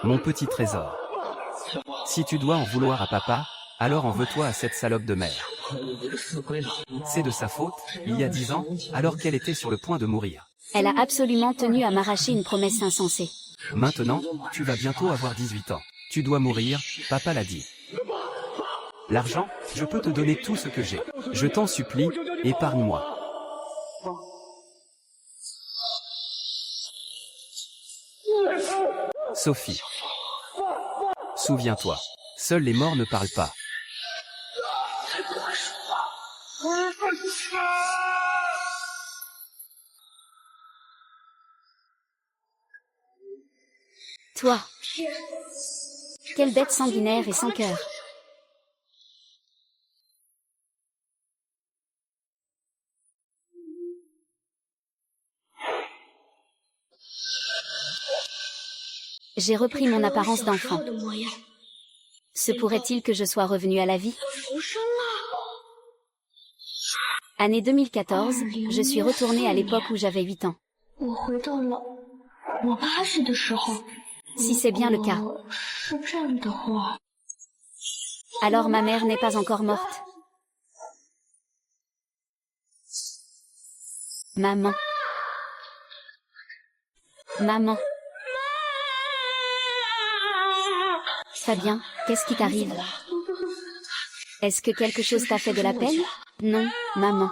Mon petit trésor. Si tu dois en vouloir à papa, alors en veux-toi à cette salope de mère. C'est de sa faute, il y a 10 ans, alors qu'elle était sur le point de mourir. Elle a absolument tenu à m'arracher une promesse insensée. Maintenant, tu vas bientôt avoir 18 ans. Tu dois mourir, papa l'a dit. L'argent, je peux te donner tout ce que j'ai. Je t'en supplie, épargne-moi. Sophie. Souviens-toi. Seuls les morts ne parlent pas. Toi. Quelle bête sanguinaire et sans cœur. J'ai repris mon apparence d'enfant. Se pourrait-il que je sois revenue à la vie? Année 2014, je suis retournée à l'époque où j'avais 8 ans. Si c'est bien le cas. Alors ma mère n'est pas encore morte. Maman. Maman. Fabien, qu'est-ce qui t'arrive? Est-ce que quelque chose t'a fait de la peine? Non, maman.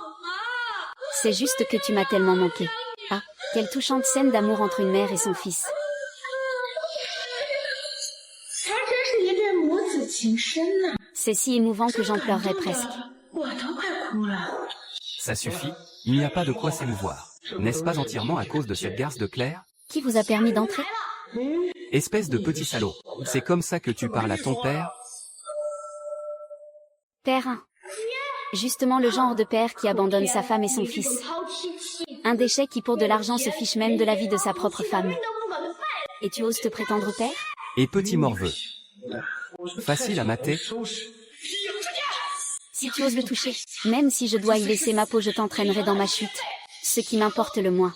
C'est juste que tu m'as tellement manqué. Ah, quelle touchante scène d'amour entre une mère et son fils. C'est si émouvant que j'en pleurerais presque. Ça suffit, il n'y a pas de quoi s'émouvoir. N'est-ce pas entièrement à cause de cette garce de Claire? Qui vous a permis d'entrer? Espèce de petit salaud. C'est comme ça que tu parles à ton père? Père 1. Justement le genre de père qui abandonne sa femme et son fils. Un déchet qui pour de l'argent se fiche même de la vie de sa propre femme. Et tu oses te prétendre père? Et petit morveux. Facile à mater. Si tu oses le toucher, même si je dois y laisser ma peau, je t'entraînerai dans ma chute. Ce qui m'importe le moins.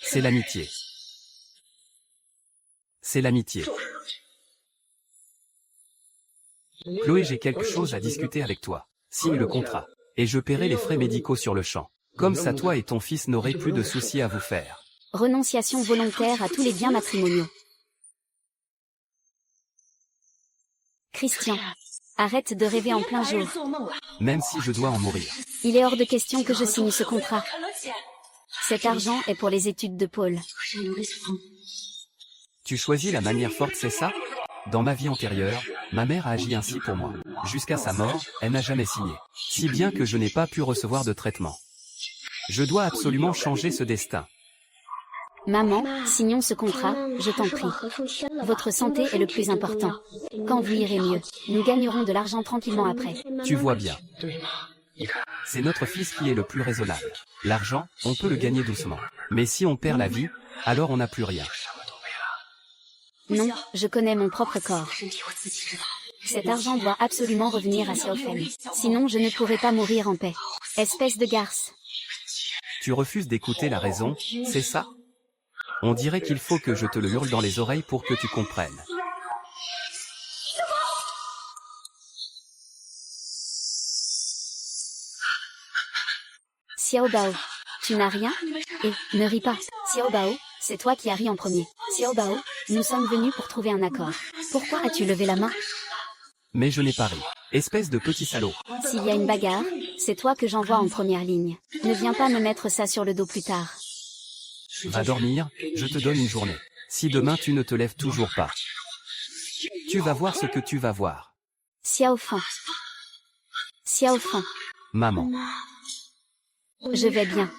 C'est l'amitié. C'est l'amitié. Chloé, j'ai quelque chose à discuter avec toi. Signe le contrat. Et je paierai les frais médicaux sur le champ. Comme ça toi et ton fils n'aurez plus de soucis à vous faire. Renonciation volontaire à tous les biens matrimoniaux. Christian. Arrête de rêver en plein jour. Même si je dois en mourir. Il est hors de question que je signe ce contrat. Cet argent est pour les études de Paul. Tu choisis la manière forte, c'est ça? Dans ma vie antérieure, ma mère a agi ainsi pour moi. Jusqu'à sa mort, elle n'a jamais signé. Si bien que je n'ai pas pu recevoir de traitement. Je dois absolument changer ce destin. Maman, signons ce contrat, je t'en prie. Votre santé est le plus important. Quand vous irez mieux, nous gagnerons de l'argent tranquillement après. Tu vois bien. C'est notre fils qui est le plus raisonnable. L'argent, on peut le gagner doucement. Mais si on perd la vie, alors on n'a plus rien. Non, je connais mon propre corps. Cet argent doit absolument revenir à Séophène. Sinon je ne pourrai pas mourir en paix. Espèce de garce. Tu refuses d'écouter la raison, c'est ça? On dirait qu'il faut que je te le hurle dans les oreilles pour que tu comprennes. Xiao Bao, tu n'as rien? Et, ne ris pas. Xiao Bao, c'est toi qui as ri en premier. Xiao Bao, nous sommes venus pour trouver un accord. Pourquoi as-tu levé la main? Mais je n'ai pas ri. Espèce de petit salaud. S'il y a une bagarre, c'est toi que j'envoie en première ligne. Ne viens pas me mettre ça sur le dos plus tard. Va dormir, je te donne une journée. Si demain tu ne te lèves toujours pas, tu vas voir ce que tu vas voir. Xiao Fan. Xiao Fan. Maman. Je vais bien.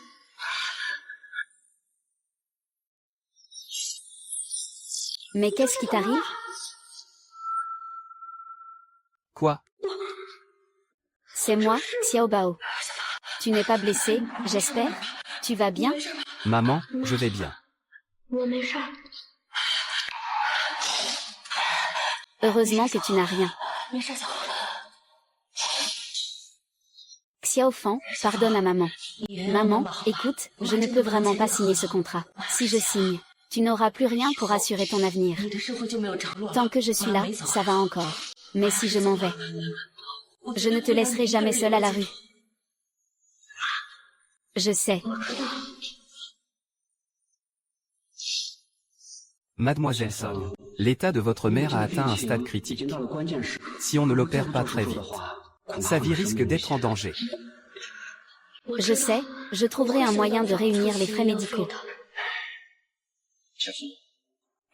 Mais qu'est-ce qui t'arrive? Quoi? C'est moi, Xiao Bao. Tu n'es pas blessé, j'espère? Tu vas bien? Maman, je vais bien. Heureusement que tu n'as rien. Xiao Fan, pardonne à maman. Maman, écoute, je ne peux vraiment pas signer ce contrat. Si je signe, Tu n'auras plus rien pour assurer ton avenir. Tant que je suis là, ça va encore. Mais si je m'en vais, je ne te laisserai jamais seule à la rue. Je sais. Mademoiselle Song, l'état de votre mère a atteint un stade critique. Si on ne l'opère pas très vite, sa vie risque d'être en danger. Je sais, je trouverai un moyen de réunir les frais médicaux.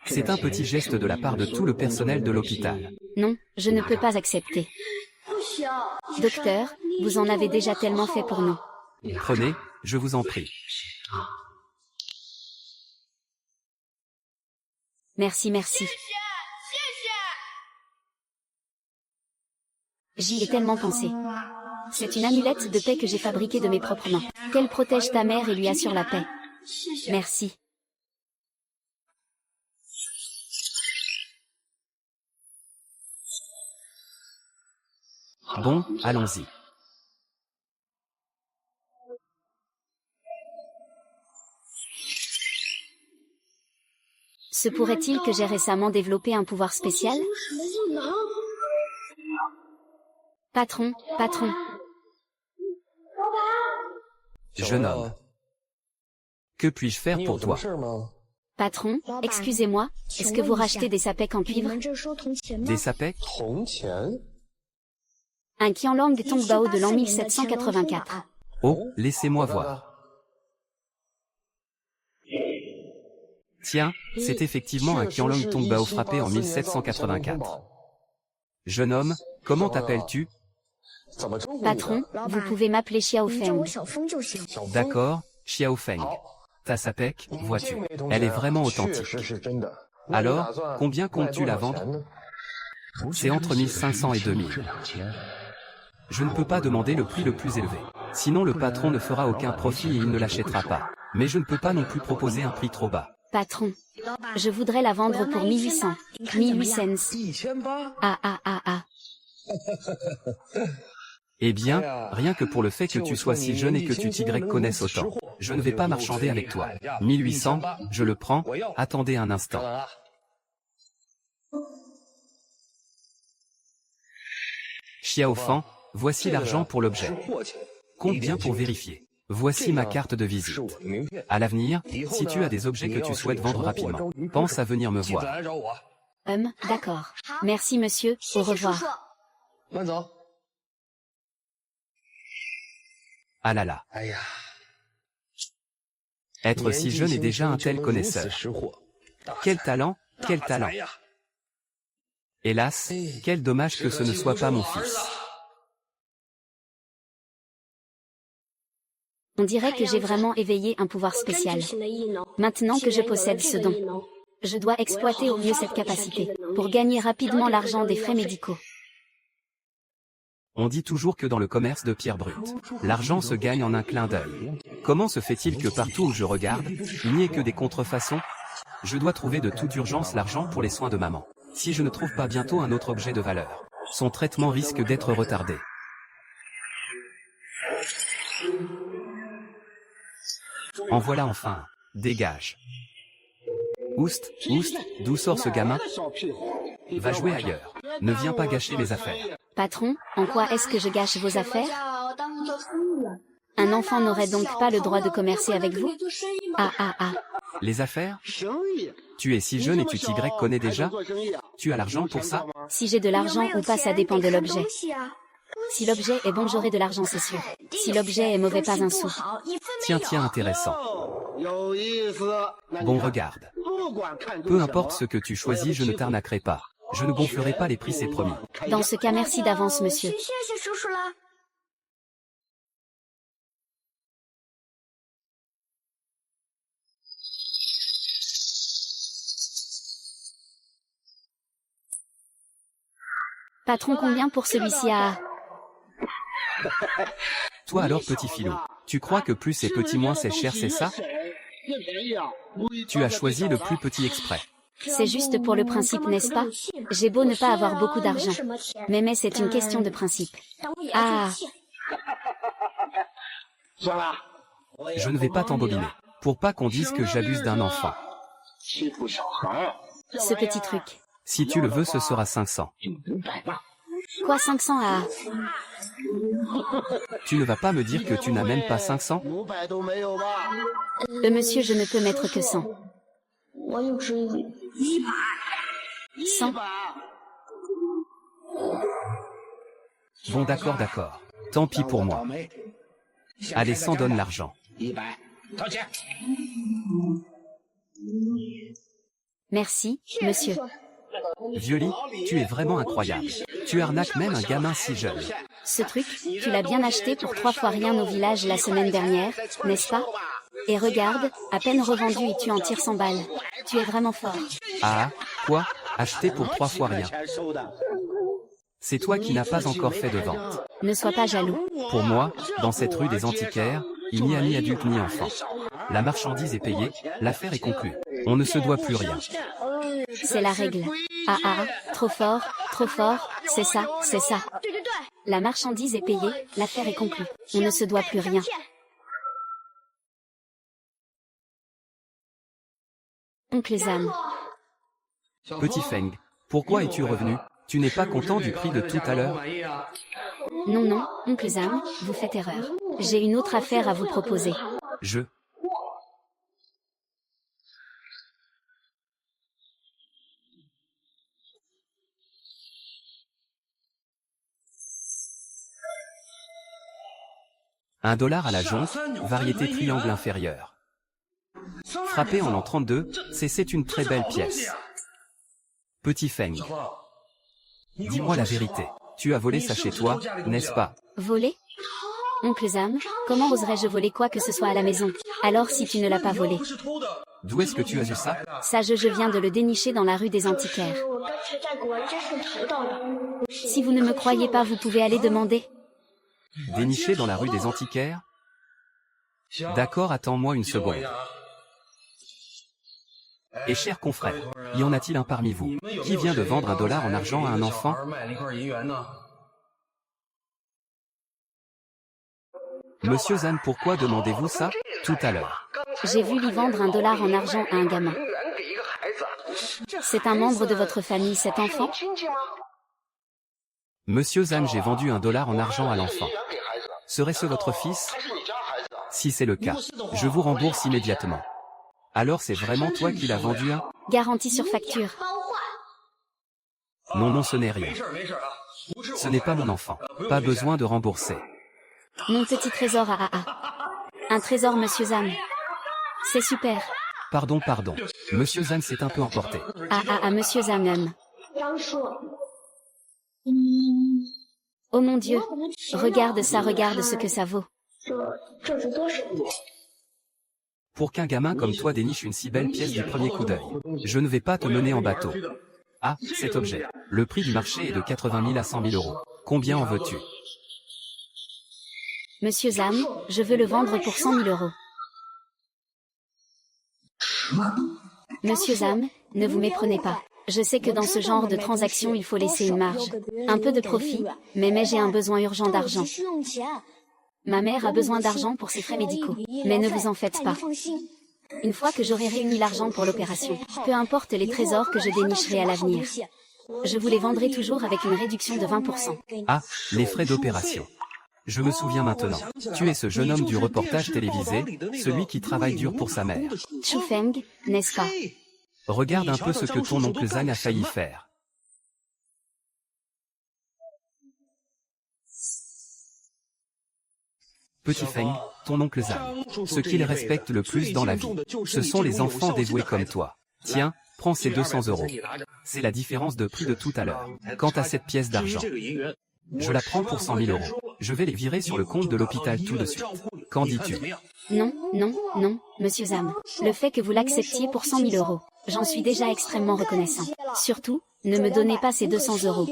C'est un petit geste de la part de tout le personnel de l'hôpital. Non, je ne peux pas accepter. Docteur, vous en avez déjà tellement fait pour nous. Prenez, je vous en prie. Merci, merci. J'y ai tellement pensé. C'est une amulette de paix que j'ai fabriquée de mes propres mains. Qu'elle protège ta mère et lui assure la paix. Merci. Bon, allons-y. Se pourrait-il que j'ai récemment développé un pouvoir spécial? Patron, patron. Jeune homme. Que puis-je faire pour toi? Patron, excusez-moi, est-ce que vous rachetez des sapèques en cuivre? Des sapèques? Un Qianlong Tongbao de l'an 1784. Oh, laissez-moi voir. Tiens, c'est effectivement un Qianlong Tongbao frappé en 1784. Jeune homme, comment t'appelles-tu? Patron, vous pouvez m'appeler Xiao Feng. D'accord, Xiao Feng. Ta sapèque, vois-tu, elle est vraiment authentique. Alors, combien comptes-tu la vendre? C'est entre 1500 et 2000. Je ne peux pas demander le prix le plus élevé. Sinon le patron ne fera aucun profit et il ne l'achètera pas. Mais je ne peux pas non plus proposer un prix trop bas. Patron, je voudrais la vendre pour 1800. 1800. Ah. Eh bien, rien que pour le fait que tu sois si jeune et que tu t'y connaisses autant, je ne vais pas marchander avec toi. 1800, je le prends, attendez un instant. Xiao Feng, voici l'argent pour l'objet. Compte bien pour vérifier. Voici ma carte de visite. À l'avenir, si tu as des objets que tu souhaites vendre rapidement, pense à venir me voir. D'accord. Merci monsieur, au revoir. Ah là là. Être si jeune et déjà un tel connaisseur. Quel talent, quel talent. Hélas, quel dommage que ce ne soit pas mon fils. On dirait que j'ai vraiment éveillé un pouvoir spécial. Maintenant que je possède ce don, je dois exploiter au mieux cette capacité, pour gagner rapidement l'argent des frais médicaux. On dit toujours que dans le commerce de pierres brutes, l'argent se gagne en un clin d'œil. Comment se fait-il que partout où je regarde, il n'y ait que des contrefaçons? Je dois trouver de toute urgence l'argent pour les soins de maman. Si je ne trouve pas bientôt un autre objet de valeur, son traitement risque d'être retardé. En voilà enfin. Dégage. Oust, d'où sort ce gamin? Va jouer ailleurs. Ne viens pas gâcher mes affaires. Patron, en quoi est-ce que je gâche vos affaires? Un enfant n'aurait donc pas le droit de commercer avec vous? Ah. Les affaires? Tu es si jeune et tu t'y connais déjà? Tu as l'argent pour ça? Si j'ai de l'argent ou pas, ça dépend de l'objet. Si l'objet est bon, j'aurai de l'argent, c'est sûr. Si l'objet est mauvais, pas un sou. Tiens, intéressant. Bon, regarde. Peu importe ce que tu choisis, je ne t'arnaquerai pas. Je ne gonflerai pas les prix, c'est promis. Dans ce cas, merci d'avance, monsieur. Patron, combien pour celui-ci à... Toi alors, petit filou, tu crois que plus c'est petit moins c'est cher, c'est ça? Tu as choisi le plus petit exprès. C'est juste pour le principe, n'est-ce pas? J'ai beau ne pas avoir beaucoup d'argent. Mais c'est une question de principe. Ah. Je ne vais pas t'embobiner. Pour pas qu'on dise que j'abuse d'un enfant. Ce petit truc. Si tu le veux, ce sera 500. Quoi 500 ah? Tu ne vas pas me dire que tu n'as même pas 500? Monsieur, je ne peux mettre que 100. 100. Bon d'accord, d'accord. Tant pis pour moi. Allez, 100 donne l'argent. Merci, monsieur. Violi, tu es vraiment incroyable. Tu arnaques même un gamin si jeune. Ce truc, tu l'as bien acheté pour 3 fois rien au village la semaine dernière, n'est-ce pas? Et regarde, à peine revendu et tu en tires 100 balles. Tu es vraiment fort. Ah, quoi? Acheté pour 3 fois rien. C'est toi qui n'as pas encore fait de vente. Ne sois pas jaloux. Pour moi, dans cette rue des antiquaires, il n'y a ni adulte ni enfant. La marchandise est payée, l'affaire est conclue. On ne se doit plus rien. C'est la règle. Ah ah, trop fort, c'est ça, c'est ça. La marchandise est payée, l'affaire est conclue. On ne se doit plus rien. Oncle Zam. Petit Feng, pourquoi es-tu revenu? Tu n'es pas content du prix de tout à l'heure? Non, non, Oncle Zam, vous faites erreur. J'ai une autre affaire à vous proposer. $1 à la jonque, variété triangle inférieur. Frappé en l'an 32, c'est une très belle pièce. Petit Feng. Dis-moi la vérité. Tu as volé ça chez toi, n'est-ce pas? Voler? Oncle Zam, comment oserais-je voler quoi que ce soit à la maison? Alors si tu ne l'as pas volé. D'où est-ce que tu as eu ça? Ça je viens de le dénicher dans la rue des antiquaires. Si vous ne me croyez pas, vous pouvez aller demander. Déniché dans la rue des antiquaires? D'accord, attends-moi une seconde. Et cher confrère, y en a-t-il un parmi vous qui vient de vendre $1 en argent à un enfant? Monsieur Zan, pourquoi demandez-vous ça, tout à l'heure? J'ai vu lui vendre $1 en argent à un gamin. C'est un membre de votre famille, cet enfant? Monsieur Zan, j'ai vendu $1 en argent à l'enfant. Serait-ce votre fils? Si c'est le cas, je vous rembourse immédiatement. Alors c'est vraiment toi qui l'as vendu un? Garantie sur facture. Non, non, ce n'est rien. Ce n'est pas mon enfant. Pas besoin de rembourser. Mon petit trésor Un trésor, monsieur Zan. C'est super. Pardon. Monsieur Zan s'est un peu emporté. Monsieur Zan. Oh mon Dieu. Regarde ce que ça vaut. Pour qu'un gamin comme toi déniche une si belle pièce du premier coup d'œil, je ne vais pas te mener en bateau. Ah, cet objet. Le prix du marché est de 80 000 à 100 000 euros. Combien en veux-tu? Monsieur Zam, je veux le vendre pour 100 000 euros. Monsieur Zam, ne vous méprenez pas. Je sais que dans ce genre de transaction, il faut laisser une marge. Un peu de profit, mais j'ai un besoin urgent d'argent. Ma mère a besoin d'argent pour ses frais médicaux. Mais ne vous en faites pas. Une fois que j'aurai réuni l'argent pour l'opération, peu importe les trésors que je dénicherai à l'avenir, je vous les vendrai toujours avec une réduction de 20%. Ah, les frais d'opération. Je me souviens maintenant. Tu es ce jeune homme du reportage télévisé, celui qui travaille dur pour sa mère. Chu Feng, n'est-ce pas? Regarde un peu ce que ton oncle Zhang a failli faire. Petit Feng, ton oncle Zhang. Ce qu'il respecte le plus dans la vie, ce sont les enfants dévoués comme toi. Tiens, prends ces 200 euros. C'est la différence de prix de tout à l'heure. Quant à cette pièce d'argent, je la prends pour 100 000 euros. Je vais les virer sur le compte de l'hôpital tout de suite. Qu'en dis-tu? Non, monsieur Zam. Le fait que vous l'acceptiez pour 100 000 euros, j'en suis déjà extrêmement reconnaissant. Surtout, ne me donnez pas ces 200 euros.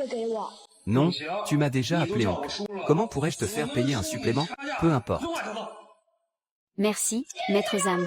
Non, tu m'as déjà appelé oncle. Comment pourrais-je te faire payer un supplément? Peu importe. Merci, maître Zam.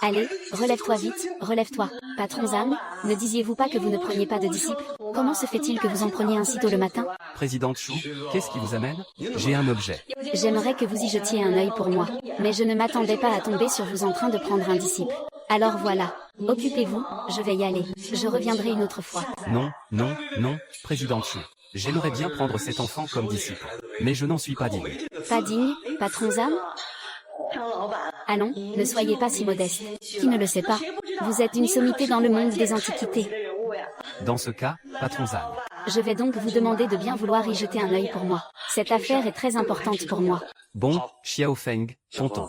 Allez, relève-toi vite, relève-toi. Patron Zam, ne disiez-vous pas que vous ne preniez pas de disciples? Comment se fait-il que vous en preniez un si tôt le matin? Présidente Chou, qu'est-ce qui vous amène? J'ai un objet. J'aimerais que vous y jetiez un œil pour moi, mais je ne m'attendais pas à tomber sur vous en train de prendre un disciple. Alors voilà, Occupez-vous, je vais y aller. Je reviendrai une autre fois. Non, non, non, président Chou. J'aimerais bien prendre cet enfant comme disciple. Mais je n'en suis pas digne. Pas digne, patron Zam? Allons, ne soyez pas si modeste. Qui ne le sait pas? Vous êtes une sommité dans le monde des antiquités. Dans ce cas, patron Zan. Je vais donc vous demander de bien vouloir y jeter un œil pour moi. Cette affaire est très importante pour moi. Bon, Xiao Feng, tonton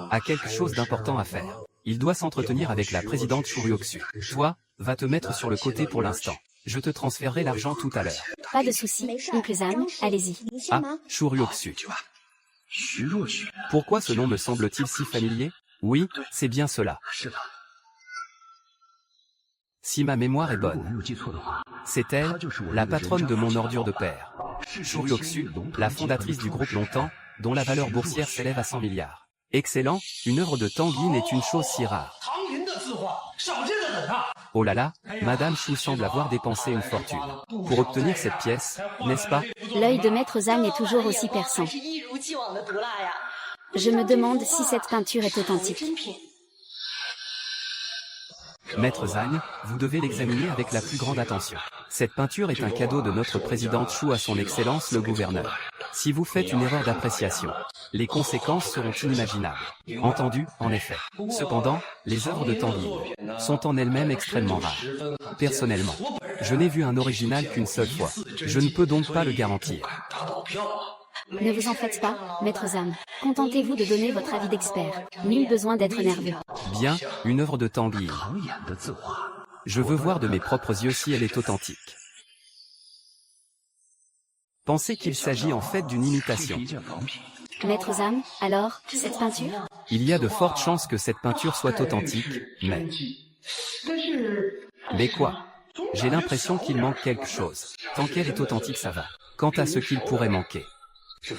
a quelque chose d'important à faire. Il doit s'entretenir avec la présidente Shuryoksu. Toi, va te mettre sur le côté pour l'instant. Je te transférerai l'argent tout à l'heure. Pas de souci, oncle Zam, allez-y. Ah, Shuryoksu. Pourquoi ce nom me semble-t-il si familier? Oui, c'est bien cela. Si ma mémoire est bonne. C'est elle, la patronne de mon ordure de père. Shuryoksu, la fondatrice du groupe Longtemps, dont la valeur boursière s'élève à 100 milliards. Excellent, une œuvre de Tang Yin est une chose si rare. Oh là là, Madame Chou semble avoir dépensé une fortune. Pour obtenir cette pièce, n'est-ce pas? L'œil de Maître Zhang est toujours aussi perçant. Je me demande si cette peinture est authentique. Maître Zhang, vous devez l'examiner avec la plus grande attention. Cette peinture est un cadeau de notre présidente Chou à son Excellence le gouverneur. Si vous faites une erreur d'appréciation, les conséquences seront inimaginables. Entendu, en effet. Cependant, les œuvres de Tang Yin sont en elles-mêmes extrêmement rares. Personnellement, je n'ai vu un original qu'une seule fois. Je ne peux donc pas le garantir. Ne vous en faites pas, Maître Zhang. Contentez-vous de donner votre avis d'expert. Nul besoin d'être nerveux. Bien, une œuvre de Tang Yin. Je veux voir de mes propres yeux si elle est authentique. Pensez qu'il s'agit en fait d'une imitation. Maître Zhang, alors, cette peinture? Il y a de fortes chances que cette peinture soit authentique, mais... Mais quoi? J'ai l'impression qu'il manque quelque chose. Tant qu'elle est authentique, ça va. Quant à ce qu'il pourrait manquer...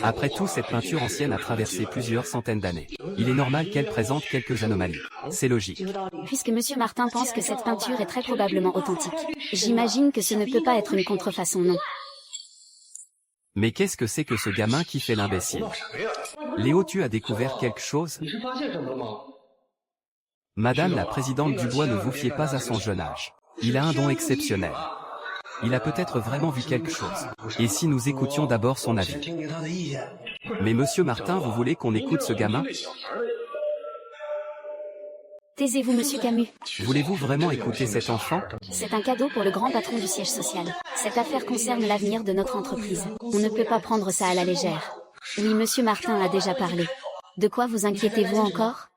Après tout, cette peinture ancienne a traversé plusieurs centaines d'années. Il est normal qu'elle présente quelques anomalies. C'est logique. Puisque Monsieur Martin pense que cette peinture est très probablement authentique, j'imagine que ce ne peut pas être une contrefaçon, non. Mais qu'est-ce que c'est que ce gamin qui fait l'imbécile? Léo, tu as découvert quelque chose? Madame la présidente Dubois, ne vous fiez pas à son jeune âge. Il a un don exceptionnel. Il a peut-être vraiment vu quelque chose. Et si nous écoutions d'abord son avis? Mais Monsieur Martin, vous voulez qu'on écoute ce gamin? Taisez-vous, Monsieur Camus. Voulez-vous vraiment écouter cet enfant? C'est un cadeau pour le grand patron du siège social. Cette affaire concerne l'avenir de notre entreprise. On ne peut pas prendre ça à la légère. Oui, Monsieur Martin a déjà parlé. De quoi vous inquiétez-vous encore?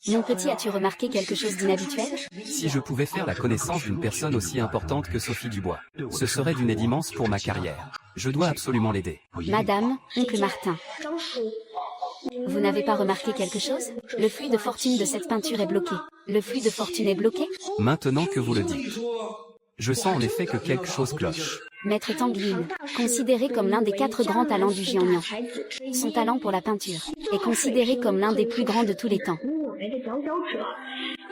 Mon petit, as-tu remarqué quelque chose d'inhabituel? Si je pouvais faire la connaissance d'une personne aussi importante que Sophie Dubois, ce serait d'une aide immense pour ma carrière. Je dois absolument l'aider. Madame, oncle Martin. Vous n'avez pas remarqué quelque chose? Le flux de fortune de cette peinture est bloqué. Le flux de fortune est bloqué? Maintenant que vous le dites. Je sens en effet que quelque chose cloche. Maître Tang Yin, considéré comme l'un des 4 grands talents du Jiangnan. Son talent pour la peinture est considéré comme l'un des plus grands de tous les temps.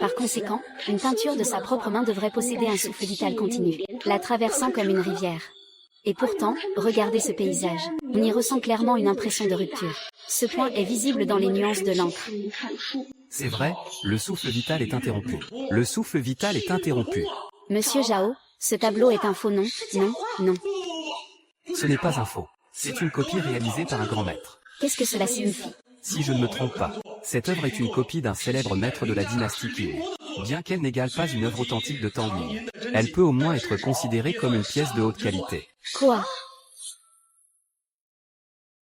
Par conséquent, une peinture de sa propre main devrait posséder un souffle vital continu, la traversant comme une rivière. Et pourtant, regardez ce paysage. On y ressent clairement une impression de rupture. Ce point est visible dans les nuances de l'encre. C'est vrai, le souffle vital est interrompu. Le souffle vital est interrompu. Monsieur Zhao, ce tableau est un faux, non? Non, non. Ce n'est pas un faux. C'est une copie réalisée par un grand maître. Qu'est-ce que cela signifie? Si je ne me trompe pas, cette œuvre est une copie d'un célèbre maître de la dynastie Qing. Bien qu'elle n'égale pas une œuvre authentique de Tang Yin, elle peut au moins être considérée comme une pièce de haute qualité. Quoi?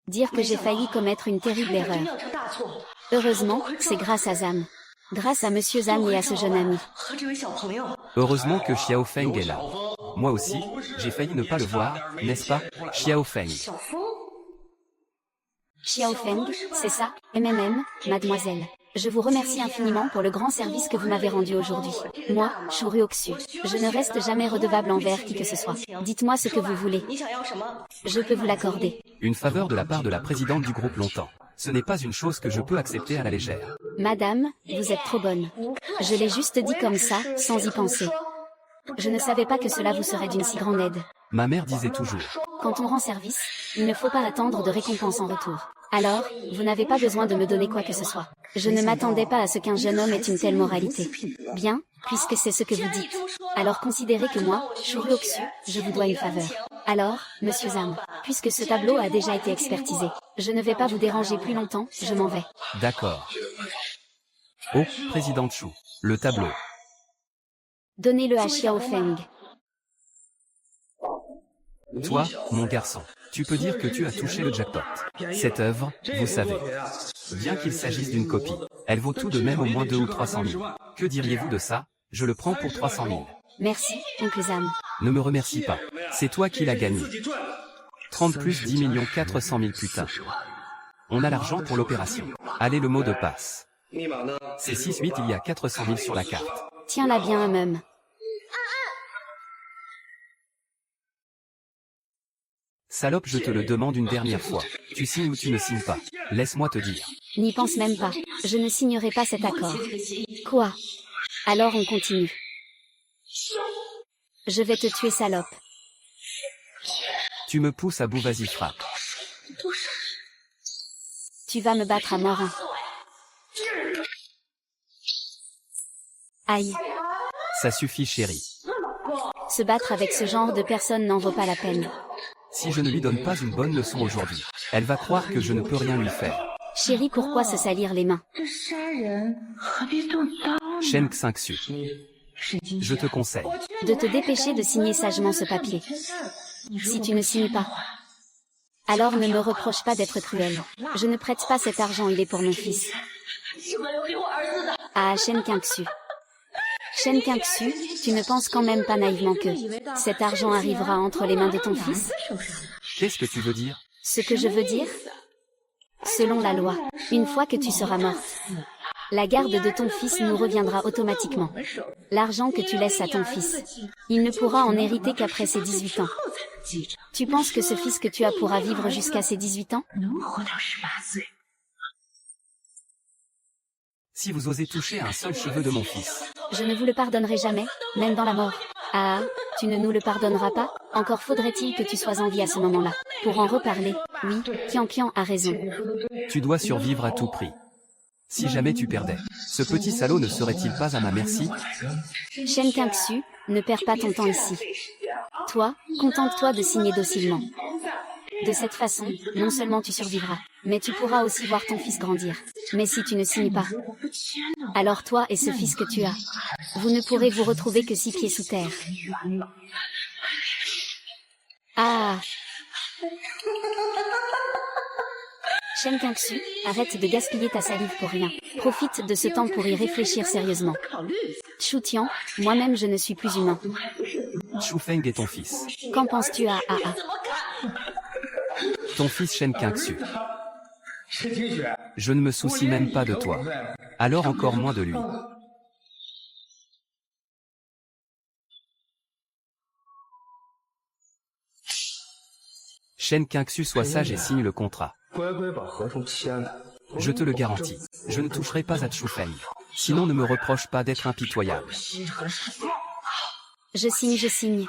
Dire que j'ai failli commettre une terrible erreur. Heureusement, c'est grâce à Zam. Grâce à Monsieur Zam et à ce jeune ami. Heureusement que Xiao Feng est là. Moi aussi, j'ai failli ne pas le voir, n'est-ce pas, Xiao Feng? Xiao Feng, c'est ça? Mademoiselle. Je vous remercie infiniment pour le grand service que vous m'avez rendu aujourd'hui. Moi, Shuryoksu, je ne reste jamais redevable envers qui que ce soit. Dites-moi ce que vous voulez. Je peux vous l'accorder. Une faveur de la part de la présidente du groupe Longtemps. Ce n'est pas une chose que je peux accepter à la légère. Madame, vous êtes trop bonne. Je l'ai juste dit comme ça, sans y penser. Je ne savais pas que cela vous serait d'une si grande aide. Ma mère disait toujours. Quand on rend service, il ne faut pas attendre de récompense en retour. Alors, vous n'avez pas besoin de me donner quoi que ce soit. Je ne m'attendais pas à ce qu'un jeune homme ait une telle moralité. Bien, puisque c'est ce que vous dites. Alors considérez que moi, Shuryoksu, je vous dois une faveur. Alors, monsieur Zam, puisque ce tableau a déjà été expertisé, je ne vais pas vous déranger plus longtemps, je m'en vais. D'accord. Oh, président Chou, le tableau. Donnez-le à Xiao Feng. Toi, mon garçon, tu peux dire que tu as touché le jackpot. Cette œuvre, vous savez, bien qu'il s'agisse d'une copie, elle vaut tout de même au moins 2 ou 300 000. Que diriez-vous de ça? Je le prends pour 300 000. Merci, oncle Zam. Ne me remercie pas. C'est toi qui l'as gagné. 30 plus 10 400 000 putain. On a l'argent pour l'opération. Allez le mot de passe. C'est 6-8, il y a 400 000 sur la carte. Tiens-la bien un mum. Salope, je te le demande une dernière fois. Tu signes ou tu ne signes pas. Laisse-moi te dire. N'y pense même pas. Je ne signerai pas cet accord. Quoi? Alors on continue. Je vais te tuer, salope. Tu me pousses à bout, vas-y frappe. Tu vas me battre à mort. Aïe. Ça suffit, chérie. Se battre avec ce genre de personne n'en vaut pas la peine. Si je ne lui donne pas une bonne leçon aujourd'hui, elle va croire que je ne peux rien lui faire. Chérie, pourquoi se salir les mains? Shen Xingsu. Je te conseille de te dépêcher de signer sagement ce papier. Si tu ne signes pas, alors ne me reproche pas d'être cruel. Je ne prête pas cet argent, il est pour mon fils. Ah, Shen Qingxu. Shen Qingxu, tu ne penses quand même pas naïvement que cet argent arrivera entre les mains de ton fils? Qu'est-ce que tu veux dire? Ce que je veux dire? Selon la loi, une fois que tu seras morte, la garde de ton fils nous reviendra automatiquement. L'argent que tu laisses à ton fils, il ne pourra en hériter qu'après ses 18 ans. Tu penses que ce fils que tu as pourra vivre jusqu'à ses 18 ans? Si vous osez toucher un seul cheveu de mon fils, je ne vous le pardonnerai jamais, même dans la mort. Ah, tu ne nous le pardonneras pas? Encore faudrait-il que tu sois en vie à ce moment-là. Pour en reparler, oui, Qian a raison. Tu dois survivre à tout prix. Si jamais tu perdais, ce petit salaud ne serait-il pas à ma merci? Shen Qingxu, ne perds pas ton temps ici. Toi, contente-toi de signer docilement. De cette façon, non seulement tu survivras, mais tu pourras aussi voir ton fils grandir. Mais si tu ne signes pas, alors toi et ce fils que tu as, vous ne pourrez vous retrouver que 6 pieds sous terre. Ah! Shen Qingxu, arrête de gaspiller ta salive pour rien. Profite de ce temps pour y réfléchir sérieusement. Shu Tian, moi-même je ne suis plus humain. Shu Feng est ton fils. Qu'en penses-tu à Ton fils Shen Qingxu. Je ne me soucie même pas de toi. Alors encore moins de lui. Shen Qingxu, sois sage et signe le contrat. Je te le garantis. Je ne toucherai pas à Shu Feng. Sinon ne me reproche pas d'être impitoyable. Je signe.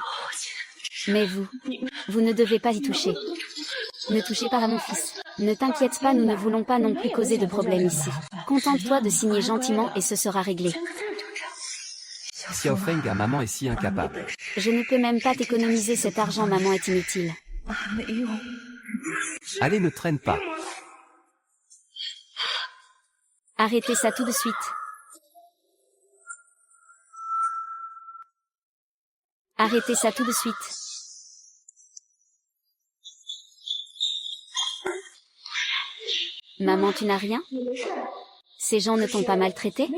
Mais vous ne devez pas y toucher. Ne touchez pas à mon fils. Ne t'inquiète pas, nous ne voulons pas non plus causer de problème ici. Contente-toi de signer gentiment et ce sera réglé. Xiao Feng à maman est si incapable. Je ne peux même pas t'économiser cet argent, maman est inutile. Allez, ne traîne pas. Arrêtez ça tout de suite. Arrêtez ça tout de suite. Maman, tu n'as rien? Ces gens ne t'ont pas maltraité?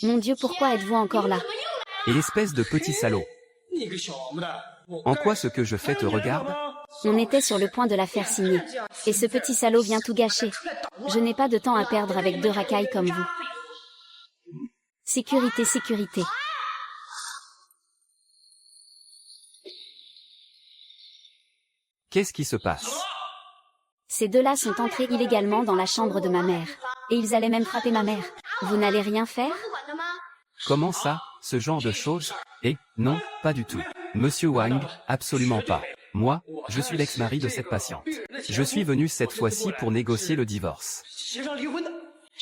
Mon Dieu, pourquoi êtes-vous encore là? Et l'espèce de petit salaud. En quoi ce que je fais te regarde? On était sur le point de la faire signer. Et ce petit salaud vient tout gâcher. Je n'ai pas de temps à perdre avec 2 racailles comme vous. Sécurité. Qu'est-ce qui se passe? Ces 2-là sont entrés illégalement dans la chambre de ma mère. Et ils allaient même frapper ma mère. Vous n'allez rien faire? Comment ça, ce genre de choses? Non, pas du tout. Monsieur Wang, absolument pas. Moi, je suis l'ex-mari de cette patiente. Je suis venu cette fois-ci pour négocier le divorce.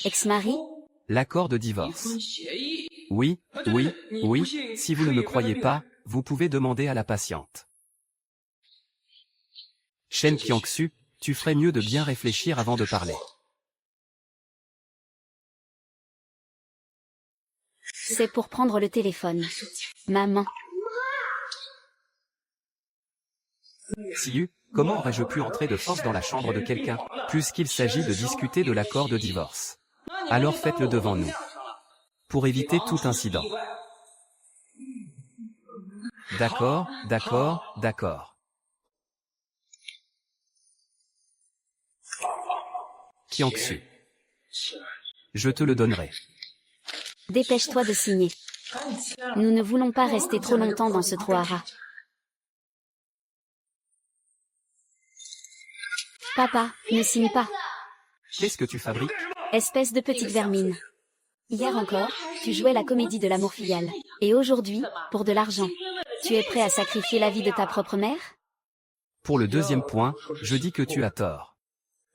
Ex-mari? L'accord de divorce. Oui, oui, oui, si vous ne me croyez pas, vous pouvez demander à la patiente. Shen Qiangxu, tu ferais mieux de bien réfléchir avant de parler. C'est pour prendre le téléphone. Maman. Siyu, comment aurais-je pu entrer de force dans la chambre de quelqu'un, puisqu'il s'agit de discuter de l'accord de divorce? Alors faites-le devant nous. Pour éviter tout incident. D'accord, d'accord, d'accord. Qiangxu. Je te le donnerai. Dépêche-toi de signer. Nous ne voulons pas rester trop longtemps dans ce trou à rats. Papa, ne signe pas. Qu'est-ce que tu fabriques? Espèce de petite vermine. Hier encore, tu jouais la comédie de l'amour filial. Et aujourd'hui, pour de l'argent. Tu es prêt à sacrifier la vie de ta propre mère? Pour le deuxième point, je dis que tu as tort.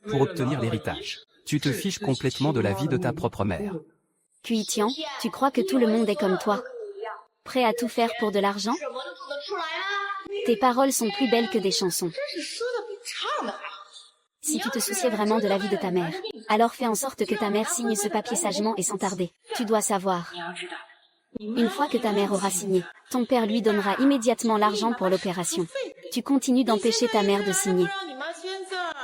Pour obtenir l'héritage, tu te fiches complètement de la vie de ta propre mère. Cui Tian, tu crois que tout le monde est comme toi? Prêt à tout faire pour de l'argent? Tes paroles sont plus belles que des chansons. Si tu te souciais vraiment de la vie de ta mère, alors fais en sorte que ta mère signe ce papier sagement et sans tarder. Tu dois savoir. Une fois que ta mère aura signé, ton père lui donnera immédiatement l'argent pour l'opération. Tu continues d'empêcher ta mère de signer.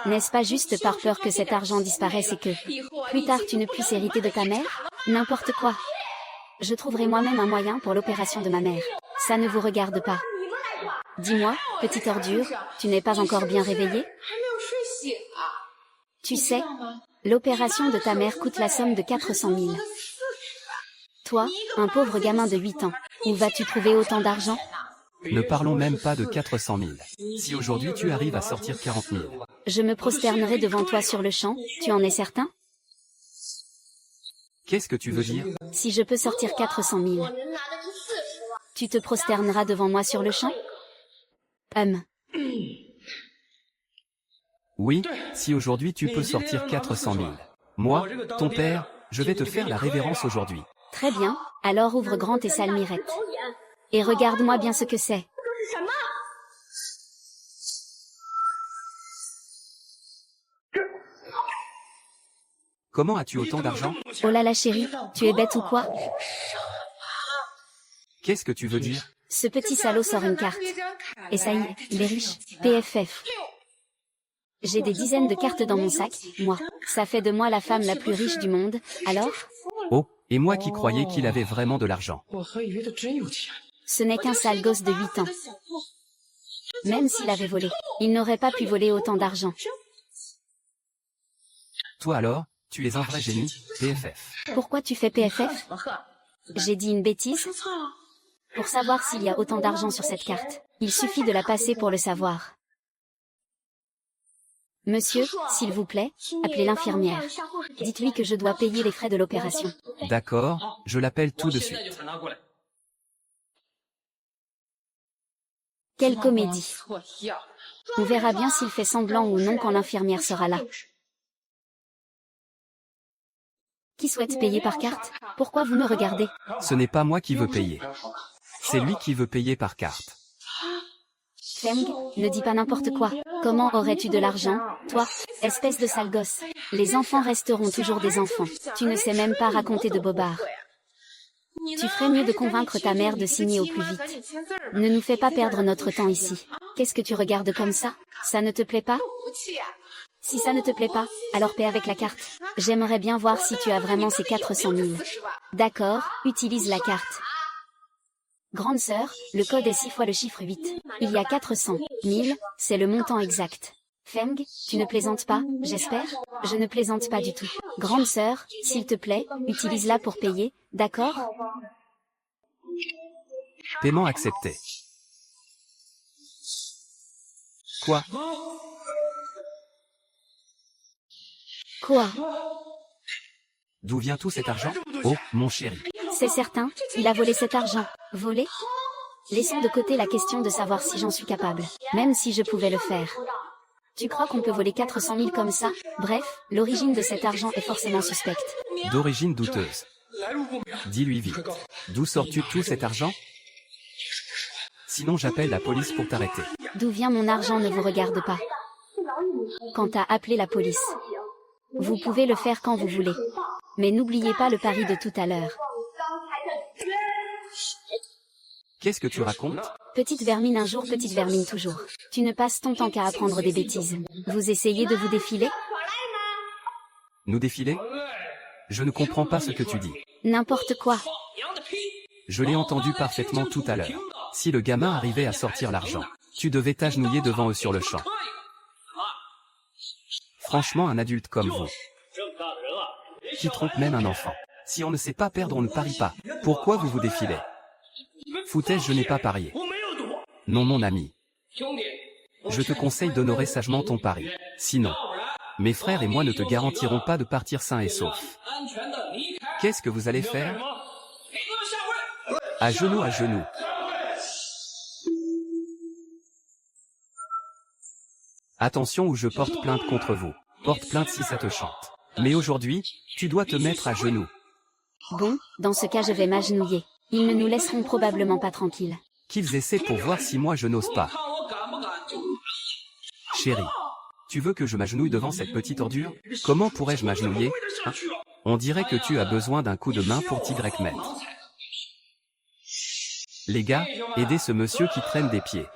N'est-ce pas juste par peur que cet argent disparaisse et que, plus tard tu ne puisses hériter de ta mère? N'importe quoi. Je trouverai moi-même un moyen pour l'opération de ma mère. Ça ne vous regarde pas. Dis-moi, petite ordure, tu n'es pas encore bien réveillée? Tu sais, l'opération de ta mère coûte la somme de 400 000. Toi, un pauvre gamin de 8 ans, où vas-tu trouver autant d'argent? Ne parlons même pas de 400 000. Si aujourd'hui tu arrives à sortir 40 000. Je me prosternerai devant toi sur le champ, tu en es certain? Qu'est-ce que tu veux dire? Si je peux sortir 400 000. Tu te prosterneras devant moi sur le champ? Oui, si aujourd'hui tu peux sortir 400 000. Moi, ton père, je vais te faire la révérence aujourd'hui. Très bien, alors ouvre grand tes sales mirettes. Et regarde-moi bien ce que c'est. Comment as-tu autant d'argent? Oh là là chérie, tu es bête ou quoi? Qu'est-ce que tu veux dire? Ce petit salaud sort une carte. Et ça y est, il est riche. PFF. J'ai des dizaines de cartes dans mon sac, moi. Ça fait de moi la femme la plus riche du monde, alors? Oh, et moi qui croyais qu'il avait vraiment de l'argent. Ce n'est qu'un sale gosse de 8 ans. Même s'il avait volé, il n'aurait pas pu voler autant d'argent. Toi alors, tu es un vrai génie, PFF. Pourquoi tu fais PFF? J'ai dit une bêtise? Pour savoir s'il y a autant d'argent sur cette carte, il suffit de la passer pour le savoir. Monsieur, s'il vous plaît, appelez l'infirmière. Dites-lui que je dois payer les frais de l'opération. D'accord, je l'appelle tout de suite. Quelle comédie. On verra bien s'il fait semblant ou non quand l'infirmière sera là. Qui souhaite payer par carte? Pourquoi vous me regardez? Ce n'est pas moi qui veux payer. C'est lui qui veut payer par carte. Feng, ne dis pas n'importe quoi. Comment aurais-tu de l'argent, toi, espèce de sale gosse? Les enfants resteront toujours des enfants. Tu ne sais même pas raconter de bobards. Tu ferais mieux de convaincre ta mère de signer au plus vite. Ne nous fais pas perdre notre temps ici. Qu'est-ce que tu regardes comme ça? Ça ne te plaît pas? Si ça ne te plaît pas, alors paie avec la carte. J'aimerais bien voir si tu as vraiment ces 400 000. D'accord, utilise la carte. Grande sœur, le code est 6 fois le chiffre 8. Il y a 400 000, c'est le montant exact. Feng, tu ne plaisantes pas, j'espère? Je ne plaisante pas du tout. Grande sœur, s'il te plaît, utilise-la pour payer, d'accord? Paiement accepté. Quoi? Quoi? D'où vient tout cet argent? Oh, mon chéri. C'est certain, il a volé cet argent. Volé? Laissons de côté la question de savoir si j'en suis capable, même si je pouvais le faire. Tu crois qu'on peut voler 400 000 comme ça? Bref, l'origine de cet argent est forcément suspecte. D'origine douteuse. Dis-lui vite. D'où sors-tu tout cet argent? Sinon j'appelle la police pour t'arrêter. D'où vient mon argent ne vous regarde pas. Quant à appeler la police, vous pouvez le faire quand vous voulez. Mais n'oubliez pas le pari de tout à l'heure. Qu'est-ce que tu racontes? Petite vermine un jour, petite vermine toujours. Tu ne passes ton temps qu'à apprendre des bêtises. Vous essayez de vous défiler? Nous défiler? Je ne comprends pas ce que tu dis. N'importe quoi. Je l'ai entendu parfaitement tout à l'heure. Si le gamin arrivait à sortir l'argent, tu devais t'agenouiller devant eux sur le champ. Franchement, un adulte comme vous, qui trompe même un enfant. Si on ne sait pas perdre, on ne parie pas. Pourquoi vous vous défilez? Foutaise, je n'ai pas parié. Non mon ami. Je te conseille d'honorer sagement ton pari. Sinon, mes frères et moi ne te garantirons pas de partir sain et sauf. Qu'est-ce que vous allez faire? À genoux, à genoux. Attention ou je porte plainte contre vous. Porte plainte si ça te chante. Mais aujourd'hui, tu dois te mettre à genoux. Bon, dans ce cas je vais m'agenouiller. Ils ne nous laisseront probablement pas tranquilles. Qu'ils essaient pour voir si moi je n'ose pas. Chérie, tu veux que je m'agenouille devant cette petite ordure? Comment pourrais-je m'agenouiller, hein? On dirait que tu as besoin d'un coup de main pour t'y mettre. Les gars, aidez ce monsieur qui traîne des pieds.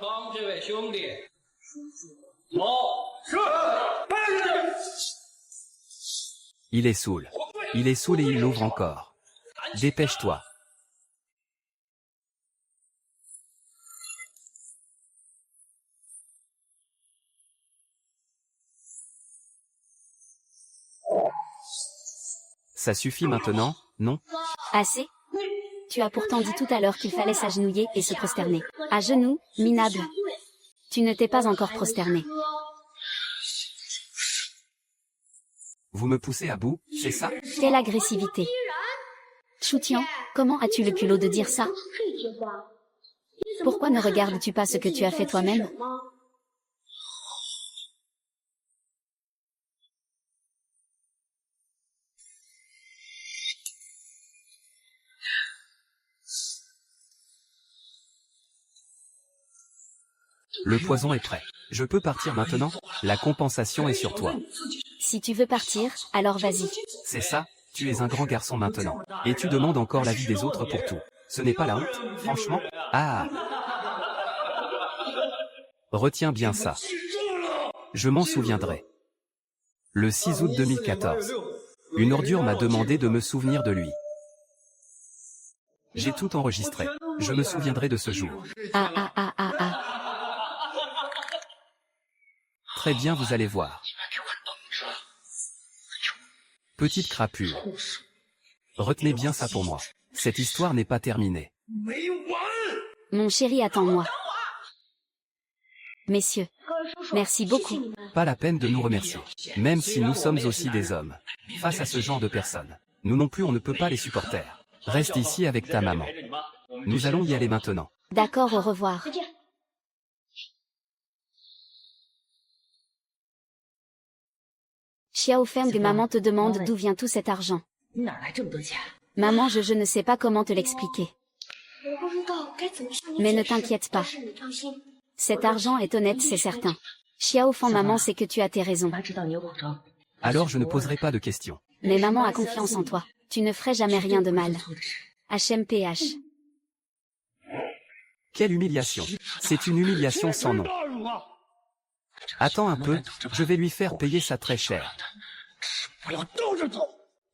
Il est saoul. Il est saoul et il l'ouvre encore. Dépêche-toi. Ça suffit maintenant, non? Assez? Tu as pourtant dit tout à l'heure qu'il fallait s'agenouiller et se prosterner. À genoux, minable. Tu ne t'es pas encore prosterné. Vous me poussez à bout, c'est ça? Quelle agressivité. Choutian, comment as-tu le culot de dire ça? Pourquoi ne regardes-tu pas ce que tu as fait toi-même? Le poison est prêt. Je peux partir maintenant? La compensation est sur toi. Si tu veux partir, alors vas-y. C'est ça, tu es un grand garçon maintenant. Et tu demandes encore l'avis des autres pour tout. Ce n'est pas la honte, franchement? Ah! Retiens bien ça. Je m'en souviendrai. Le 6 août 2014. Une ordure m'a demandé de me souvenir de lui. J'ai tout enregistré. Je me souviendrai de ce jour. Ah. Très bien, vous allez voir. Petite crapule. Retenez bien ça pour moi. Cette histoire n'est pas terminée. Mon chéri, attends-moi. Messieurs, merci beaucoup. Pas la peine de nous remercier. Même si nous sommes aussi des hommes. Face à ce genre de personnes, nous non plus on ne peut pas les supporter. Reste ici avec ta maman. Nous allons y aller maintenant. D'accord, au revoir. Xiao Feng, maman te demande d'où vient tout cet argent. Maman, je ne sais pas comment te l'expliquer. Mais ne t'inquiète pas. Cet argent est honnête, c'est certain. Xiao Feng, maman sait que tu as tes raisons. Alors je ne poserai pas de questions. Mais maman a confiance en toi. Tu ne ferais jamais rien de mal. HMPH. Quelle humiliation. C'est une humiliation sans nom. Attends un peu, je vais lui faire payer ça très cher.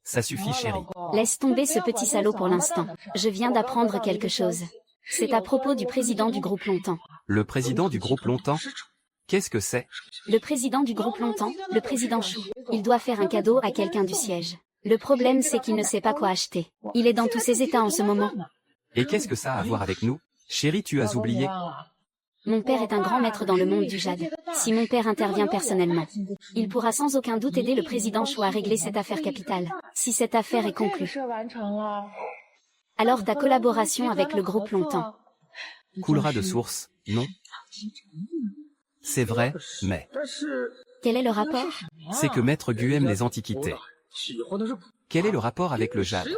Ça suffit, chérie. Laisse tomber ce petit salaud pour l'instant. Je viens d'apprendre quelque chose. C'est à propos du président du groupe Longtemps. Le président du groupe Longtemps? Qu'est-ce que c'est? Le président du groupe Longtemps, le président Chou. Il doit faire un cadeau à quelqu'un du siège. Le problème c'est qu'il ne sait pas quoi acheter. Il est dans tous ses états en ce moment. Et qu'est-ce que ça a à voir avec nous? Chérie, tu as oublié? Mon père est un grand maître dans le monde du jade. Si mon père intervient personnellement, il pourra sans aucun doute aider le président Chou à régler cette affaire capitale. Si cette affaire est conclue, alors ta collaboration avec le groupe Longtemps coulera de source, non? C'est vrai, mais Quel est le rapport? c'est que Maître Gu aime les antiquités. Quel est le rapport avec le jade?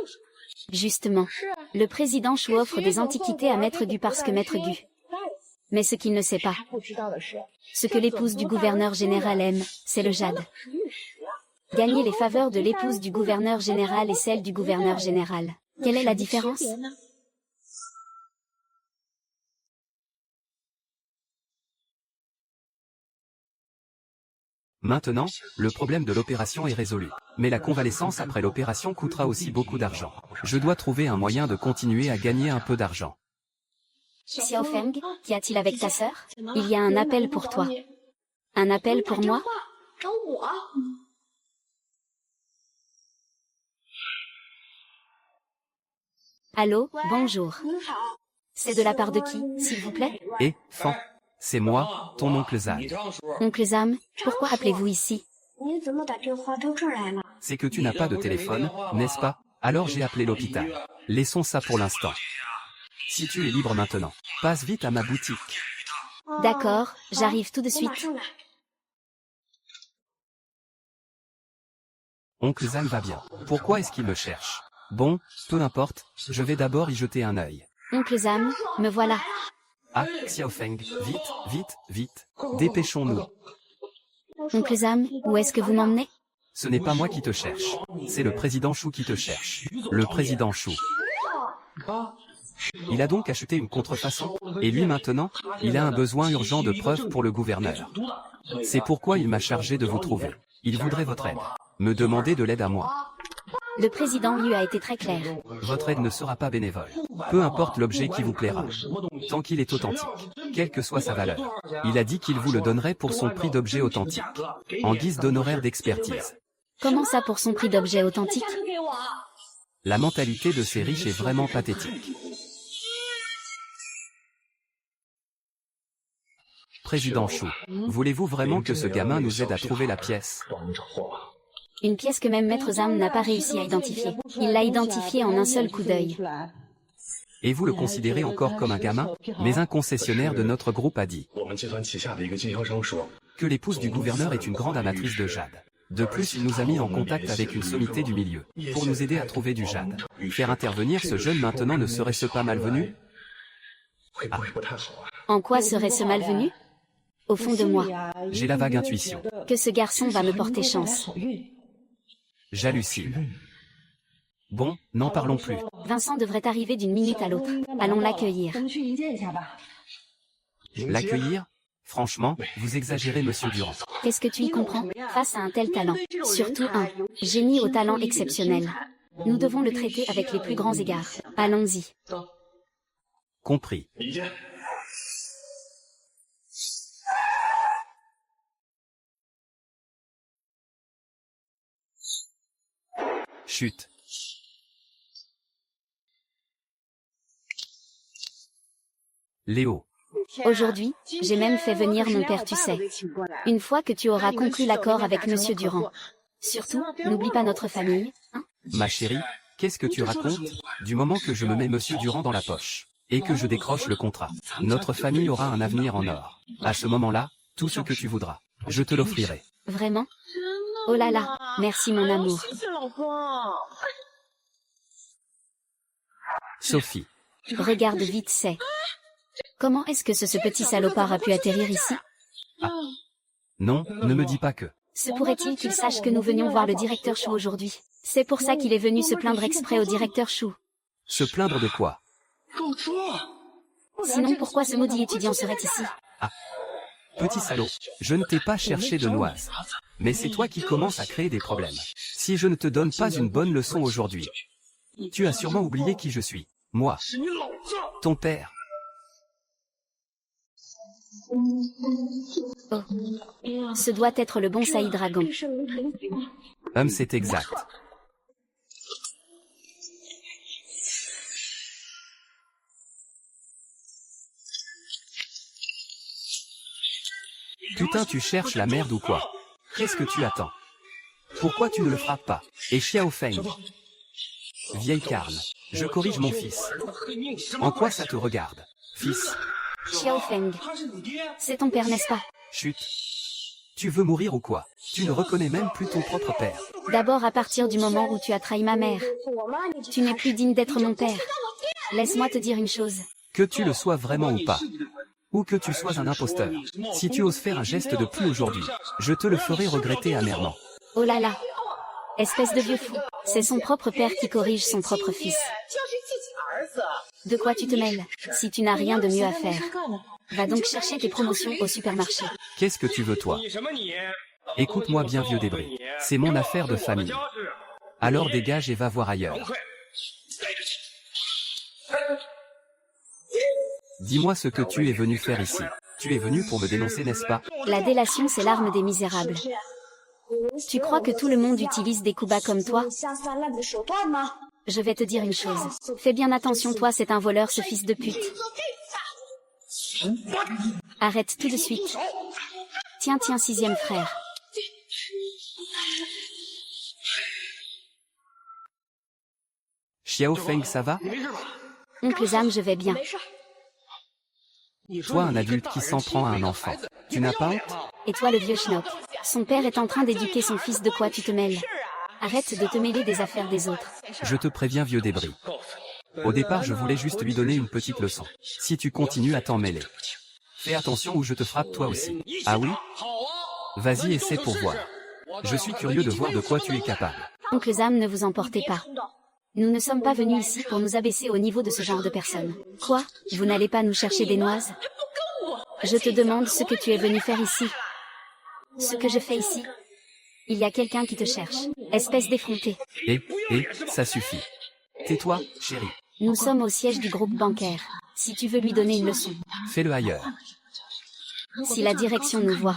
Justement, le président Chou offre des antiquités à Maître Gu parce que Maître Gu. Mais ce qu'il ne sait pas, ce que l'épouse du gouverneur général aime, c'est le jade. Gagner les faveurs de l'épouse du gouverneur général et celle du gouverneur général. Quelle est la différence? Maintenant, le problème de l'opération est résolu. Mais la convalescence après l'opération coûtera aussi beaucoup d'argent. Je dois trouver un moyen de continuer à gagner un peu d'argent. Xiao Feng, qu'y a-t-il avec ta sœur? Il y a un appel pour toi. Un appel pour moi? Allô, bonjour. C'est de la part de qui, s'il vous plaît? Et, Fan, c'est moi, ton oncle Zan. Oncle Zam, pourquoi appelez-vous ici? C'est que tu n'as pas de téléphone, n'est-ce pas? Alors j'ai appelé l'hôpital. Laissons ça pour l'instant. Si tu es libre maintenant, passe vite à ma boutique. D'accord, j'arrive tout de suite. Oncle Zan va bien. Pourquoi est-ce qu'il me cherche? Bon, peu importe, je vais d'abord y jeter un œil. Oncle Zam, me voilà. Ah, Xiao Feng, vite, vite, vite. Dépêchons-nous. Oncle Zam, où est-ce que vous m'emmenez? Ce n'est pas moi qui te cherche. C'est le président Chou qui te cherche. Le président Chou. Il a donc acheté une contrefaçon, et lui maintenant, il a un besoin urgent de preuves pour le gouverneur. C'est pourquoi il m'a chargé de vous trouver. Il voudrait votre aide. Me demander de l'aide à moi. Le président lui a été très clair. Votre aide ne sera pas bénévole. Peu importe l'objet qui vous plaira. Tant qu'il est authentique. Quelle que soit sa valeur. Il a dit qu'il vous le donnerait pour son prix d'objet authentique. En guise d'honoraire d'expertise. Comment ça pour son prix d'objet authentique? La mentalité de ces riches est vraiment pathétique. Président Chou, voulez-vous vraiment que ce gamin nous aide à trouver la pièce? Une pièce que même Maître Zam n'a pas réussi à identifier. Il l'a identifiée en un seul coup d'œil. Et vous le considérez encore comme un gamin? Mais un concessionnaire de notre groupe a dit que l'épouse du gouverneur est une grande amatrice de jade. De plus, il nous a mis en contact avec une sommité du milieu, pour nous aider à trouver du jade. Faire intervenir ce jeune maintenant ne serait-ce pas malvenu? Ah. En quoi serait-ce malvenu? Au fond de moi, J'ai la vague intuition. que ce garçon va me porter chance. J'hallucine. Bon, n'en parlons plus. Vincent devrait arriver d'une minute à l'autre. Allons l'accueillir. L'accueillir? Franchement, vous exagérez, monsieur Durand. Qu'est-ce que tu y comprends? Face à un tel talent, surtout un génie au talent exceptionnel. Nous devons le traiter avec les plus grands égards. Allons-y. Compris. Chut. Léo. Aujourd'hui, j'ai même fait venir mon père, tu sais. Une fois que tu auras conclu l'accord avec Monsieur Durand. Surtout, n'oublie pas notre famille, hein? Ma chérie, qu'est-ce que tu racontes? Du moment que je me mets monsieur Durand dans la poche, et que je décroche le contrat, notre famille aura un avenir en or. À ce moment-là, tout ce que tu voudras, je te l'offrirai. Vraiment? Oh là là, merci mon amour. Sophie. Regarde vite, c'est. Comment est-ce que ce petit salopard a pu atterrir ici? Non, ne me dis pas que. Se pourrait-il qu'il sache que nous venions voir le directeur Chou aujourd'hui? C'est pour ça qu'il est venu se plaindre exprès au directeur Chou. Se plaindre de quoi? Sinon pourquoi ce maudit étudiant serait ici? Petit salaud, je ne t'ai pas cherché de noise. Mais c'est toi qui commences à créer des problèmes. Si je ne te donne pas une bonne leçon aujourd'hui, tu as sûrement oublié qui je suis. Moi. Ton père. Oh. Ce doit être le bon Saïd Dragon. C'est exact. Putain, tu cherches la merde ou quoi? Qu'est-ce que tu attends? Pourquoi tu ne le frappes pas? Et Xiao Feng? Vieille carne, je corrige mon fils. En quoi ça te regarde? Fils, Xiaofeng. C'est ton père, n'est-ce pas? chut. Tu veux mourir ou quoi? Tu ne reconnais même plus ton propre père. D'abord à partir du moment où tu as trahi ma mère. Tu n'es plus digne d'être mon père. Laisse-moi te dire une chose. Que tu le sois vraiment ou pas. Ou que tu sois un imposteur. Si tu oses faire un geste de plus aujourd'hui, je te le ferai regretter amèrement. Oh là là. Espèce de vieux fou. C'est son propre père qui corrige son propre fils. De quoi tu te mêles? Si tu n'as rien de mieux à faire, va donc chercher tes promotions au supermarché. Qu'est-ce que tu veux toi? Écoute-moi bien vieux débris. C'est mon affaire de famille. Alors dégage et va voir ailleurs. Dis-moi ce que tu es venu faire ici. Tu es venu pour me dénoncer, n'est-ce pas? La délation, c'est l'arme des misérables. Tu crois que tout le monde utilise des coups bas comme toi? Je vais te dire une chose. Fais bien attention, toi, c'est un voleur, ce fils de pute. Arrête tout de suite. Tiens, sixième frère. Xiaofeng, ça va? Oncle Zam, je vais bien. Toi, un adulte qui s'en prend à un enfant. Tu n'as pas honte? Et toi, le vieux schnock. Son père est en train d'éduquer son fils, de quoi tu te mêles? Arrête de te mêler des affaires des autres. Je te préviens, vieux débris. Au départ, je voulais juste lui donner une petite leçon. Si tu continues à t'en mêler, fais attention ou je te frappe toi aussi. Ah oui? Vas-y, essaie pour voir. Je suis curieux de voir de quoi tu es capable. Oncle Zam, ne vous emportez pas. Nous ne sommes pas venus ici pour nous abaisser au niveau de ce genre de personnes. Quoi? Vous n'allez pas nous chercher des noises? Je te demande ce que tu es venu faire ici. Ce que je fais ici. Il y a quelqu'un qui te cherche. Espèce d'effronté. Ça suffit. Tais-toi, chérie. Nous sommes au siège du groupe bancaire. Si tu veux lui donner une leçon. Fais-le ailleurs. Si la direction nous voit,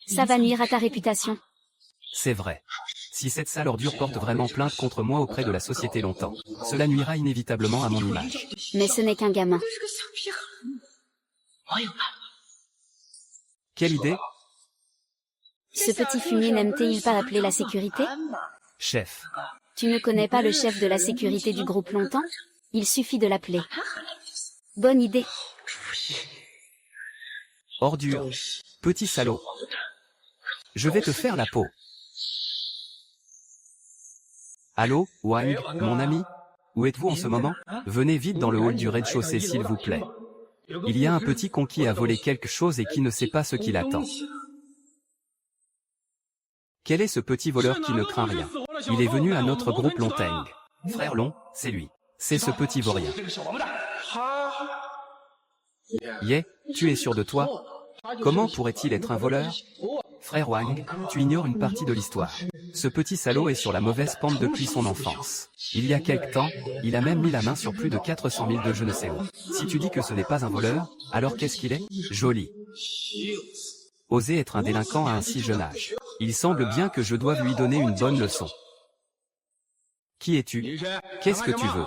ça va nuire à ta réputation. C'est vrai. Si cette sale ordure porte vraiment plainte contre moi auprès de la société longtemps, cela nuira inévitablement à mon image. Mais ce n'est qu'un gamin. Quelle idée? Ce petit fumier n'aime-t-il pas appeler la sécurité? Chef. Tu ne connais pas le chef de la sécurité du groupe longtemps? Il suffit de l'appeler. Bonne idée. Ordure. Petit salaud. Je vais te faire la peau. Allô, Wang, mon ami? Où êtes-vous en ce moment? Venez vite dans le hall du rez-de-chaussée s'il vous plaît. Il y a un petit con qui a volé quelque chose et qui ne sait pas ce qui l'attend. Quel est ce petit voleur qui ne craint rien? Il est venu à notre groupe Longteng. Frère Long, c'est lui. C'est ce petit vaurien. Yeah, tu es sûr de toi? Comment pourrait-il être un voleur? Frère Wang, tu ignores une partie de l'histoire. Ce petit salaud est sur la mauvaise pente depuis son enfance. Il y a quelque temps, il a même mis la main sur plus de 400 000 de je ne sais où. Si tu dis que ce n'est pas un voleur, alors qu'est-ce qu'il est? Joli. Oser être un délinquant à un si jeune âge. Il semble bien que je doive lui donner une bonne leçon. Qui es-tu? Qu'est-ce que tu veux?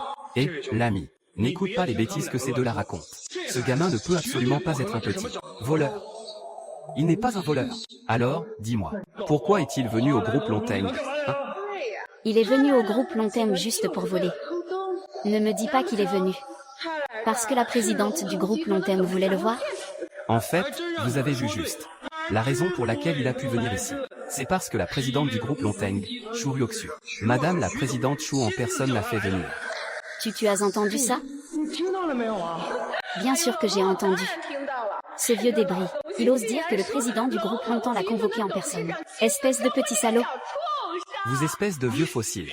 L'ami. N'écoute pas les bêtises que ces deux-là racontent. Ce gamin ne peut absolument pas être un petit voleur. Il n'est pas un voleur. Alors, dis-moi, pourquoi est-il venu au groupe Longteng? Il est venu au groupe Longteng juste pour voler. Ne me dis pas qu'il est venu. Parce que la présidente du groupe Longteng voulait le voir? En fait, vous avez vu juste. La raison pour laquelle il a pu venir ici, c'est parce que la présidente du groupe Longteng, Shu Ryoksu, Madame la présidente Shu en personne l'a fait venir. Tu as entendu ça? Bien sûr que j'ai entendu. Ce vieux débris, il ose dire que le président du groupe Longtemps l'a convoqué en personne. Espèce de petit salaud. Vous espèce de vieux fossile.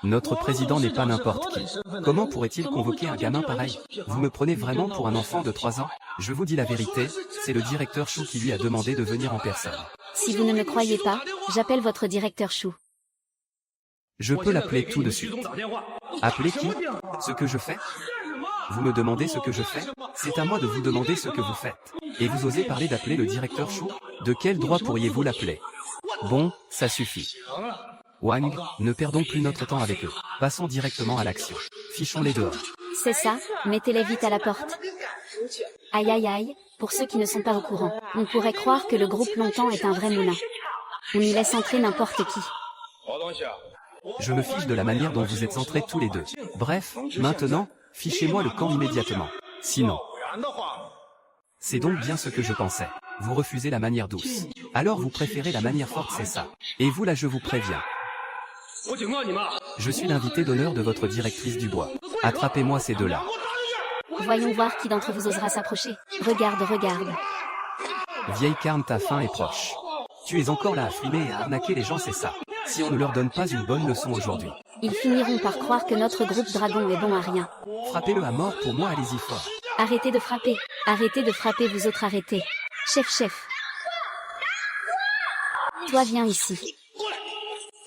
Notre président n'est pas n'importe qui. Comment pourrait-il convoquer un gamin pareil? Vous me prenez vraiment pour un enfant de 3 ans? Je vous dis la vérité, c'est le directeur Chou qui lui a demandé de venir en personne. Si vous ne me croyez pas, j'appelle votre directeur Chou. Je peux l'appeler tout de suite. Appeler qui? Ce que je fais? Vous me demandez ce que je fais? C'est à moi de vous demander ce que vous faites. Et vous osez parler d'appeler le directeur Chou? De quel droit pourriez-vous l'appeler? Bon, ça suffit. Wang, ne perdons plus notre temps avec eux. Passons directement à l'action. Fichons-les dehors. C'est ça, mettez-les vite à la porte. Aïe aïe aïe, pour ceux qui ne sont pas au courant, on pourrait croire que le groupe Longtemps est un vrai moulin. On y laisse entrer n'importe qui. Je me fiche de la manière dont vous êtes entrés tous les deux. Bref, maintenant, Fichez-moi le camp immédiatement. Sinon. C'est donc bien ce que je pensais. Vous refusez la manière douce. Alors vous préférez la manière forte, c'est ça. Et vous là je vous préviens. Je suis l'invité d'honneur de votre directrice du bois. Attrapez-moi ces deux-là. Voyons voir qui d'entre vous osera s'approcher. Regarde, regarde. Vieille carne, ta fin est proche. Tu es encore là à frimer et à arnaquer les gens, c'est ça. Si on ne leur donne pas une bonne leçon aujourd'hui. Ils finiront par croire que notre groupe dragon est bon à rien. Frappez-le à mort pour moi, allez-y fort. Arrêtez de frapper. Arrêtez de frapper, vous autres arrêtez. Chef. Toi viens ici.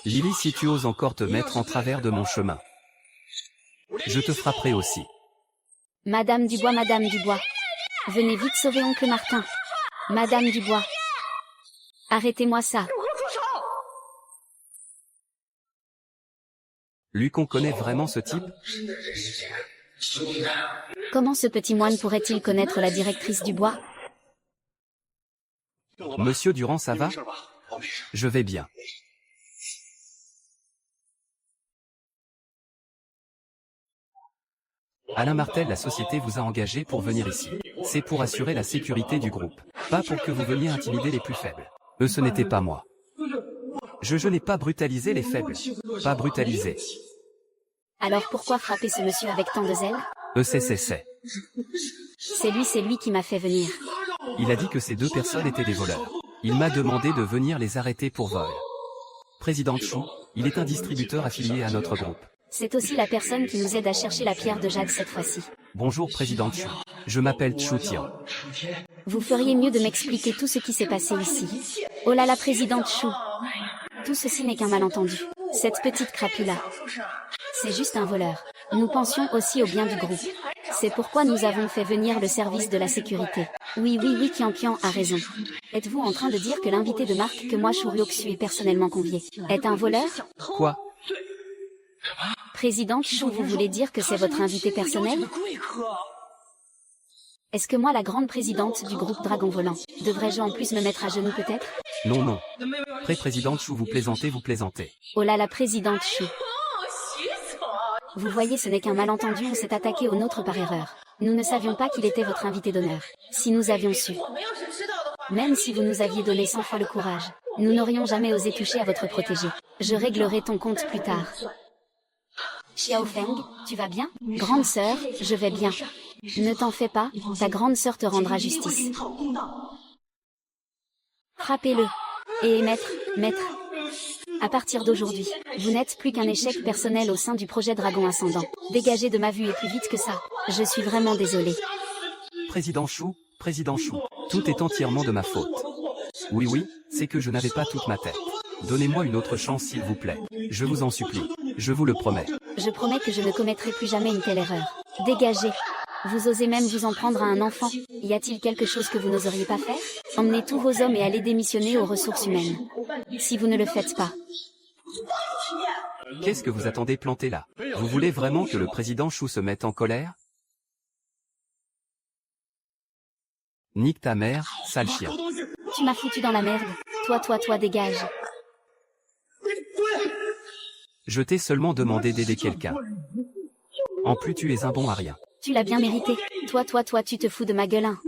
Lily, si tu oses encore te mettre en travers de mon chemin, je te frapperai aussi. Madame Dubois, Madame Dubois. Venez vite sauver oncle Martin. Madame Dubois. Arrêtez-moi ça. Lui qu'on connaît vraiment ce type? Comment ce petit moine pourrait-il connaître la directrice du bois? Monsieur Durand, ça va? Je vais bien. Alain Martel, la société vous a engagé pour venir ici. C'est pour assurer la sécurité du groupe. Pas pour que vous veniez intimider les plus faibles. Ce n'était pas moi. Je n'ai pas brutalisé les faibles. Pas brutalisé. Alors pourquoi frapper ce monsieur avec tant de zèle? C'est. C'est lui qui m'a fait venir. Il a dit que ces deux personnes étaient des voleurs. Il m'a demandé de venir les arrêter pour vol. Président Chou, il est un distributeur affilié à notre groupe. C'est aussi la personne qui nous aide à chercher la pierre de jade cette fois-ci. Bonjour Président Chou. Je m'appelle Chou Tian. Vous feriez mieux de m'expliquer tout ce qui s'est passé ici. Oh là là, Présidente Chou. Tout ceci n'est qu'un malentendu. Cette petite crapule-là. C'est juste un voleur. Nous pensions aussi au bien du groupe. C'est pourquoi nous avons fait venir le service de la sécurité. Oui, Kian a raison. Êtes-vous en train de dire que l'invité de marque que moi Chou Ryoksu est personnellement convié est un voleur? Quoi? Présidente Chou, vous voulez dire que c'est votre invité personnel? Est-ce que moi, la grande présidente du groupe Dragon Volant, devrais-je en plus me mettre à genoux peut-être? Non. Présidente Chou, vous plaisantez. Oh là la présidente Chou. Vous voyez, ce n'est qu'un malentendu, on s'est attaqué au nôtre par erreur. Nous ne savions pas qu'il était votre invité d'honneur. Si nous avions su, même si vous nous aviez donné 100 fois le courage, nous n'aurions jamais osé toucher à votre protégé. Je réglerai ton compte plus tard. Xiao Feng, tu vas bien? Grande sœur, je vais bien. Ne t'en fais pas, ta grande sœur te rendra justice. Frappez-le. Et maître, à partir d'aujourd'hui, vous n'êtes plus qu'un échec personnel au sein du projet Dragon Ascendant. Dégagez de ma vue et plus vite que ça. Je suis vraiment désolée. Président Chou, tout est entièrement de ma faute. Oui, c'est que je n'avais pas toute ma tête. Donnez-moi une autre chance s'il vous plaît. Je vous en supplie. Je vous le promets. Je promets que je ne commettrai plus jamais une telle erreur. Dégagez. Vous osez même vous en prendre à un enfant. Y a-t-il quelque chose que vous n'oseriez pas faire? Emmenez tous vos hommes et allez démissionner aux ressources humaines. Si vous ne le faites pas. Qu'est-ce que vous attendez planté là? Vous voulez vraiment que le président Chou se mette en colère? Nique ta mère, sale chien. Tu m'as foutu dans la merde. Toi, dégage. Je t'ai seulement demandé d'aider quelqu'un. En plus tu es un bon à rien. Tu l'as bien mérité. Toi, tu te fous de ma gueule, hein.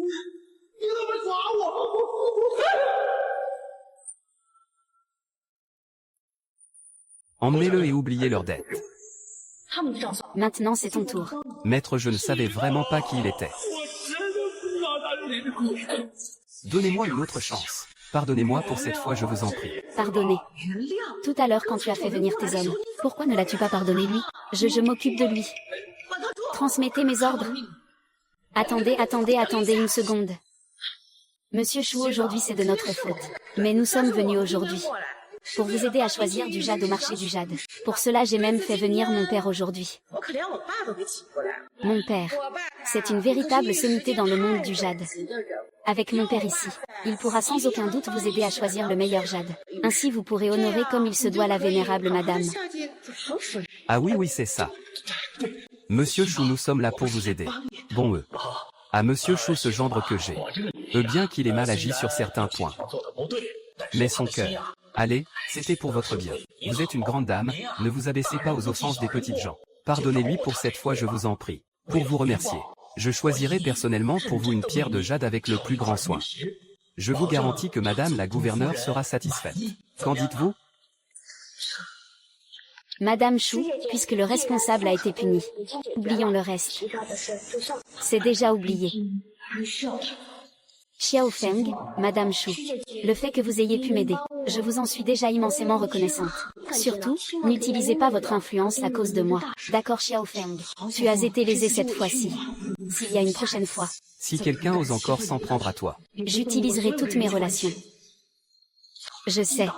Emmenez-le et oubliez leur dette. Maintenant c'est ton tour. Maître, je ne savais vraiment pas qui il était. Donnez-moi une autre chance. Pardonnez-moi pour cette fois, je vous en prie. Pardonnez. Tout à l'heure quand tu as fait venir tes hommes, pourquoi ne l'as-tu pas pardonné lui? Je m'occupe de lui. Transmettez mes ordres. Attendez une seconde. Monsieur Chou, aujourd'hui c'est de notre faute. Mais nous sommes venus aujourd'hui pour vous aider à choisir du jade au marché du jade. Pour cela j'ai même fait venir mon père aujourd'hui. Mon père, c'est une véritable sommité dans le monde du jade. Avec mon père ici, il pourra sans aucun doute vous aider à choisir le meilleur jade. Ainsi vous pourrez honorer comme il se doit la vénérable madame. Ah oui, c'est ça. Monsieur Chou, nous sommes là pour vous aider. Bon à Monsieur Chou ce gendre que j'ai. Bien qu'il ait mal agi sur certains points. Mais son cœur. Allez, c'était pour votre bien. Vous êtes une grande dame, ne vous abaissez pas aux offenses des petites gens. Pardonnez-lui pour cette fois, je vous en prie. Pour vous remercier, je choisirai personnellement pour vous une pierre de jade avec le plus grand soin. Je vous garantis que Madame la gouverneure sera satisfaite. Qu'en dites-vous? Madame Chou, puisque le responsable a été puni. Oublions le reste. C'est déjà oublié. Xiao Feng, Madame Chou. Le fait que vous ayez pu m'aider, je vous en suis déjà immensément reconnaissante. Surtout, n'utilisez pas votre influence à cause de moi. D'accord Xiao Feng, tu as été lésé cette fois-ci. S'il y a une prochaine fois. Si quelqu'un ose encore s'en prendre à toi. J'utiliserai toutes mes relations. Je sais.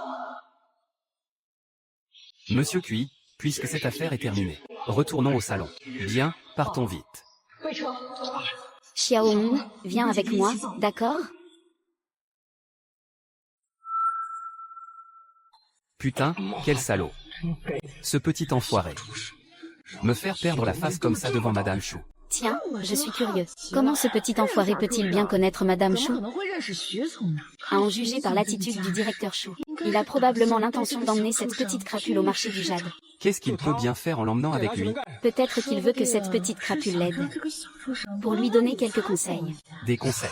Monsieur Cui, puisque cette affaire est terminée, retournons au salon. Bien, partons vite. Xiao Hong, viens avec moi, d'accord? Putain, quel salaud. Ce petit enfoiré. Me faire perdre la face comme ça devant Madame Chou. Tiens, je suis curieux. Comment ce petit enfoiré peut-il bien connaître Madame Chou? À en juger par l'attitude du directeur Chou, il a probablement l'intention d'emmener cette petite crapule au marché du jade. Qu'est-ce qu'il peut bien faire en l'emmenant avec lui? Peut-être qu'il veut que cette petite crapule l'aide. Pour lui donner quelques conseils. Des conseils.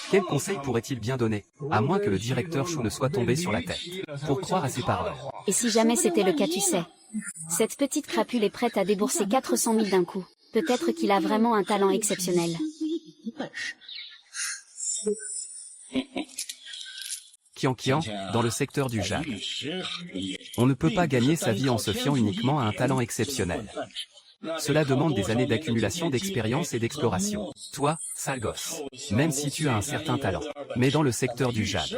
Quels conseils pourrait-il bien donner? À moins que le directeur Chou ne soit tombé sur la tête. Pour croire à ses paroles. Et si jamais c'était le cas, tu sais. Cette petite crapule est prête à débourser 400 000 d'un coup. Peut-être qu'il a vraiment un talent exceptionnel. Kian, dans le secteur du jade. On ne peut pas gagner sa vie en se fiant uniquement à un talent exceptionnel. Cela demande des années d'accumulation d'expérience et d'exploration. Toi, sale gosse, même si tu as un certain talent, mais dans le secteur du jade,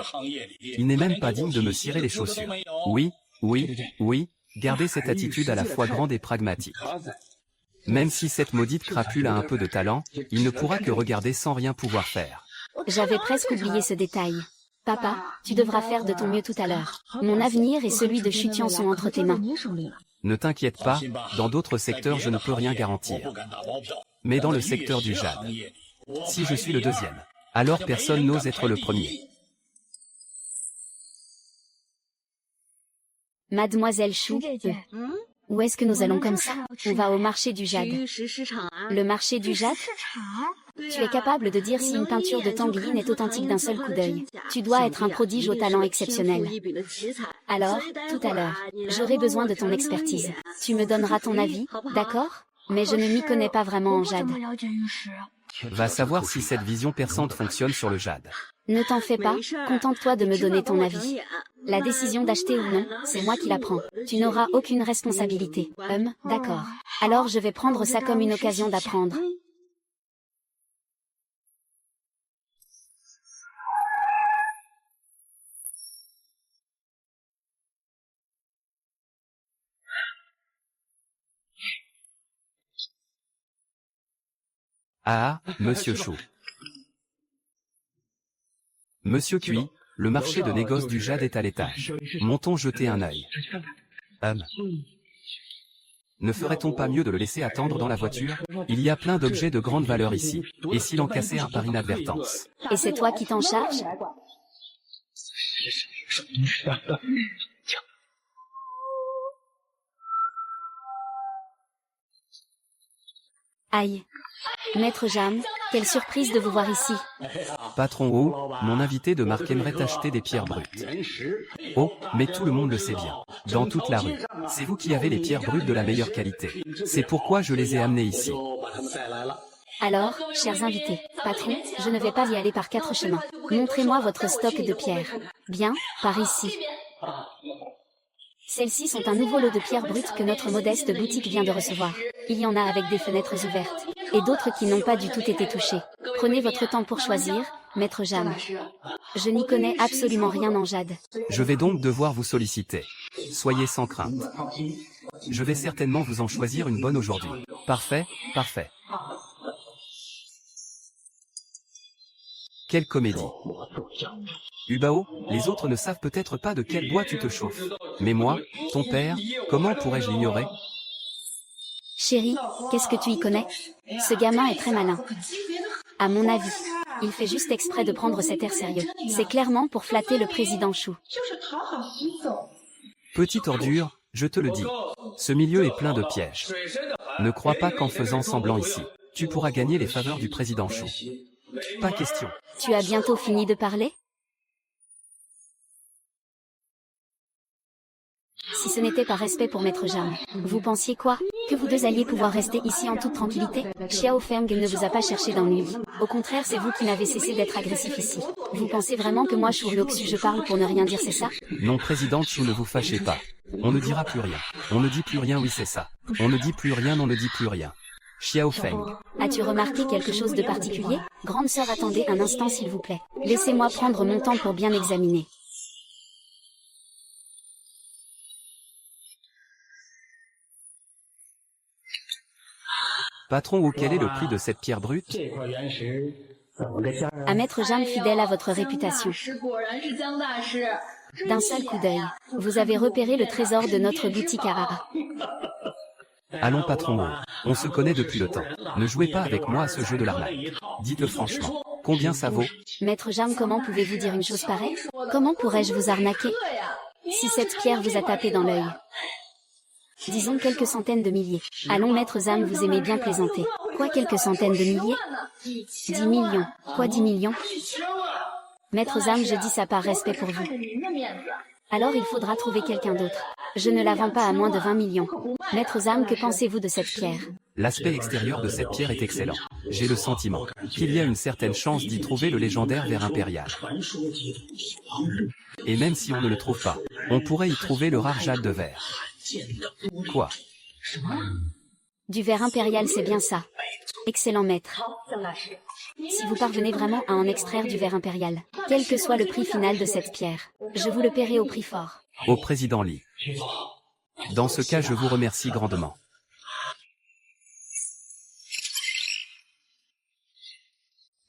il n'est même pas digne de me cirer les chaussures. Oui, gardez cette attitude à la fois grande et pragmatique. Même si cette maudite crapule a un peu de talent, il ne pourra que regarder sans rien pouvoir faire. J'avais presque oublié ce détail. Papa, tu devras faire de ton mieux tout à l'heure. Mon avenir et celui de Chutian sont entre tes mains. Ne t'inquiète pas, dans d'autres secteurs je ne peux rien garantir. Mais dans le secteur du jade, si je suis le deuxième, alors personne n'ose être le premier. Mademoiselle Chou, où est-ce que nous allons comme ça? On va au marché du jade. Le marché du jade? Tu es capable de dire si une peinture de Tangline est authentique d'un seul coup d'œil. Tu dois être un prodige au talent exceptionnel. Alors, tout à l'heure, j'aurai besoin de ton expertise. Tu me donneras ton avis, d'accord? Mais je ne m'y connais pas vraiment en jade. Va savoir si cette vision perçante fonctionne sur le jade. Ne t'en fais pas, contente-toi de me donner ton avis. La décision d'acheter ou non, c'est moi qui la prends. Tu n'auras aucune responsabilité. D'accord. Alors je vais prendre ça comme une occasion d'apprendre. Ah, Monsieur Chou. Monsieur Cui, le marché de négoce du jade est à l'étage. Montons jeter un œil. Ne ferait-on pas mieux de le laisser attendre dans la voiture? Il y a plein d'objets de grande valeur ici. Et s'il en cassait un par inadvertance? Et c'est toi qui t'en charges? Aïe. Maître Jam, quelle surprise de vous voir ici. Patron Oh, mon invité de marque aimerait acheter des pierres brutes. Oh, mais tout le monde le sait bien. Dans toute la rue. C'est vous qui avez les pierres brutes de la meilleure qualité. C'est pourquoi je les ai amenées ici. Alors, chers invités, patron, je ne vais pas y aller par 4 chemins. Montrez-moi votre stock de pierres. Bien, par ici. Celles-ci sont un nouveau lot de pierres brutes que notre modeste boutique vient de recevoir. Il y en a avec des fenêtres ouvertes, et d'autres qui n'ont pas du tout été touchées. Prenez votre temps pour choisir, Maître Jam. Je n'y connais absolument rien en jade. Je vais donc devoir vous solliciter. Soyez sans crainte. Je vais certainement vous en choisir une bonne aujourd'hui. Parfait. Quelle comédie. Ubao, les autres ne savent peut-être pas de quel bois tu te chauffes. Mais moi, ton père, comment pourrais-je l'ignorer? Chérie, qu'est-ce que tu y connais? Ce gamin est très malin. À mon avis, il fait juste exprès de prendre cet air sérieux. C'est clairement pour flatter le président Chou. Petite ordure, Je te le dis. Ce milieu est plein de pièges. Ne crois pas qu'en faisant semblant ici, tu pourras gagner les faveurs du président Chou. Pas question. Tu as bientôt fini de parler? Si ce n'était pas respect pour Maître Jam, vous pensiez quoi? Que vous deux alliez pouvoir rester ici en toute tranquillité? Xiao Feng ne vous a pas cherché d'ennui. Au contraire, c'est vous qui n'avez cessé d'être agressif ici. Vous pensez vraiment que moi, Shu Luoxu, je parle pour ne rien dire, c'est ça? Non, président Chou, ne vous fâchez pas. On ne dira plus rien. On ne dit plus rien, oui c'est ça. On ne dit plus rien, on ne dit plus rien. Xiao Feng. As-tu remarqué quelque chose de particulier? Grande sœur, attendez un instant s'il vous plaît. Laissez-moi prendre mon temps pour bien examiner. Patron, quel est le prix de cette pierre brute? À Maître Jam, fidèle à votre réputation. D'un seul coup d'œil, vous avez repéré le trésor de notre boutique à... Allons patron, on se connaît depuis le temps. Ne jouez pas avec moi à ce jeu de l'arnaque. Dites-le franchement, combien ça vaut? Maître Jam, comment pouvez-vous dire une chose pareille? Comment pourrais-je vous arnaquer? Si cette pierre vous a tapé dans l'œil. Disons quelques centaines de milliers. Allons Maître Jam, vous aimez bien plaisanter. Quoi, quelques centaines de milliers? 10 millions. Quoi, 10 millions? Maître Jam, je dis ça par respect pour vous. Alors il faudra trouver quelqu'un d'autre. Je ne la vends pas à moins de 20 millions. Maître Jam, que pensez-vous de cette pierre? L'aspect extérieur de cette pierre est excellent. J'ai le sentiment qu'il y a une certaine chance d'y trouver le légendaire ver impérial. Et même si on ne le trouve pas, on pourrait y trouver le rare jade de verre. Quoi? Du ver impérial, c'est bien ça. Excellent maître. Si vous parvenez vraiment à en extraire du ver impérial, quel que soit le prix final de cette pierre, je vous le paierai au prix fort. Au président Li. Dans ce cas, je vous remercie grandement.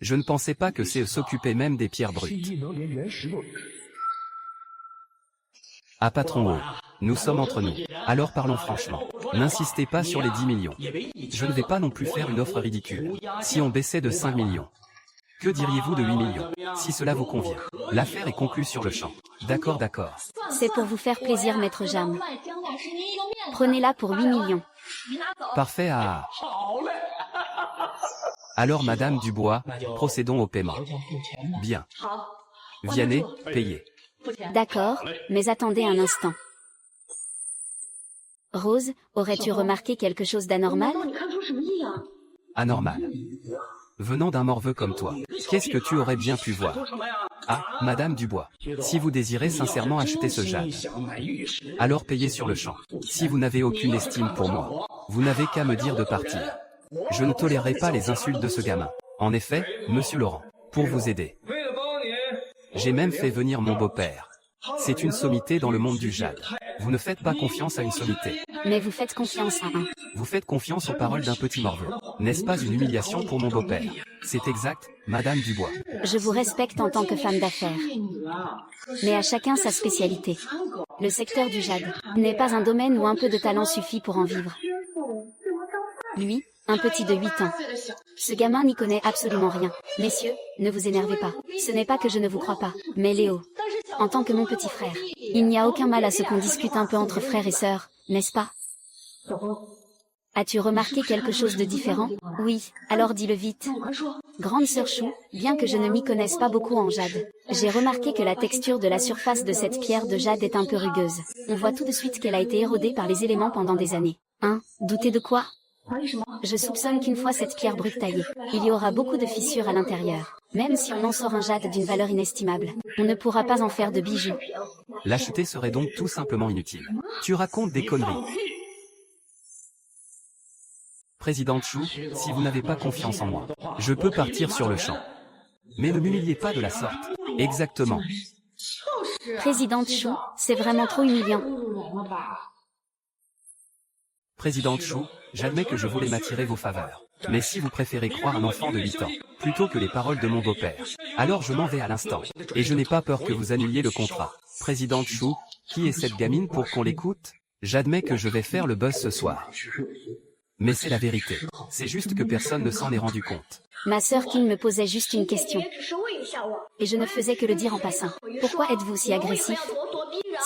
Je ne pensais pas que c'est s'occuper même des pierres brutes. Ah patron, nous sommes entre nous. Alors parlons franchement. N'insistez pas sur les 10 millions. Je ne vais pas non plus faire une offre ridicule. Si on baissait de 5 millions. Que diriez-vous de 8 millions? Si cela vous convient. L'affaire est conclue sur le champ. D'accord, d'accord. C'est pour vous faire plaisir, Maître Jam. Prenez-la pour 8 millions. Parfait à... Alors Madame Dubois, procédons au paiement. Bien. Vianney, payez. D'accord, mais attendez un instant. Rose, aurais-tu remarqué quelque chose d'anormal? Anormal. Venant d'un morveux comme toi, qu'est-ce que tu aurais bien pu voir? Ah, Madame Dubois, si vous désirez sincèrement acheter ce jade, alors payez sur le champ. Si vous n'avez aucune estime pour moi, vous n'avez qu'à me dire de partir. Je ne tolérerai pas les insultes de ce gamin. En effet, Monsieur Laurent, pour vous aider, j'ai même fait venir mon beau-père. C'est une sommité dans le monde du jade. Vous ne faites pas confiance à une sommité. Mais vous faites confiance à un. Vous faites confiance aux paroles d'un petit morveux. N'est-ce pas une humiliation pour mon beau-père? C'est exact, Madame Dubois. Je vous respecte en tant que femme d'affaires. Mais à chacun sa spécialité. Le secteur du jade n'est pas un domaine où un peu de talent suffit pour en vivre. Lui, un petit de 8 ans. Ce gamin n'y connaît absolument rien. Messieurs, ne vous énervez pas. Ce n'est pas que je ne vous crois pas, mais Léo, en tant que mon petit frère, il n'y a aucun mal à ce qu'on discute un peu entre frères et sœurs, n'est-ce pas? As-tu remarqué quelque chose de différent? Oui, alors dis-le vite. Grande sœur Chou, bien que je ne m'y connaisse pas beaucoup en jade, j'ai remarqué que la texture de la surface de cette pierre de jade est un peu rugueuse. On voit tout de suite qu'elle a été érodée par les éléments pendant des années. Hein? Doutez de quoi? Je soupçonne qu'une fois cette pierre brute taillée, il y aura beaucoup de fissures à l'intérieur. Même si on en sort un jade d'une valeur inestimable, on ne pourra pas en faire de bijoux. L'acheter serait donc tout simplement inutile. Tu racontes des conneries. Présidente Chou, si vous n'avez pas confiance en moi, je peux partir sur le champ. Mais ne m'humiliez pas de la sorte. Exactement. Présidente Chou, c'est vraiment trop humiliant. Présidente Chou, j'admets que je voulais m'attirer vos faveurs. Mais si vous préférez croire un enfant de 8 ans, plutôt que les paroles de mon beau-père, alors je m'en vais à l'instant. Et je n'ai pas peur que vous annuliez le contrat. Présidente Chou, qui est cette gamine pour qu'on l'écoute? J'admets que je vais faire le buzz ce soir. Mais c'est la vérité. C'est juste que personne ne s'en est rendu compte. Ma sœur Kim me posait juste une question. Et je ne faisais que le dire en passant. Pourquoi êtes-vous si agressif?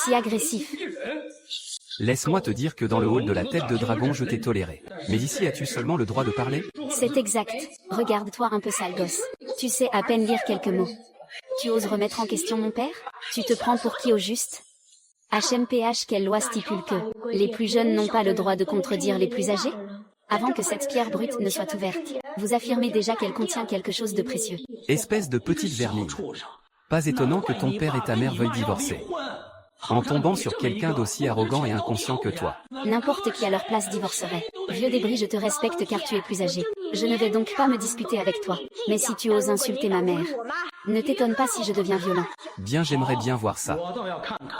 Si agressif? Laisse-moi te dire que dans le hall de la tête de dragon je t'ai toléré. Mais ici as-tu seulement le droit de parler? C'est exact. Regarde-toi un peu sale gosse. Tu sais à peine lire quelques mots. Tu oses remettre en question mon père? Tu te prends pour qui au juste? HMPH, quelle loi stipule que les plus jeunes n'ont pas le droit de contredire les plus âgés? Avant que cette pierre brute ne soit ouverte, vous affirmez déjà qu'elle contient quelque chose de précieux. Espèce de petite vermine. Pas étonnant que ton père et ta mère veuillent divorcer. En tombant sur quelqu'un d'aussi arrogant et inconscient que toi. N'importe qui à leur place divorcerait. Vieux débris, je te respecte car tu es plus âgé. Je ne vais donc pas me disputer avec toi. Mais si tu oses insulter ma mère, ne t'étonne pas si je deviens violent. Bien, j'aimerais bien voir ça.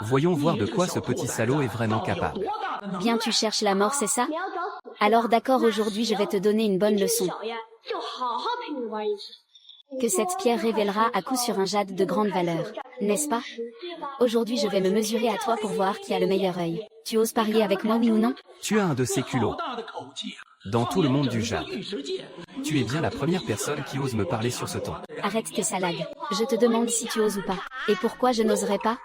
Voyons voir de quoi ce petit salaud est vraiment capable. Bien, tu cherches la mort, c'est ça? Alors d'accord, aujourd'hui je vais te donner une bonne leçon. Que cette pierre révélera à coup sûr un jade de grande valeur, n'est-ce pas? Aujourd'hui je vais me mesurer à toi pour voir qui a le meilleur œil. Tu oses parier avec moi, oui ou non? Tu as un de ces culots. Dans tout le monde du jade. Tu es bien la première personne qui ose me parler sur ce ton. Arrête tes salades. Je te demande si tu oses ou pas. Et pourquoi je n'oserais pas?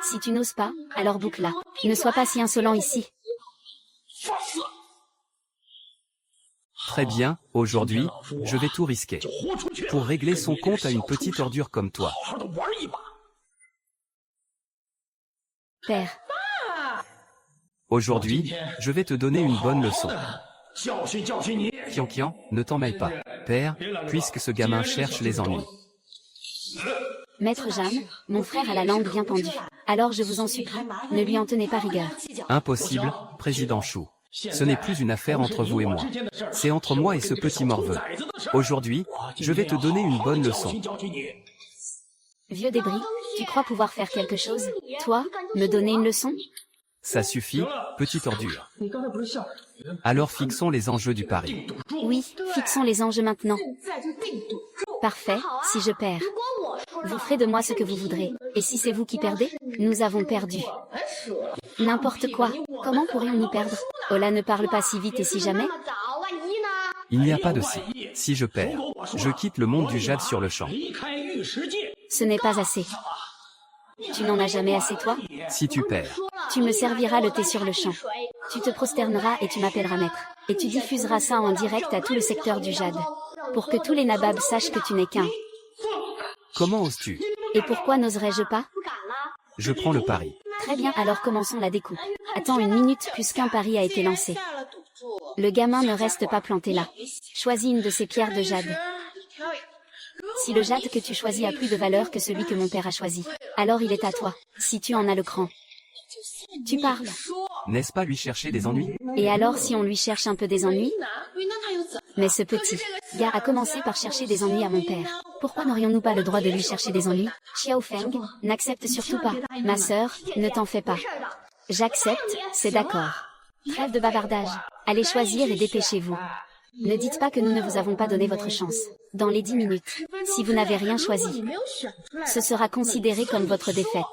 Si tu n'oses pas, alors boucle-la. Ne sois pas si insolent ici. Très bien, aujourd'hui, je vais tout risquer. Pour régler son compte à une petite ordure comme toi. Père. Aujourd'hui, je vais te donner une bonne leçon. Kian, ne t'en mêle pas. Père, puisque ce gamin cherche les ennuis. Maître Jeanne, mon frère a la langue bien pendue. Alors je vous en supplie, ne lui en tenez pas rigueur. Impossible, président Chou. Ce n'est plus une affaire entre vous et moi. C'est entre moi et ce petit morveux. Aujourd'hui, je vais te donner une bonne leçon. Vieux débris, tu crois pouvoir faire quelque chose? Toi, me donner une leçon? Ça suffit, petite ordure. Alors fixons les enjeux du pari. Oui, fixons les enjeux maintenant. Parfait, si je perds, vous ferez de moi ce que vous voudrez. Et si c'est vous qui perdez, nous avons perdu. N'importe quoi, comment pourrions-nous perdre? Ola, ne parle pas si vite et si jamais? Il n'y a pas de si. Si je perds, je quitte le monde du jade sur le champ. Ce n'est pas assez. Tu n'en as jamais assez, toi? Si tu perds, tu me serviras le thé sur le champ. Tu te prosterneras et tu m'appelleras maître. Et tu diffuseras ça en direct à tout le secteur du jade. Pour que tous les nababs sachent que tu n'es qu'un. Comment oses-tu? Et pourquoi n'oserais-je pas? Je prends le pari. Très bien, alors commençons la découpe. Attends une minute puisqu'un pari a été lancé. Le gamin ne reste pas planté là. Choisis une de ces pierres de jade. Si le jade que tu choisis a plus de valeur que celui que mon père a choisi, alors il est à toi, si tu en as le cran. Tu parles. N'est-ce pas lui chercher des ennuis? Et alors si on lui cherche un peu des ennuis? Mais ce petit gars a commencé par chercher des ennuis à mon père. Pourquoi n'aurions-nous pas le droit de lui chercher des ennuis? Xiao Feng, n'accepte surtout pas. Ma sœur, ne t'en fais pas. J'accepte, c'est d'accord. Trêve de bavardage. Allez choisir et dépêchez-vous. Ne dites pas que nous ne vous avons pas donné votre chance. Dans les 10 minutes, si vous n'avez rien choisi, ce sera considéré comme votre défaite.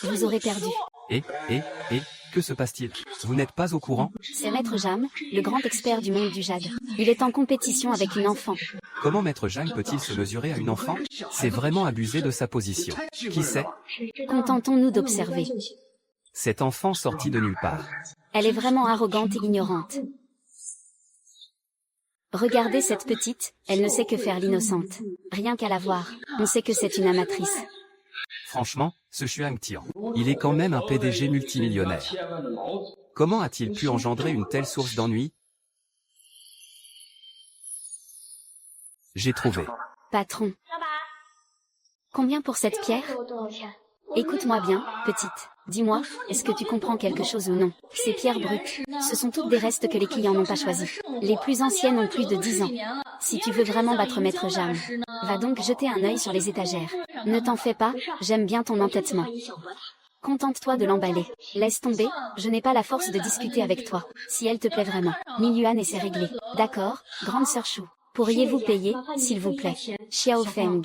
Vous aurez perdu. Que se passe-t-il? Vous n'êtes pas au courant? C'est Maître Jam, le grand expert du monde du jade. Il est en compétition avec une enfant. Comment Maître Jam peut-il se mesurer à une enfant? C'est vraiment abuser de sa position. Qui sait? Contentons-nous d'observer. Cette enfant sortie de nulle part. Elle est vraiment arrogante et ignorante. Regardez cette petite, elle ne sait que faire l'innocente. Rien qu'à la voir, on sait que c'est une amatrice. Franchement, ce Xuan Tian, il est quand même un PDG multimillionnaire. Comment a-t-il pu engendrer une telle source d'ennui? J'ai trouvé. Patron. Combien pour cette pierre? Écoute-moi bien, petite. Dis-moi, est-ce que tu comprends quelque chose ou non? Ces pierres brutes, ce sont toutes des restes que les clients n'ont pas choisis. Les plus anciennes ont plus de 10 ans. Si tu veux vraiment battre Maître Jam, va donc jeter un œil sur les étagères. Ne t'en fais pas, j'aime bien ton entêtement. Contente-toi de l'emballer. Laisse tomber, je n'ai pas la force de discuter avec toi. Si elle te plaît vraiment, 1000 yuan et c'est réglé. D'accord, grande sœur Chou. Pourriez-vous payer, s'il vous plaît? Xiao Feng.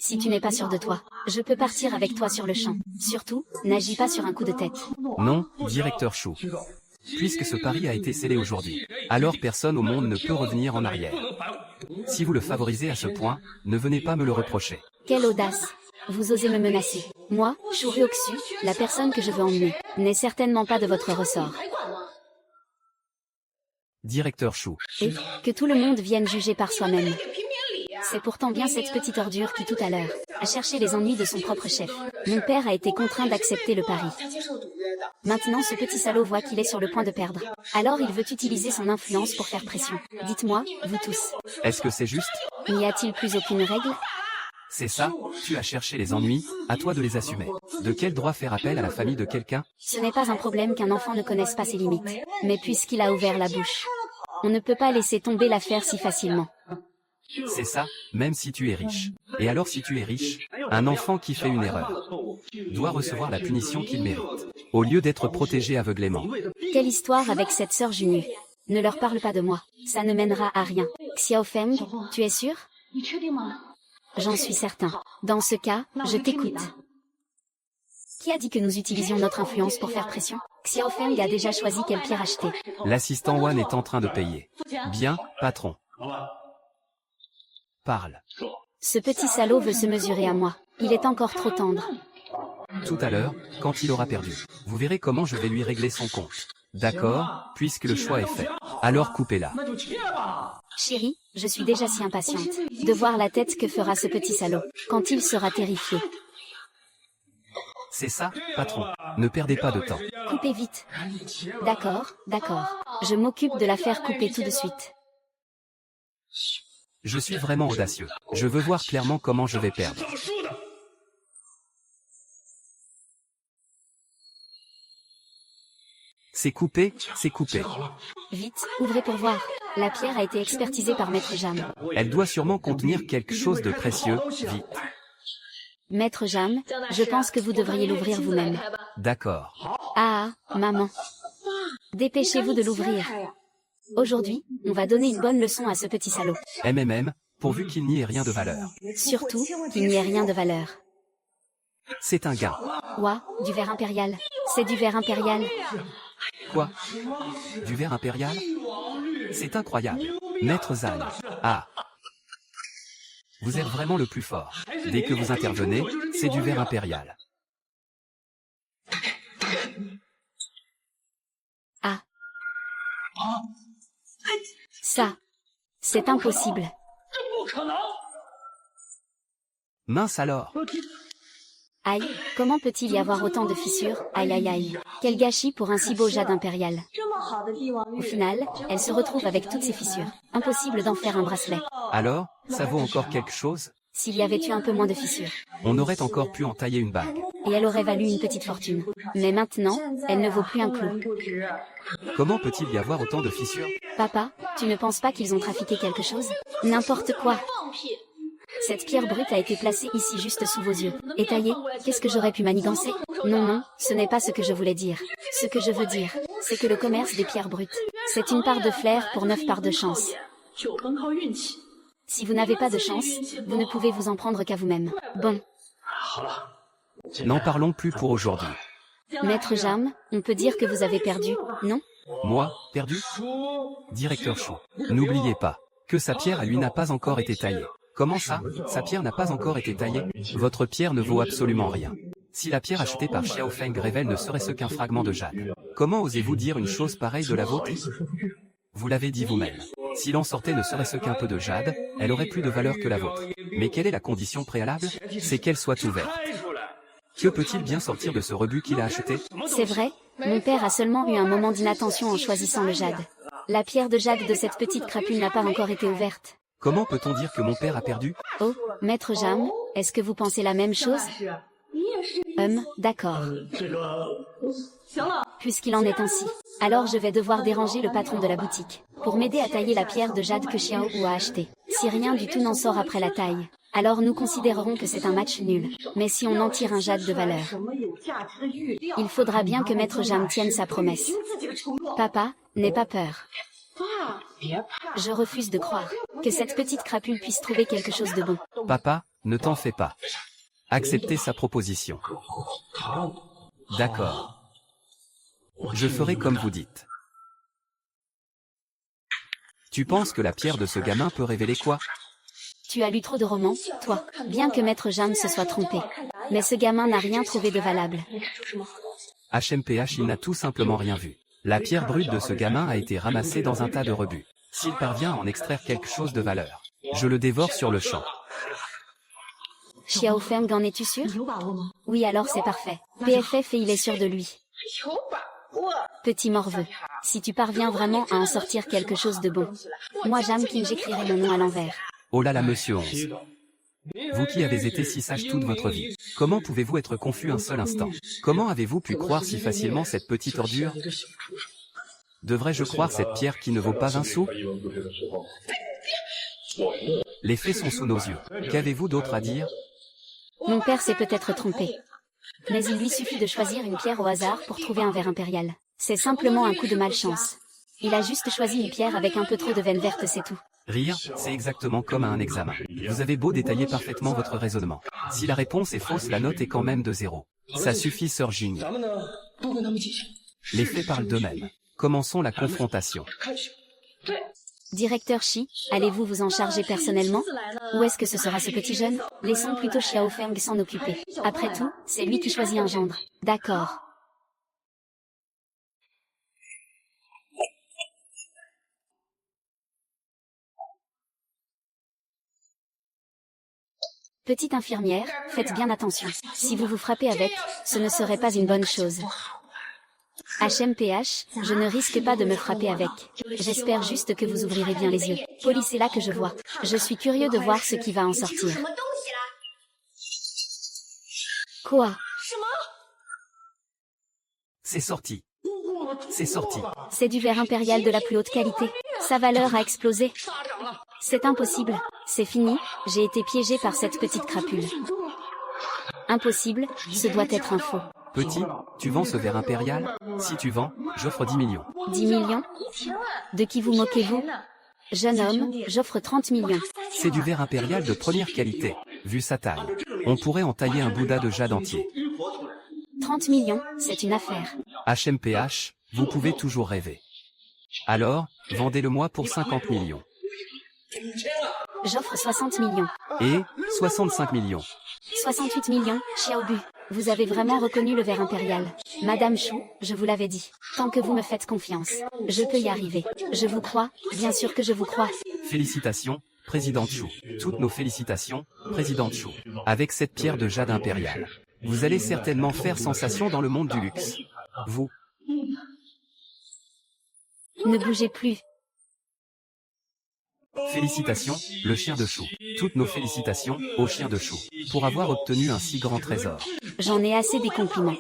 Si tu n'es pas sûr de toi, je peux partir avec toi sur le champ. Surtout, n'agis pas sur un coup de tête. Non, directeur Chou. Puisque ce pari a été scellé aujourd'hui, alors personne au monde ne peut revenir en arrière. Si vous le favorisez à ce point, ne venez pas me le reprocher. Quelle audace! Vous osez me menacer. Moi, Shuryoksu, la personne que je veux emmener, n'est certainement pas de votre ressort. Directeur Shu. Et que tout le monde vienne juger par soi-même. C'est pourtant bien cette petite ordure qui tout à l'heure a cherché les ennuis de son propre chef. Mon père a été contraint d'accepter le pari. Maintenant ce petit salaud voit qu'il est sur le point de perdre. Alors il veut utiliser son influence pour faire pression. Dites-moi, vous tous. Est-ce que c'est juste? N'y a-t-il plus aucune règle? C'est ça, tu as cherché les ennuis, à toi de les assumer. De quel droit faire appel à la famille de quelqu'un? Ce n'est pas un problème qu'un enfant ne connaisse pas ses limites. Mais puisqu'il a ouvert la bouche, on ne peut pas laisser tomber l'affaire si facilement. C'est ça, même si tu es riche. Et alors si tu es riche, un enfant qui fait une erreur doit recevoir la punition qu'il mérite, au lieu d'être protégé aveuglément. Quelle histoire avec cette sœur Junyu? Ne leur parle pas de moi, ça ne mènera à rien. Xiaofeng, tu es sûr? J'en suis certain. Dans ce cas, je t'écoute. Qui a dit que nous utilisions notre influence pour faire pression? Xiaofeng a déjà choisi quelle pierre acheter. L'assistant Wan est en train de payer. Bien, patron. Parle. Ce petit salaud veut se mesurer à moi. Il est encore trop tendre. Tout à l'heure, quand il aura perdu, vous verrez comment je vais lui régler son compte. D'accord, puisque le choix est fait. Alors coupez-la. Chérie, je suis déjà si impatiente de voir la tête que fera ce petit salaud quand il sera terrifié. C'est ça, patron. Ne perdez pas de temps. Coupez vite. D'accord, d'accord. Je m'occupe de la faire couper tout de suite. Je suis vraiment audacieux. Je veux voir clairement comment je vais perdre. C'est coupé, c'est coupé. Vite, ouvrez pour voir. La pierre a été expertisée par Maître Jam. Elle doit sûrement contenir quelque chose de précieux, vite. Maître Jam, je pense que vous devriez l'ouvrir vous-même. D'accord. Ah, maman. Dépêchez-vous de l'ouvrir. Aujourd'hui, on va donner une bonne leçon à ce petit salaud. Pourvu qu'il n'y ait rien de valeur. Surtout, qu'il n'y ait rien de valeur. C'est un gain. Ouah, du verre impérial. C'est du verre impérial. Quoi? Du verre impérial? C'est incroyable. Maître Zan. Ah. Vous êtes vraiment le plus fort. Dès que vous intervenez, c'est du verre impérial. Ah. Ça. C'est impossible. Mince alors. Aïe, comment peut-il y avoir autant de fissures? Aïe aïe aïe. Quel gâchis pour un si beau jade impérial. Au final, elle se retrouve avec toutes ces fissures. Impossible d'en faire un bracelet. Alors, ça vaut encore quelque chose? S'il y avait eu un peu moins de fissures. On aurait encore pu en tailler une bague. Et elle aurait valu une petite fortune. Mais maintenant, elle ne vaut plus un clou. Comment peut-il y avoir autant de fissures? Papa, tu ne penses pas qu'ils ont trafiqué quelque chose? N'importe quoi. Cette pierre brute a été placée ici juste sous vos yeux. Et taillée, qu'est-ce que j'aurais pu manigancer? Non, non, ce n'est pas ce que je voulais dire. Ce que je veux dire, c'est que le commerce des pierres brutes, c'est une part de flair pour 9 parts de chance. Si vous n'avez pas de chance, vous ne pouvez vous en prendre qu'à vous-même. Bon. N'en parlons plus pour aujourd'hui. Maître Jam, on peut dire que vous avez perdu, non? Moi, perdu? Directeur Shu, n'oubliez pas que sa pierre à lui n'a pas encore été taillée. Comment ça, sa pierre n'a pas encore été taillée? Votre pierre ne vaut absolument rien. Si la pierre achetée par Xiaofeng révèle ne serait-ce qu'un fragment de jade, comment osez-vous dire une chose pareille de la vôtre? Vous l'avez dit vous-même. S'il en sortait ne serait-ce qu'un peu de jade, elle aurait plus de valeur que la vôtre. Mais quelle est la condition préalable? C'est qu'elle soit ouverte. Que peut-il bien sortir de ce rebut qu'il a acheté? C'est vrai, mon père a seulement eu un moment d'inattention en choisissant le jade. La pierre de jade de cette petite crapule n'a pas encore été ouverte. Comment peut-on dire que mon père a perdu? Oh, Maître Jam, est-ce que vous pensez la même chose? D'accord. Puisqu'il en est ainsi, alors je vais devoir déranger le patron de la boutique, pour m'aider à tailler la pierre de jade que Xiao Wu a achetée. Si rien du tout n'en sort après la taille, alors nous considérerons que c'est un match nul. Mais si on en tire un jade de valeur, il faudra bien que Maître Jam tienne sa promesse. Papa, n'aie pas peur. Je refuse de croire que cette petite crapule puisse trouver quelque chose de bon. Papa, ne t'en fais pas. Acceptez sa proposition. D'accord. Je ferai comme vous dites. Tu penses que la pierre de ce gamin peut révéler quoi? Tu as lu trop de romans, toi, bien que Maître Jam se soit trompé. Mais ce gamin n'a rien trouvé de valable. HMPH, il n'a tout simplement rien vu. La pierre brute de ce gamin a été ramassée dans un tas de rebut. S'il parvient à en extraire quelque chose de valeur, je le dévore sur le champ. Xiao Feng, en es-tu sûr? Oui, alors c'est parfait. PFF et il est sûr de lui. Petit morveux. Si tu parviens vraiment à en sortir quelque chose de bon. Moi, Jam King, j'écrirai mon nom à l'envers. Oh là là, monsieur 11. Vous qui avez été si sage toute votre vie, comment pouvez-vous être confus un seul instant? Comment avez-vous pu croire si facilement cette petite ordure? Devrais-je croire cette pierre qui ne vaut pas un sou? Les faits sont sous nos yeux. Qu'avez-vous d'autre à dire? Mon père s'est peut-être trompé. Mais il lui suffit de choisir une pierre au hasard pour trouver un verre impérial. C'est simplement un coup de malchance. Il a juste choisi une pierre avec un peu trop de veine verte, c'est tout. Rire, c'est exactement comme à un examen. Vous avez beau détailler parfaitement votre raisonnement. Si la réponse est fausse, la note est quand même de 0. Ça suffit, Sir Jing. Les faits parlent d'eux-mêmes. Commençons la confrontation. Directeur Shi, allez-vous vous en charger personnellement? Ou est-ce que ce sera ce petit jeune? Laissons plutôt Xiao Feng s'en occuper. Après tout, c'est lui qui choisit un gendre. D'accord. Petite infirmière, faites bien attention. Si vous vous frappez avec, ce ne serait pas une bonne chose. HMPH, je ne risque pas de me frapper avec. J'espère juste que vous ouvrirez bien les yeux. Polly, c'est là que je vois. Je suis curieux de voir ce qui va en sortir. Quoi? C'est sorti. C'est sorti. C'est du verre impérial de la plus haute qualité. Sa valeur a explosé. C'est impossible. C'est fini, j'ai été piégé par cette petite crapule. Impossible, ce doit être un faux. Petit, tu vends ce verre impérial? Si tu vends, j'offre 10 millions. 10 millions? De qui vous moquez-vous? Jeune homme, j'offre 30 millions. C'est du verre impérial de première qualité, vu sa taille. On pourrait en tailler un Bouddha de jade entier. 30 millions, c'est une affaire. HMPH, vous pouvez toujours rêver. Alors, vendez-le-moi pour 50 millions. J'offre 60 millions. Et 65 millions. 68 millions, Xiaobu. Vous avez vraiment reconnu le verre impérial. Madame Chou, je vous l'avais dit. Tant que vous me faites confiance, je peux y arriver. Je vous crois, bien sûr que je vous crois. Félicitations, Présidente Chou. Toutes nos félicitations, Présidente Chou. Avec cette pierre de jade impériale, vous allez certainement faire sensation dans le monde du luxe. Vous. Ne bougez plus. Félicitations, le chien de chou. Toutes nos félicitations, au chien de chou, pour avoir obtenu un si grand trésor. J'en ai assez des compliments.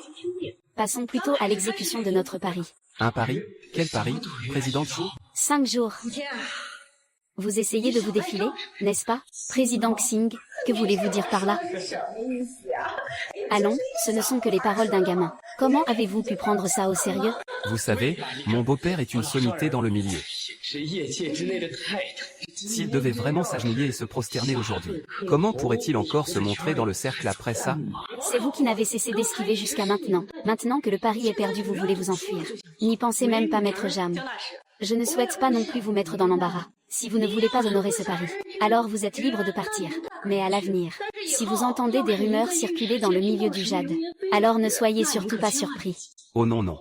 Passons plutôt à l'exécution de notre pari. Un pari? Quel pari, Président Chou? 5 jours. Vous essayez de vous défiler, n'est-ce pas, Président Xing? Que voulez-vous dire par là? Allons, ce ne sont que les paroles d'un gamin. Comment avez-vous pu prendre ça au sérieux? Vous savez, mon beau-père est une sommité dans le milieu. S'il devait vraiment s'agenouiller et se prosterner aujourd'hui, comment pourrait-il encore se montrer dans le cercle après ça? C'est vous qui n'avez cessé d'esquiver jusqu'à maintenant. Maintenant que le pari est perdu, vous voulez vous enfuir. N'y pensez même pas, Maître Jam. Je ne souhaite pas non plus vous mettre dans l'embarras. Si vous ne voulez pas honorer ce pari, alors vous êtes libre de partir. Mais à l'avenir, si vous entendez des rumeurs circuler dans le milieu du jade, alors ne soyez surtout pas surpris. Oh non non.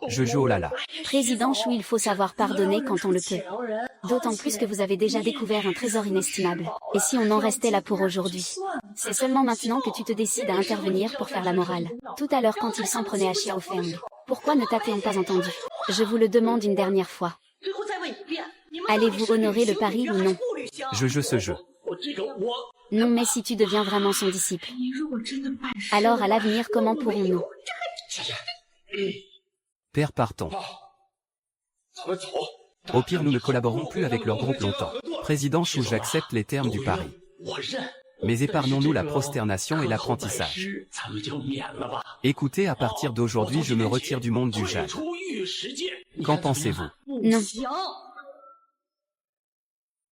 Je joue au lala. Président Chou, il faut savoir pardonner quand on le peut. D'autant plus que vous avez déjà découvert un trésor inestimable. Et si on en restait là pour aujourd'hui? C'est seulement maintenant que tu te décides à intervenir pour faire la morale. Tout à l'heure quand il s'en prenait à Xiao Feng. Pourquoi ne t'a-t-on pas entendu? Je vous le demande une dernière fois. Allez-vous honorer le pari ou non? Je joue ce jeu. Non, mais si tu deviens vraiment son disciple, alors à l'avenir comment pourrons-nous? Père, partons. Au pire, nous ne collaborons plus avec leur groupe longtemps. Président Chou, j'accepte les termes du pari. Mais épargnons-nous la prosternation et l'apprentissage. Écoutez, à partir d'aujourd'hui, je me retire du monde du jade. Qu'en pensez-vous? Non.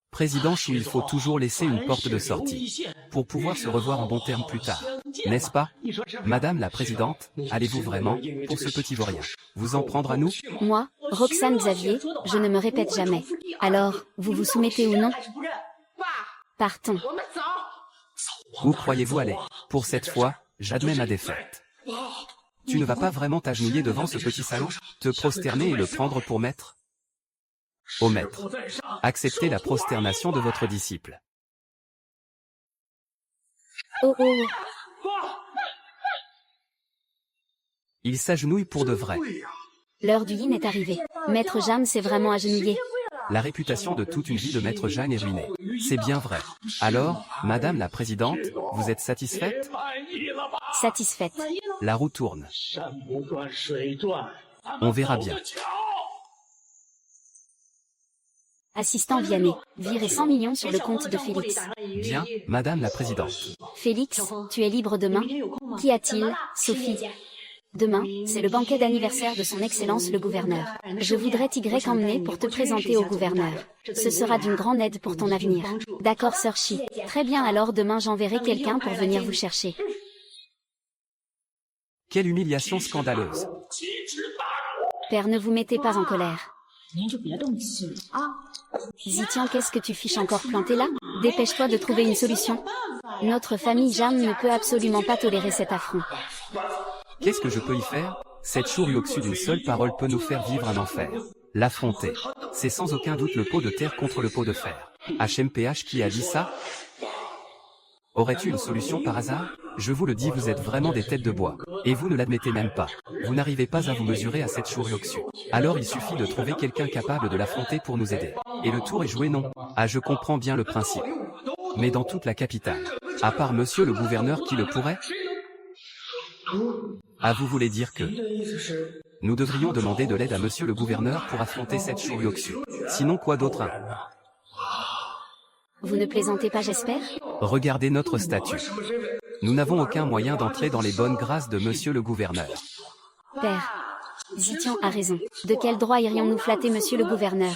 Président Chou, il faut toujours laisser une porte de sortie, pour pouvoir se revoir en bon terme plus tard. N'est-ce pas? Madame la Présidente, allez-vous vraiment, pour ce petit vaurien, vous en prendre à nous? Moi, Roxane Xavier, je ne me répète jamais. Alors, vous vous soumettez ou non? Partons. Où croyez-vous aller? Pour cette fois, j'admets ma défaite. Tu ne vas pas vraiment t'agenouiller devant ce petit salaud, te prosterner et le prendre pour maître? Ô maître, acceptez la prosternation de votre disciple. Oh oh. Il s'agenouille pour de vrai. L'heure du yin est arrivée. Maître Jam s'est vraiment agenouillé. La réputation de toute une vie de Maître Jeanne est ruinée. C'est bien vrai. Alors, Madame la Présidente, vous êtes satisfaite? Satisfaite. La roue tourne. On verra bien. Assistant Vianney, virez 100 millions sur le compte de Félix. Bien, Madame la Présidente. Félix, tu es libre demain? Qu'y a-t-il, Sophie? Demain, c'est le banquet d'anniversaire de son Excellence le gouverneur. Je voudrais t'y emmener pour te présenter au gouverneur. Ce sera d'une grande aide pour ton avenir. D'accord, Sœur Chi. Très bien, alors demain j'enverrai quelqu'un pour venir vous chercher. Quelle humiliation scandaleuse. Père, ne vous mettez pas en colère. Zitian, qu'est-ce que tu fiches encore planté là? Dépêche-toi de trouver une solution. Notre famille Jam ne peut absolument pas tolérer cet affront. Qu'est-ce que je peux y faire? Cette Chourioxu d'une seule parole peut nous faire vivre un enfer. L'affronter. C'est sans aucun doute le pot de terre contre le pot de fer. HMPH qui a dit ça? Aurais-tu une solution par hasard? Je vous le dis, vous êtes vraiment des têtes de bois. Et vous ne l'admettez même pas. Vous n'arrivez pas à vous mesurer à cette Chourioxu. Alors il suffit de trouver quelqu'un capable de l'affronter pour nous aider. Et le tour est joué, non? Ah, je comprends bien le principe. Mais dans toute la capitale, à part monsieur le gouverneur qui le pourrait? Ah, vous voulez dire que nous devrions demander de l'aide à monsieur le gouverneur pour affronter cette Chourioxu. Sinon quoi d'autre, hein? Vous ne plaisantez pas, j'espère? Regardez notre statut. Nous n'avons aucun moyen d'entrer dans les bonnes grâces de monsieur le gouverneur. Père, Zitian a raison. De quel droit irions-nous flatter monsieur le gouverneur?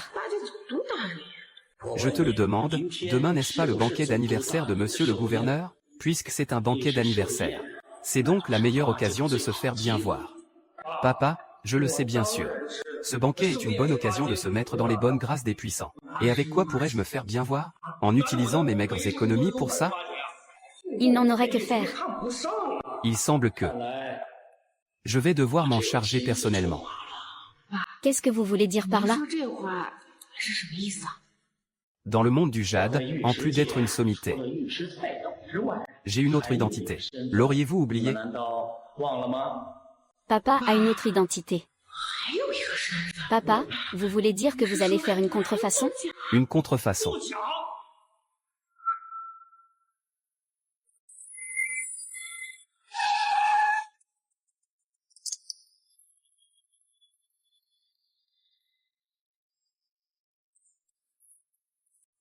Je te le demande, demain n'est-ce pas le banquet d'anniversaire de monsieur le gouverneur? Puisque c'est un banquet d'anniversaire. C'est donc la meilleure occasion de se faire bien voir. Papa, je le sais bien sûr. Ce banquet est une bonne occasion de se mettre dans les bonnes grâces des puissants. Et avec quoi pourrais-je me faire bien voir? En utilisant mes maigres économies pour ça? Il n'en aurait que faire. Il semble que je vais devoir m'en charger personnellement. Qu'est-ce que vous voulez dire par là? Dans le monde du jade, en plus d'être une sommité, j'ai une autre identité. L'auriez-vous oublié? Papa a une autre identité. Papa, vous voulez dire que vous allez faire une contrefaçon? Une contrefaçon.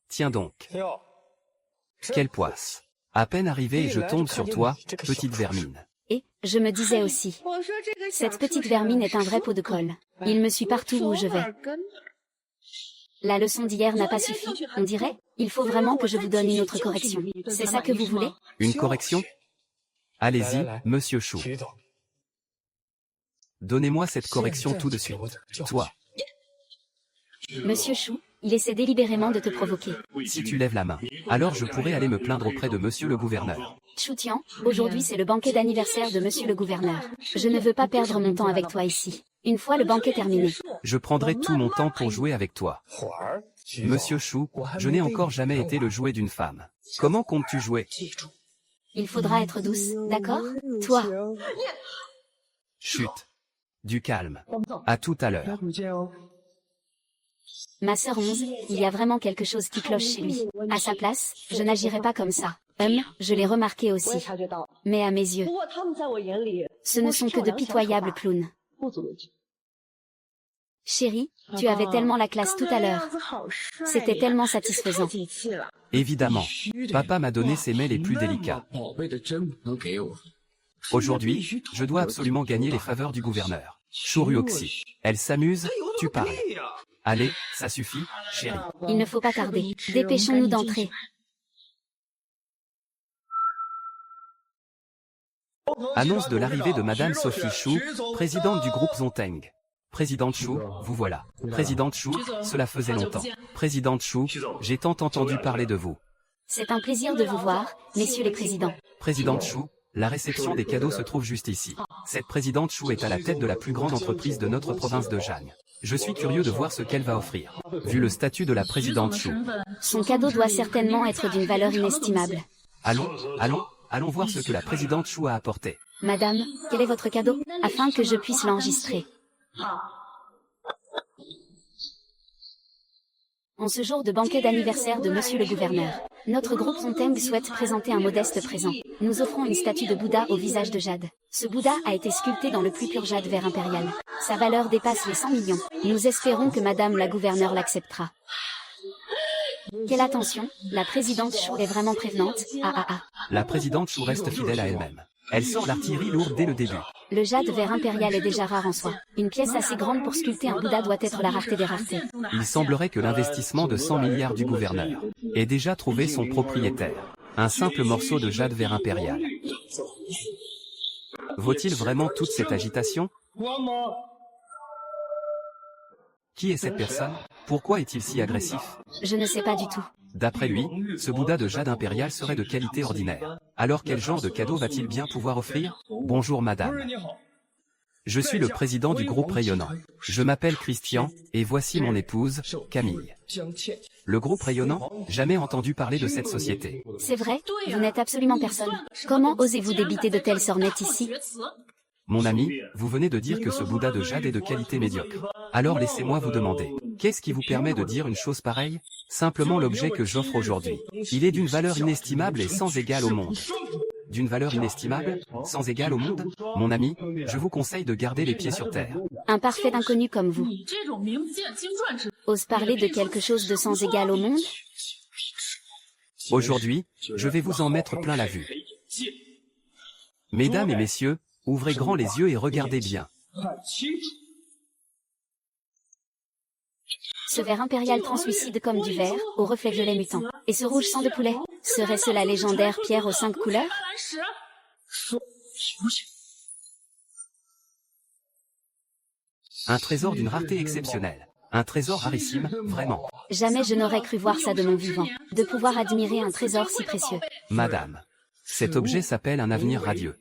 Tiens donc. Quelle poisse. À peine arrivé et je tombe sur toi, petite vermine. Et, je me disais aussi. Cette petite vermine est un vrai pot de colle. Il me suit partout où je vais. La leçon d'hier n'a pas suffi, on dirait. Il faut vraiment que je vous donne une autre correction. C'est ça que vous voulez? Une correction? Allez-y, monsieur Chou. Donnez-moi cette correction tout de suite. Toi. Monsieur Chou, il essaie délibérément de te provoquer. Si tu lèves la main, alors je pourrais aller me plaindre auprès de monsieur le gouverneur. Choutian, aujourd'hui c'est le banquet d'anniversaire de monsieur le gouverneur. Je ne veux pas perdre mon temps avec toi ici. Une fois le banquet terminé. Je prendrai tout mon temps pour jouer avec toi. Monsieur Chou, je n'ai encore jamais été le jouet d'une femme. Comment comptes-tu jouer? Il faudra être douce, d'accord? Toi. Chut. Du calme. À tout à l'heure. Ma sœur 11, il y a vraiment quelque chose qui cloche chez lui. À sa place, je n'agirais pas comme ça. Je l'ai remarqué aussi. Mais à mes yeux, ce ne sont que de pitoyables clowns. Chérie, tu avais tellement la classe tout à l'heure. C'était tellement satisfaisant. Évidemment. Papa m'a donné ses mets les plus délicats. Aujourd'hui, je dois absolument gagner les faveurs du gouverneur. Chourioxy. Elle s'amuse, tu parles. Allez, ça suffit, chérie. Il ne faut pas tarder. Dépêchons-nous d'entrer. Annonce de l'arrivée de Madame Sophie Chou, présidente du groupe Zonteng. Présidente Chou, vous voilà. Présidente Chou, cela faisait longtemps. Présidente Chou, j'ai tant entendu parler de vous. C'est un plaisir de vous voir, messieurs les présidents. Présidente Chou, la réception des cadeaux se trouve juste ici. Cette présidente Chou est à la tête de la plus grande entreprise de notre province de Jagne. Je suis curieux de voir ce qu'elle va offrir. Vu le statut de la présidente Chou. Son cadeau doit certainement être d'une valeur inestimable. Allons voir ce que la présidente Chou a apporté. Madame, quel est votre cadeau, afin que je puisse l'enregistrer? En ce jour de banquet d'anniversaire de Monsieur le Gouverneur, notre groupe Zonteng souhaite présenter un modeste présent. Nous offrons une statue de Bouddha au visage de jade. Ce Bouddha a été sculpté dans le plus pur jade vert impérial. Sa valeur dépasse les 100 millions. Nous espérons que Madame la Gouverneure l'acceptera. Quelle attention, la présidente Chou est vraiment prévenante. La présidente Chou reste fidèle à elle-même. Elle sort l'artillerie lourde dès le début. Le jade vert impérial est déjà rare en soi. Une pièce assez grande pour sculpter un Bouddha doit être la rareté des raretés. Il semblerait que l'investissement de 100 milliards du gouverneur ait déjà trouvé son propriétaire. Un simple morceau de jade vert impérial. Vaut-il vraiment toute cette agitation? Qui est cette personne? Pourquoi est-il si agressif? Je ne sais pas du tout. D'après lui, ce Bouddha de jade impérial serait de qualité ordinaire. Alors quel genre de cadeau va-t-il bien pouvoir offrir? Bonjour madame. Je suis le président du groupe Rayonnant. Je m'appelle Christian, et voici mon épouse, Camille. Le groupe Rayonnant, jamais entendu parler de cette société. C'est vrai, vous n'êtes absolument personne. Comment osez-vous débiter de telles sornettes ici? Mon ami, vous venez de dire que ce Bouddha de jade est de qualité médiocre. Alors laissez-moi vous demander, qu'est-ce qui vous permet de dire une chose pareille? Simplement l'objet que j'offre aujourd'hui. Il est d'une valeur inestimable et sans égale au monde. D'une valeur inestimable, sans égale au monde? Mon ami, je vous conseille de garder les pieds sur terre. Un parfait inconnu comme vous ose parler de quelque chose de sans égal au monde? Aujourd'hui, je vais vous en mettre plein la vue. Mesdames et messieurs, ouvrez grand les yeux et regardez bien. Ce vert impérial translucide comme du verre, au reflet violet mutant. Et ce rouge sang de poulet, serait-ce la légendaire pierre aux 5 couleurs? Un trésor d'une rareté exceptionnelle. Un trésor rarissime, vraiment. Jamais je n'aurais cru voir ça de mon vivant, de pouvoir admirer un trésor si précieux. Madame, cet objet s'appelle un avenir radieux.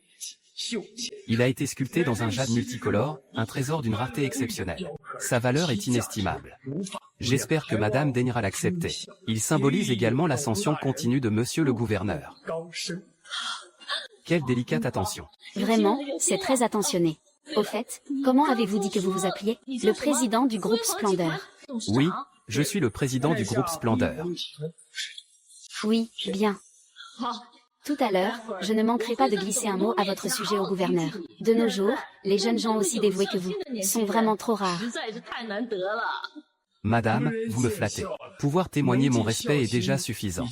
Il a été sculpté dans un jade multicolore, un trésor d'une rareté exceptionnelle. Sa valeur est inestimable. J'espère que madame daignera l'accepter. Il symbolise également l'ascension continue de monsieur le gouverneur. Quelle délicate attention. Vraiment, c'est très attentionné. Au fait, comment avez-vous dit que vous vous appeliez? Le président du groupe Splendeur. Oui, je suis le président du groupe Splendeur. Oui, bien. Tout à l'heure, je ne manquerai pas de glisser un mot à votre sujet au gouverneur. De nos jours, les jeunes gens aussi dévoués que vous sont vraiment trop rares. Madame, vous me flattez. Pouvoir témoigner mon respect est déjà suffisant.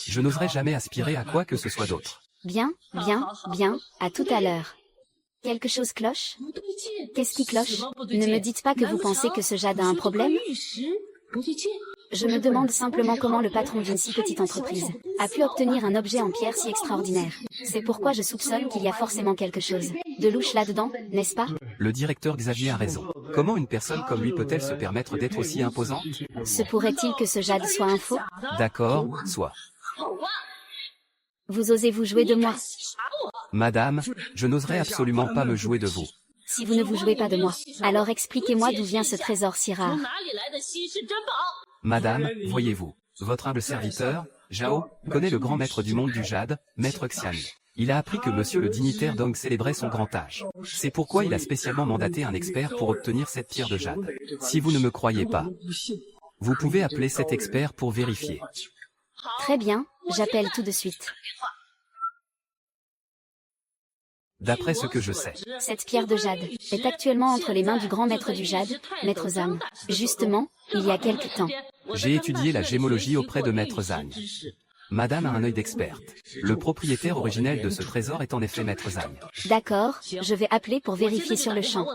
Je n'oserais jamais aspirer à quoi que ce soit d'autre. Bien, à tout à l'heure. Quelque chose cloche? Qu'est-ce qui cloche? Ne me dites pas que vous pensez que ce jade a un problème? Je me demande simplement comment le patron d'une si petite entreprise a pu obtenir un objet en pierre si extraordinaire. C'est pourquoi je soupçonne qu'il y a forcément quelque chose de louche là-dedans, n'est-ce pas? Le directeur Xavier a raison. Comment une personne comme lui peut-elle se permettre d'être aussi imposante? Se pourrait-il que ce jade soit un faux? D'accord, soit. Vous osez vous jouer de moi? Madame, je n'oserais absolument pas me jouer de vous. Si vous ne vous jouez pas de moi, alors expliquez-moi d'où vient ce trésor si rare. Madame, voyez-vous, votre humble serviteur, Zhao, connaît le grand maître du monde du jade, maître Xian. Il a appris que monsieur le dignitaire Dong célébrait son grand âge. C'est pourquoi il a spécialement mandaté un expert pour obtenir cette pierre de jade. Si vous ne me croyez pas, vous pouvez appeler cet expert pour vérifier. Très bien, j'appelle tout de suite. D'après ce que je sais. Cette pierre de jade est actuellement entre les mains du grand maître du jade, maître Zhang. Justement, il y a quelque temps. J'ai étudié la gémologie auprès de maître Zhang. Madame a un œil d'experte. Le propriétaire originel de ce trésor est en effet maître Zhang. D'accord, je vais appeler pour vérifier sur le champ.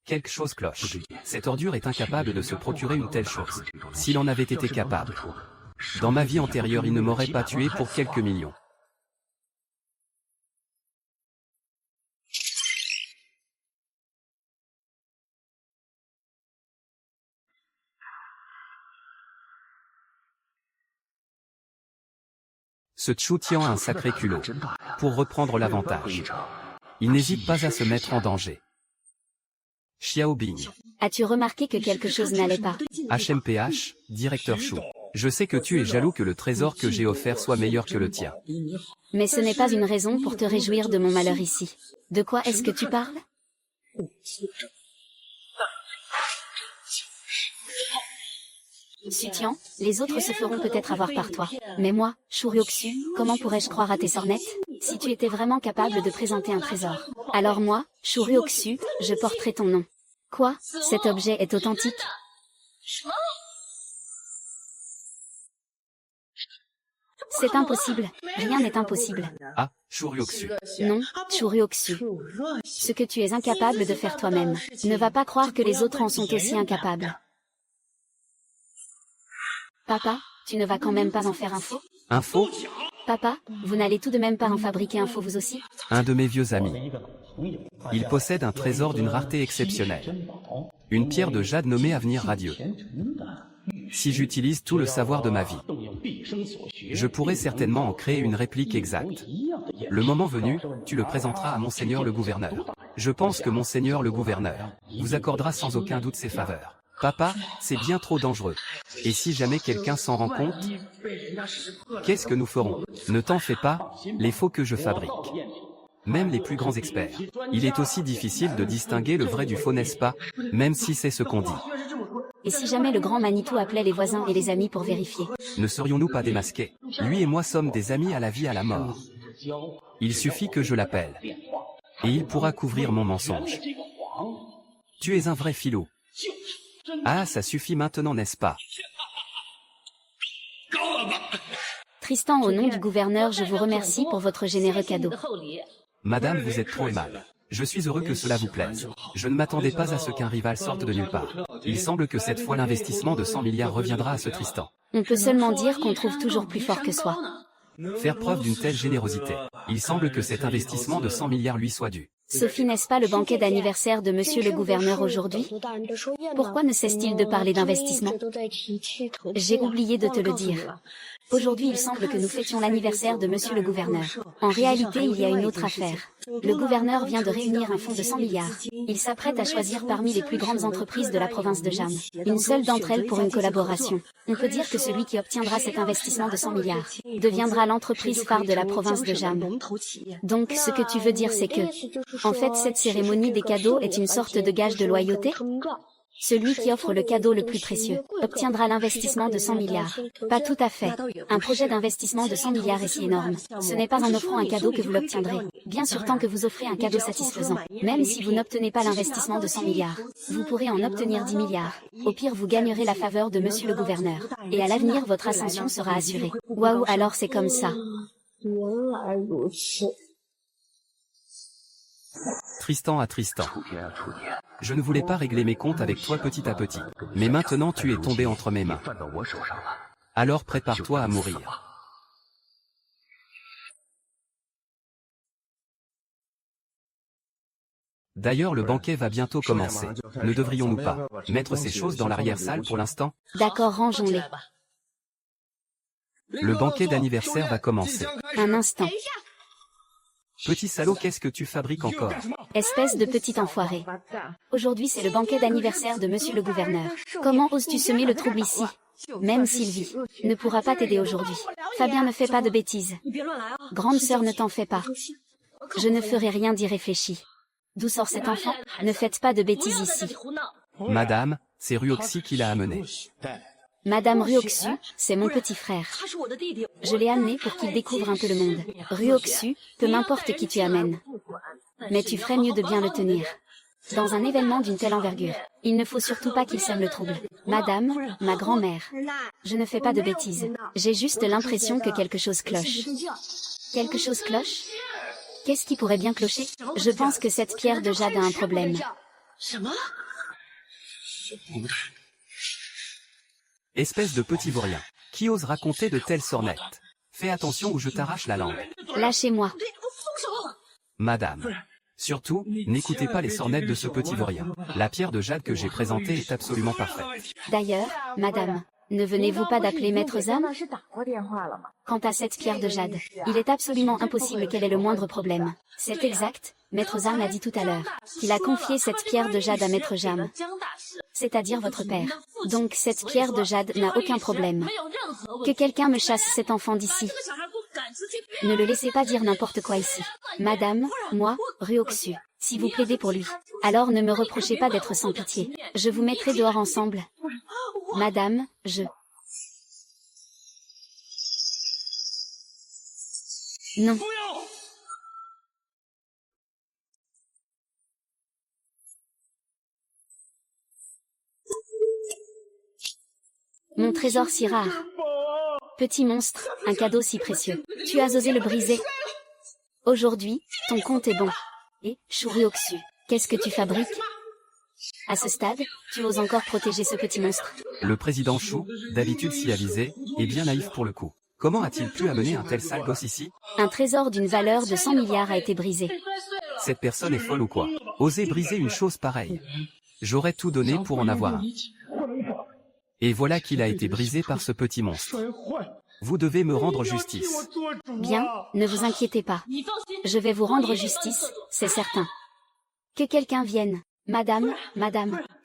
Quelque chose cloche. Cette ordure est incapable de se procurer une telle chose. S'il en avait été capable. Dans ma vie antérieure, il ne m'aurait pas tué pour quelques millions. Ce Chu Tian a un sacré culot. Pour reprendre l'avantage. Il n'hésite pas à se mettre en danger. Xiao Bing. As-tu remarqué que quelque chose n'allait pas? HMPH, directeur Chou. Je sais que tu es jaloux que le trésor que j'ai offert soit meilleur que le tien. Mais ce n'est pas une raison pour te réjouir de mon malheur ici. De quoi est-ce que tu parles? Sutian, les autres se feront peut-être avoir par toi. Mais moi, Shu Ryoksu, comment pourrais-je croire à tes sornettes? Si tu étais vraiment capable de présenter un trésor. Alors moi, Shu Ryoksu, je porterai ton nom. Quoi? Cet objet est authentique? C'est impossible. Rien n'est impossible. Ah, Shu Ryoksu. Non, Shu Ryoksu. Ce que tu es incapable de faire toi-même. Ne va pas croire que les autres en sont aussi incapables. Papa, tu ne vas quand même pas en faire un faux? Un faux? Papa, vous n'allez tout de même pas en fabriquer un faux vous aussi? Un de mes vieux amis. Il possède un trésor d'une rareté exceptionnelle. Une pierre de jade nommée Avenir Radieux. Si j'utilise tout le savoir de ma vie, je pourrais certainement en créer une réplique exacte. Le moment venu, tu le présenteras à Monseigneur le gouverneur. Je pense que Monseigneur le gouverneur vous accordera sans aucun doute ses faveurs. Papa, c'est bien trop dangereux. Et si jamais quelqu'un s'en rend compte, qu'est-ce que nous ferons? Ne t'en fais pas, les faux que je fabrique. Même les plus grands experts. Il est aussi difficile de distinguer le vrai du faux, n'est-ce pas? Même si c'est ce qu'on dit. Et si jamais le grand Manitou appelait les voisins et les amis pour vérifier? Ne serions-nous pas démasqués? Lui et moi sommes des amis à la vie, à la mort. Il suffit que je l'appelle. Et il pourra couvrir mon mensonge. Tu es un vrai filou. Ah, ça suffit maintenant, n'est-ce pas? Tristan, au nom du gouverneur, je vous remercie pour votre généreux cadeau. Madame, vous êtes trop aimable. Je suis heureux que cela vous plaise. Je ne m'attendais pas à ce qu'un rival sorte de nulle part. Il semble que cette fois l'investissement de 100 milliards reviendra à ce Tristan. On peut seulement dire qu'on trouve toujours plus fort que soi. Faire preuve d'une telle générosité. Il semble que cet investissement de 100 milliards lui soit dû. Sophie, n'est-ce pas le banquet d'anniversaire de monsieur le gouverneur aujourd'hui? Pourquoi ne cesse-t-il de parler d'investissement? J'ai oublié de te le dire. Aujourd'hui, il semble que nous fêtions l'anniversaire de monsieur le gouverneur. En réalité, il y a une autre affaire. Le gouverneur vient de réunir un fonds de 100 milliards. Il s'apprête à choisir parmi les plus grandes entreprises de la province de Jam. Une seule d'entre elles pour une collaboration. On peut dire que celui qui obtiendra cet investissement de 100 milliards deviendra l'entreprise phare de la province de Jam. Donc, ce que tu veux dire, c'est que, en fait, cette cérémonie des cadeaux est une sorte de gage de loyauté? Celui qui offre le cadeau le plus précieux obtiendra l'investissement de 100 milliards. Pas tout à fait. Un projet d'investissement de 100 milliards est si énorme. Ce n'est pas en offrant un cadeau que vous l'obtiendrez. Bien sûr, tant que vous offrez un cadeau satisfaisant. Même si vous n'obtenez pas l'investissement de 100 milliards, vous pourrez en obtenir 10 milliards. Au pire, vous gagnerez la faveur de monsieur le gouverneur. Et à l'avenir, votre ascension sera assurée. Waouh, alors c'est comme ça. Tristan à Tristan. Je ne voulais pas régler mes comptes avec toi petit à petit. Mais maintenant tu es tombé entre mes mains. Alors prépare-toi à mourir. D'ailleurs, le banquet va bientôt commencer. Ne devrions-nous pas mettre ces choses dans l'arrière-salle pour l'instant? D'accord, rangeons-les. Le banquet d'anniversaire va commencer. Un instant. Petit salaud, qu'est-ce que tu fabriques encore? Espèce de petit enfoiré. Aujourd'hui, c'est le banquet d'anniversaire de monsieur le gouverneur. Comment oses-tu semer le trouble ici? Même Sylvie ne pourra pas t'aider aujourd'hui. Fabien, ne fais pas de bêtises. Grande sœur, ne t'en fais pas. Je ne ferai rien d'irréfléchi. D'où sort cet enfant? Ne faites pas de bêtises ici. Madame, c'est Ryoksu qui l'a amené. Madame Ryoksu, c'est mon petit frère. Je l'ai amené pour qu'il découvre un peu le monde. Ryoksu, peu m'importe qui tu amènes. Mais tu ferais mieux de bien le tenir. Dans un événement d'une telle envergure, il ne faut surtout pas qu'il sème le trouble. Madame, ma grand-mère, je ne fais pas de bêtises. J'ai juste l'impression que quelque chose cloche. Quelque chose cloche? Qu'est-ce qui pourrait bien clocher? Je pense que cette pierre de jade a un problème. Espèce de petit vaurien. Qui ose raconter de telles sornettes? Fais attention ou je t'arrache la langue. Lâchez-moi. Madame. Surtout, n'écoutez pas les sornettes de ce petit vaurien. La pierre de jade que j'ai présentée est absolument parfaite. D'ailleurs, madame, Ne venez-vous pas d'appeler Maître Zam? Quant à cette pierre de jade, il est absolument impossible qu'elle ait le moindre problème. C'est exact, Maître Zam l'a dit tout à l'heure, qu'il a confié cette pierre de jade à Maître Jam, c'est-à-dire votre père. Donc cette pierre de jade n'a aucun problème. Que quelqu'un me chasse cet enfant d'ici. Ne le laissez pas dire n'importe quoi ici. Madame, moi, Ruoxu, si vous plaidez pour lui, alors ne me reprochez pas d'être sans pitié. Je vous mettrai dehors ensemble. Madame, Non. Mon trésor si rare. Petit monstre, un cadeau si précieux. Tu as osé le briser. Aujourd'hui, ton compte est bon. Et, Ruoxu, qu'est-ce que tu fabriques? À ce stade, tu oses encore protéger ce petit monstre. Le président Shu, d'habitude si avisé, est bien naïf pour le coup. Comment a-t-il pu amener un tel sale gosse ici? Un trésor d'une valeur de 100 milliards a été brisé. Cette personne est folle ou quoi? Oser briser une chose pareille. J'aurais tout donné pour en avoir un. Et voilà qu'il a été brisé par ce petit monstre. Vous devez me rendre justice. Bien, ne vous inquiétez pas. Je vais vous rendre justice, c'est certain. Que quelqu'un vienne. Madame,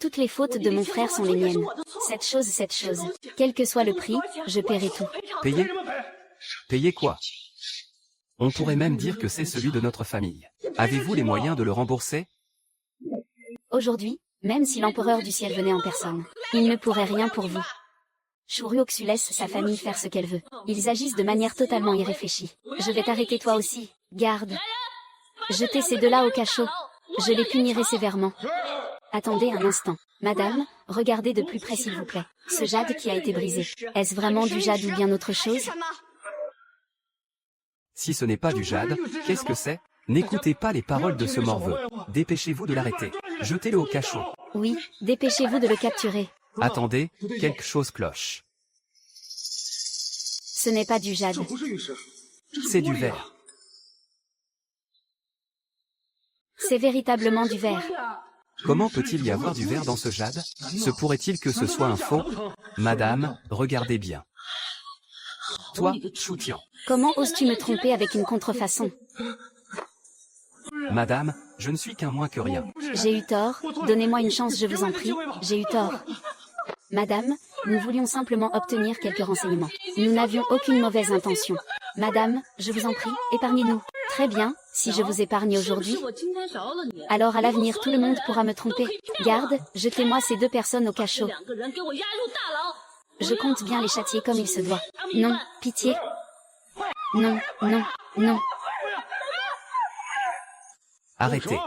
toutes les fautes de mon frère sont les miennes. Cette chose, quel que soit le prix, je paierai tout. Payer? Payer quoi? On pourrait même dire que c'est celui de notre famille. Avez-vous les moyens de le rembourser? Aujourd'hui, même si l'empereur du ciel venait en personne, il ne pourrait rien pour vous. Ruoxu laisse sa famille faire ce qu'elle veut. Ils agissent de manière totalement irréfléchie. Je vais t'arrêter toi aussi, garde. Jetez ces deux-là au cachot. Je les punirai sévèrement. Attendez un instant. Madame, regardez de plus près s'il vous plaît. Ce jade qui a été brisé. Est-ce vraiment du jade ou bien autre chose? Si ce n'est pas du jade, qu'est-ce que c'est? N'écoutez pas les paroles de ce morveux. Dépêchez-vous de l'arrêter. Jetez-le au cachot. Oui, dépêchez-vous de le capturer. Attendez, quelque chose cloche. Ce n'est pas du jade. C'est du verre. C'est véritablement du verre. Comment peut-il y avoir du verre dans ce jade? Se pourrait-il que ce soit un faux? Madame, regardez bien. Toi, Choutian. Comment oses-tu me tromper avec une contrefaçon? Madame, je ne suis qu'un moins que rien. J'ai eu tort, donnez-moi une chance je vous en prie, j'ai eu tort. Madame, nous voulions simplement obtenir quelques renseignements. Nous n'avions aucune mauvaise intention. Madame, je vous en prie, épargnez-nous. Très bien, si je vous épargne aujourd'hui, alors à l'avenir tout le monde pourra me tromper. Garde, jetez-moi ces deux personnes au cachot. Je compte bien les châtier comme il se doit. Non, pitié. Non. Arrêtez.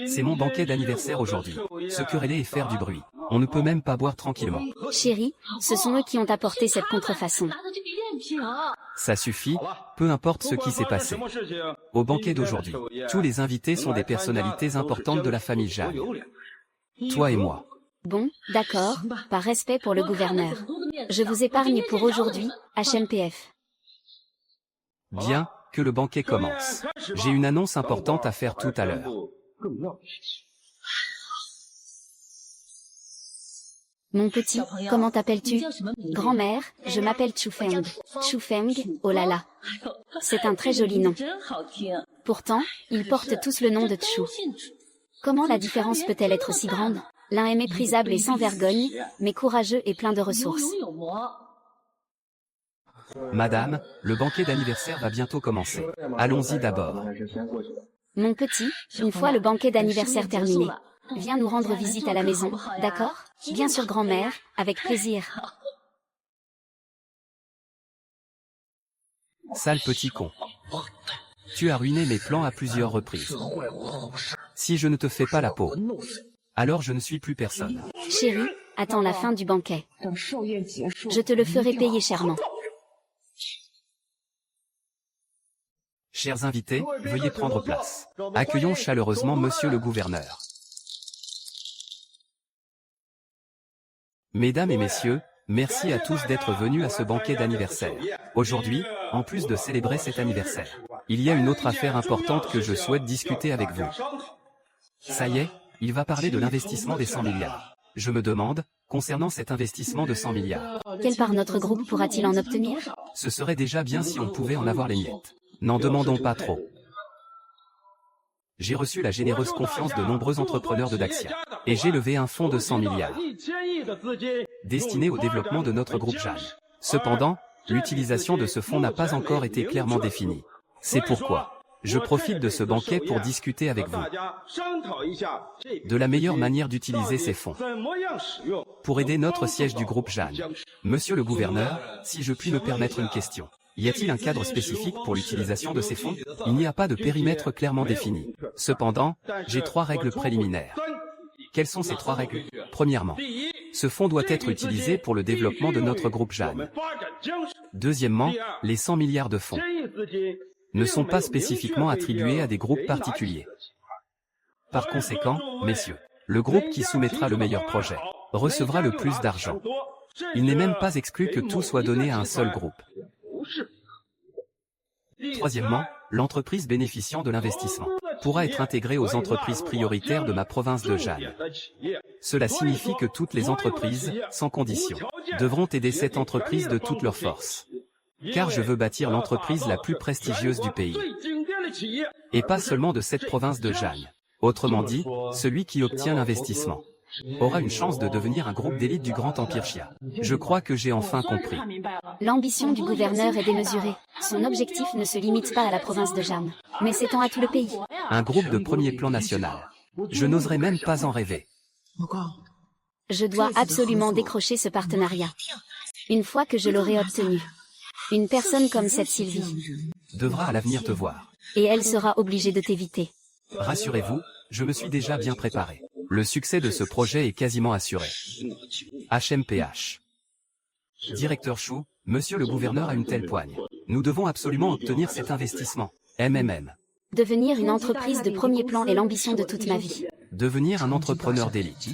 C'est mon banquet d'anniversaire aujourd'hui. Se quereller et faire du bruit. On ne peut même pas boire tranquillement. Chérie, ce sont eux qui ont apporté cette contrefaçon. Ça suffit, peu importe ce qui s'est passé. Au banquet d'aujourd'hui, tous les invités sont des personnalités importantes de la famille Zhang. Toi et moi. Bon, d'accord, par respect pour le gouverneur. Je vous épargne pour aujourd'hui, HMPF. Bien, que le banquet commence. J'ai une annonce importante à faire tout à l'heure. Mon petit, comment t'appelles-tu? Grand-mère, je m'appelle Chufeng. Chufeng, oh là là. C'est un très joli nom. Pourtant, ils portent tous le nom de Chu. Comment la différence peut-elle être si grande? L'un est méprisable et sans vergogne, mais courageux et plein de ressources. Madame, le banquet d'anniversaire va bientôt commencer. Allons-y d'abord. Mon petit, une fois le banquet d'anniversaire terminé, viens nous rendre visite à la maison, d'accord? Bien sûr grand-mère, avec plaisir. Sale petit con. Tu as ruiné mes plans à plusieurs reprises. Si je ne te fais pas la peau, alors je ne suis plus personne. Chérie, attends la fin du banquet. Je te le ferai payer chèrement. Chers invités, veuillez prendre place. Accueillons chaleureusement Monsieur le Gouverneur. Mesdames et messieurs, merci à tous d'être venus à ce banquet d'anniversaire. Aujourd'hui, en plus de célébrer cet anniversaire, il y a une autre affaire importante que je souhaite discuter avec vous. Ça y est, il va parler de l'investissement des 100 milliards. Je me demande, concernant cet investissement de 100 milliards, Quelle part notre groupe pourra-t-il en obtenir? ce serait déjà bien si on pouvait en avoir les miettes. N'en demandons pas trop. J'ai reçu la généreuse confiance de nombreux entrepreneurs de Daxia. Et j'ai levé un fonds de 100 milliards destiné au développement de notre groupe Jeanne. Cependant, l'utilisation de ce fonds n'a pas encore été clairement définie. C'est pourquoi je profite de ce banquet pour discuter avec vous de la meilleure manière d'utiliser ces fonds pour aider notre siège du groupe Jeanne. Monsieur le gouverneur, si je puis me permettre une question. Y a-t-il un cadre spécifique pour l'utilisation de ces fonds? Il n'y a pas de périmètre clairement défini. Cependant, j'ai 3 règles préliminaires. Quelles sont ces 3 règles? Premièrement, ce fonds doit être utilisé pour le développement de notre groupe Jeanne. Deuxièmement, les 100 milliards de fonds ne sont pas spécifiquement attribués à des groupes particuliers. Par conséquent, messieurs, le groupe qui soumettra le meilleur projet recevra le plus d'argent. Il n'est même pas exclu que tout soit donné à un seul groupe. Troisièmement, l'entreprise bénéficiant de l'investissement pourra être intégrée aux entreprises prioritaires de ma province de Jeanne. Cela signifie que toutes les entreprises, sans condition, devront aider cette entreprise de toute leur force. Car je veux bâtir l'entreprise la plus prestigieuse du pays. Et pas seulement de cette province de Jeanne. Autrement dit, celui qui obtient l'investissement aura une chance de devenir un groupe d'élite du Grand Empire Xia. Je crois que j'ai enfin compris. L'ambition du gouverneur est démesurée. Son objectif ne se limite pas à la province de Jeanne, mais s'étend à tout le pays. Un groupe de premier plan national. Je n'oserais même pas en rêver. Je dois absolument décrocher ce partenariat. Une fois que je l'aurai obtenu. Une personne comme cette Sylvie Devra à l'avenir te voir. et elle sera obligée de t'éviter. Rassurez-vous, je me suis déjà bien préparé. Le succès de ce projet est quasiment assuré. HMPH. Directeur Chou, monsieur le gouverneur a une telle poigne. Nous devons absolument obtenir cet investissement. MMM. Devenir une entreprise de premier plan est l'ambition de toute ma vie. Devenir un entrepreneur d'élite.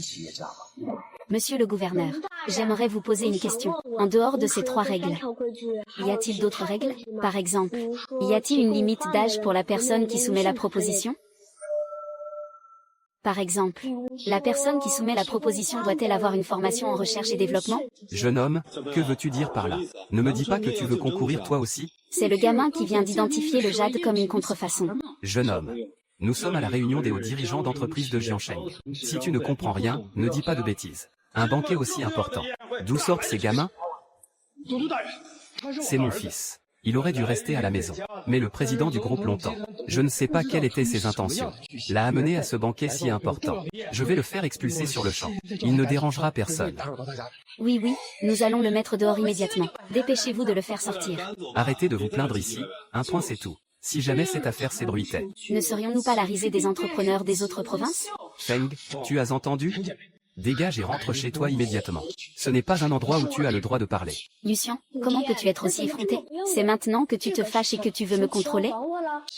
Monsieur le gouverneur, j'aimerais vous poser une question. En dehors de ces 3 règles, y a-t-il d'autres règles? Par exemple, y a-t-il une limite d'âge pour la personne qui soumet la proposition? Par exemple, la personne qui soumet la proposition doit-elle avoir une formation en recherche et développement? Jeune homme, que veux-tu dire par là? Ne me dis pas que tu veux concourir toi aussi? C'est le gamin qui vient d'identifier le jade comme une contrefaçon. Jeune homme. Nous sommes à la réunion des hauts dirigeants d'entreprise de Jiansheng. Si tu ne comprends rien, ne dis pas de bêtises. Un banquet aussi important. D'où sortent ces gamins? C'est mon fils. Il aurait dû rester à la maison. Mais le président du groupe longtemps. Je ne sais pas quelles étaient ses intentions. L'a amené à ce banquet si important. Je vais le faire expulser sur le champ. Il ne dérangera personne. Oui, nous allons le mettre dehors immédiatement. Dépêchez-vous de le faire sortir. Arrêtez de vous plaindre ici. Un point c'est tout. Si jamais cette affaire s'ébruitait. Ne serions-nous pas la risée des entrepreneurs des autres provinces? Feng, tu as entendu? Dégage et rentre chez toi immédiatement. Ce n'est pas un endroit où tu as le droit de parler. Lucien, comment peux-tu être aussi effronté? C'est maintenant que tu te fâches et que tu veux me contrôler?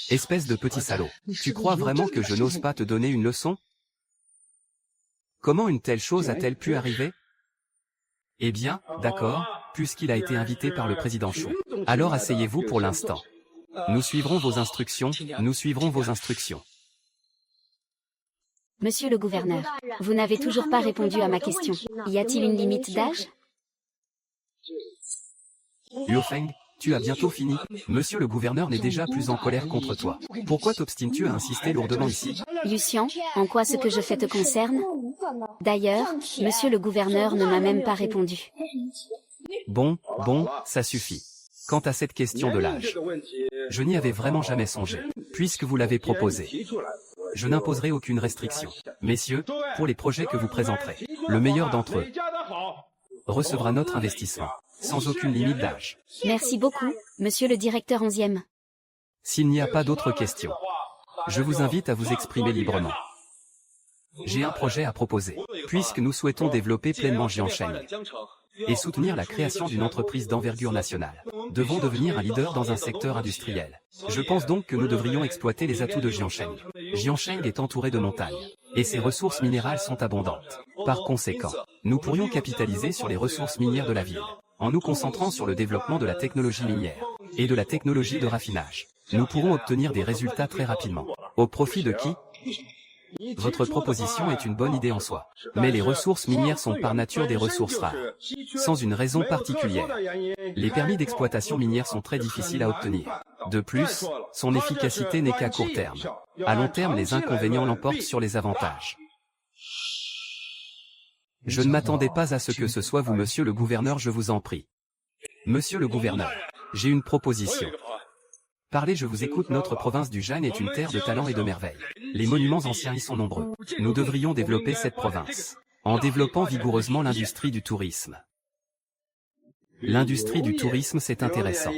Espèce de petit salaud. Tu crois vraiment que je n'ose pas te donner une leçon? Comment une telle chose a-t-elle pu arriver? Eh bien, d'accord, puisqu'il a été invité par le président Chou. Alors asseyez-vous pour l'instant. Nous suivrons vos instructions, nous suivrons vos instructions. Monsieur le gouverneur, vous n'avez toujours pas répondu à ma question. Y a-t-il une limite d'âge? Liu Feng, tu as bientôt fini. Monsieur le gouverneur n'est déjà plus en colère contre toi. Pourquoi t'obstines-tu à insister lourdement ici? Lucien, en quoi ce que je fais te concerne? D'ailleurs, monsieur le gouverneur ne m'a même pas répondu. Bon, ça suffit. Quant à cette question de l'âge, je n'y avais vraiment jamais songé, puisque vous l'avez proposé. Je n'imposerai aucune restriction. Messieurs, pour les projets que vous présenterez, le meilleur d'entre eux recevra notre investissement, sans aucune limite d'âge. Merci beaucoup, monsieur le directeur 11e. S'il n'y a pas d'autres questions, je vous invite à vous exprimer librement. J'ai un projet à proposer, puisque nous souhaitons développer pleinement Jiansheng et soutenir la création d'une entreprise d'envergure nationale. Devons devenir un leader dans un secteur industriel. Je pense donc que nous devrions exploiter les atouts de Jiansheng. Jiansheng est entouré de montagnes, et ses ressources minérales sont abondantes. Par conséquent, nous pourrions capitaliser sur les ressources minières de la ville, en nous concentrant sur le développement de la technologie minière, et de la technologie de raffinage. Nous pourrons obtenir des résultats très rapidement. Au profit de qui? Votre proposition est une bonne idée en soi. Mais les ressources minières sont par nature des ressources rares. Sans une raison particulière. Les permis d'exploitation minière sont très difficiles à obtenir. De plus, son efficacité n'est qu'à court terme. À long terme, les inconvénients l'emportent sur les avantages. Je ne m'attendais pas à ce que ce soit vous, monsieur le gouverneur, je vous en prie. Monsieur le gouverneur, j'ai une proposition. Parlez, je vous écoute. Notre province du Jan est une terre de talent et de merveilles. Les monuments anciens y sont nombreux. Nous devrions développer cette province, en développant vigoureusement l'industrie du tourisme. L'industrie du tourisme, c'est intéressant.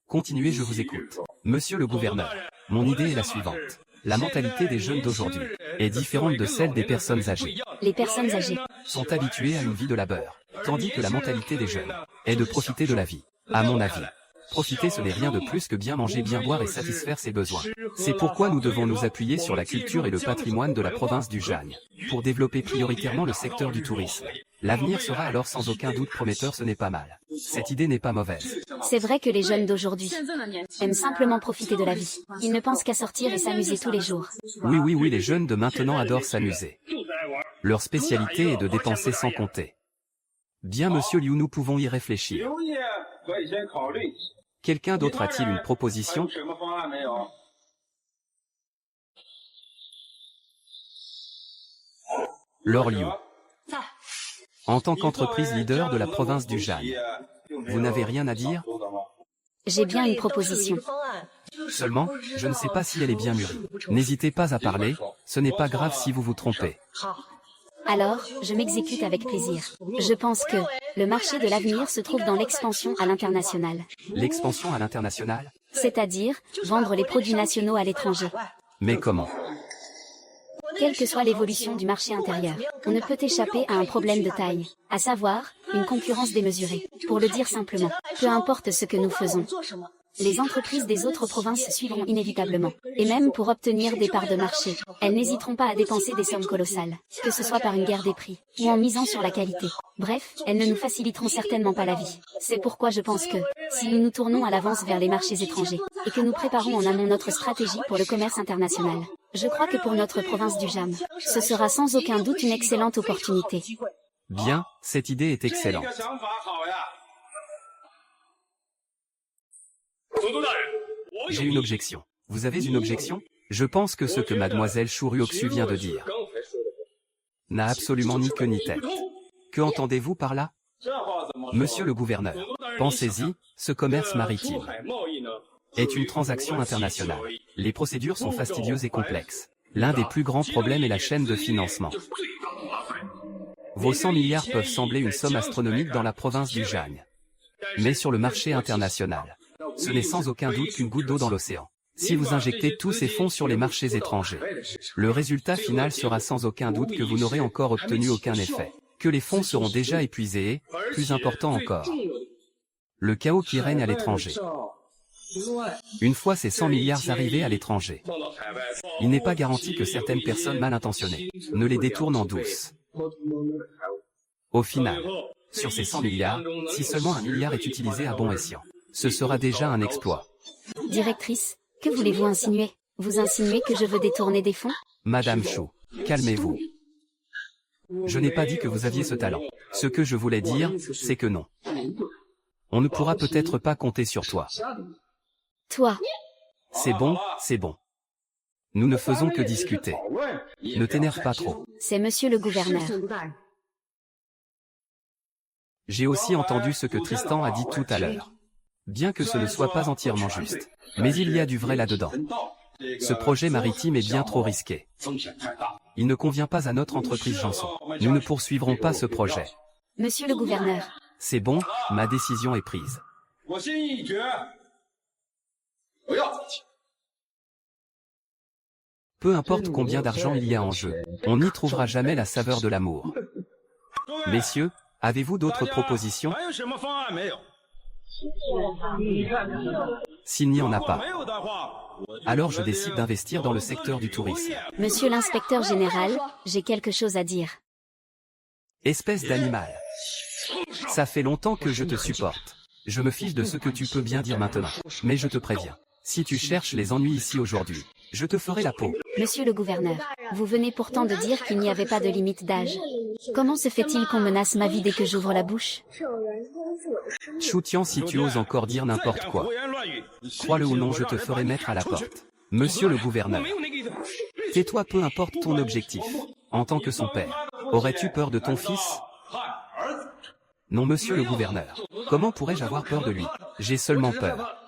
Continuez, je vous écoute. Monsieur le gouverneur, mon idée est la suivante. La mentalité des jeunes d'aujourd'hui est différente de celle des personnes âgées. Les personnes âgées Sont habituées à une vie de labeur, tandis que la mentalité des jeunes est de profiter de la vie. À mon avis, profiter, ce n'est rien de plus que bien manger, bien boire et satisfaire ses besoins. C'est pourquoi nous devons nous appuyer sur la culture et le patrimoine de la province du Jan, pour développer prioritairement le secteur du tourisme. L'avenir sera alors sans aucun doute prometteur, ce n'est pas mal. Cette idée n'est pas mauvaise. C'est vrai que les jeunes d'aujourd'hui aiment simplement profiter de la vie. Ils ne pensent qu'à sortir et s'amuser tous les jours. Oui, les jeunes de maintenant adorent s'amuser. Leur spécialité est de dépenser sans compter. Bien, monsieur Liu, nous pouvons y réfléchir. Quelqu'un d'autre a-t-il une proposition? Lord Liu. En tant qu'entreprise leader de la province du Jan, vous n'avez rien à dire? J'ai bien une proposition. Seulement, je ne sais pas si elle est bien mûrie. N'hésitez pas à parler, ce n'est pas grave si vous vous trompez. Alors, je m'exécute avec plaisir. Je pense que le marché de l'avenir se trouve dans l'expansion à l'international. L'expansion à l'international? C'est-à-dire, vendre les produits nationaux à l'étranger. Mais comment? Quelle que soit l'évolution du marché intérieur, on ne peut échapper à un problème de taille, à savoir, une concurrence démesurée. Pour le dire simplement, peu importe ce que nous faisons, les entreprises des autres provinces suivront inévitablement. Et même pour obtenir des parts de marché, elles n'hésiteront pas à dépenser des sommes colossales, que ce soit par une guerre des prix, ou en misant sur la qualité. Bref, elles ne nous faciliteront certainement pas la vie. C'est pourquoi je pense que, si nous nous tournons à l'avance vers les marchés étrangers, et que nous préparons en amont notre stratégie pour le commerce international, je crois que pour notre province du Jan, ce sera sans aucun doute une excellente opportunité. Bien, cette idée est excellente. J'ai une objection. Vous avez une objection? Je pense que ce que mademoiselle Shuryoksu vient de dire n'a absolument ni queue ni tête. Que entendez-vous par là? Monsieur le gouverneur, pensez-y, ce commerce maritime est une transaction internationale. Les procédures sont fastidieuses et complexes. L'un des plus grands problèmes est la chaîne de financement. Vos 100 milliards peuvent sembler une somme astronomique dans la province du Jan. Mais sur le marché international, ce n'est sans aucun doute qu'une goutte d'eau dans l'océan. Si vous injectez tous ces fonds sur les marchés étrangers, le résultat final sera sans aucun doute que vous n'aurez encore obtenu aucun effet. Que les fonds seront déjà épuisés et, plus important encore, le chaos qui règne à l'étranger. Une fois ces 100 milliards arrivés à l'étranger, il n'est pas garanti que certaines personnes mal intentionnées ne les détournent en douce. Au final, sur ces 100 milliards, si seulement 1 milliard est utilisé à bon escient, ce sera déjà un exploit. Directrice, que voulez-vous insinuer? Vous insinuez que je veux détourner des fonds? Madame Chou, calmez-vous. Je n'ai pas dit que vous aviez ce talent. Ce que je voulais dire, c'est que non. On ne pourra peut-être pas compter sur toi. Toi. C'est bon, c'est bon. Nous ne faisons que discuter. Ne t'énerve pas trop. C'est monsieur le gouverneur. J'ai aussi entendu ce que Tristan a dit tout à l'heure. Bien que ce ne soit pas entièrement juste. Mais il y a du vrai là-dedans. Ce projet maritime est bien trop risqué. Il ne convient pas à notre entreprise Janson. Nous ne poursuivrons pas ce projet. Monsieur le gouverneur. C'est bon, ma décision est prise. Peu importe combien d'argent il y a en jeu, on n'y trouvera jamais la saveur de l'amour. Messieurs, avez-vous d'autres propositions? S'il n'y en a pas, alors je décide d'investir dans le secteur du tourisme. Monsieur l'inspecteur général, j'ai quelque chose à dire. Espèce d'animal. Ça fait longtemps que je te supporte. Je me fiche de ce que tu peux bien dire maintenant. Mais je te préviens. Si tu cherches les ennuis ici aujourd'hui, je te ferai la peau. Monsieur le gouverneur, vous venez pourtant de dire qu'il n'y avait pas de limite d'âge. Comment se fait-il qu'on menace ma vie dès que j'ouvre la bouche? Choutian, si tu oses encore dire n'importe quoi, crois-le ou non, je te ferai mettre à la porte. Monsieur le gouverneur, tais-toi, peu importe ton objectif. En tant que son père, aurais-tu peur de ton fils? Non, monsieur le gouverneur. Comment pourrais-je avoir peur de lui? J'ai seulement peur.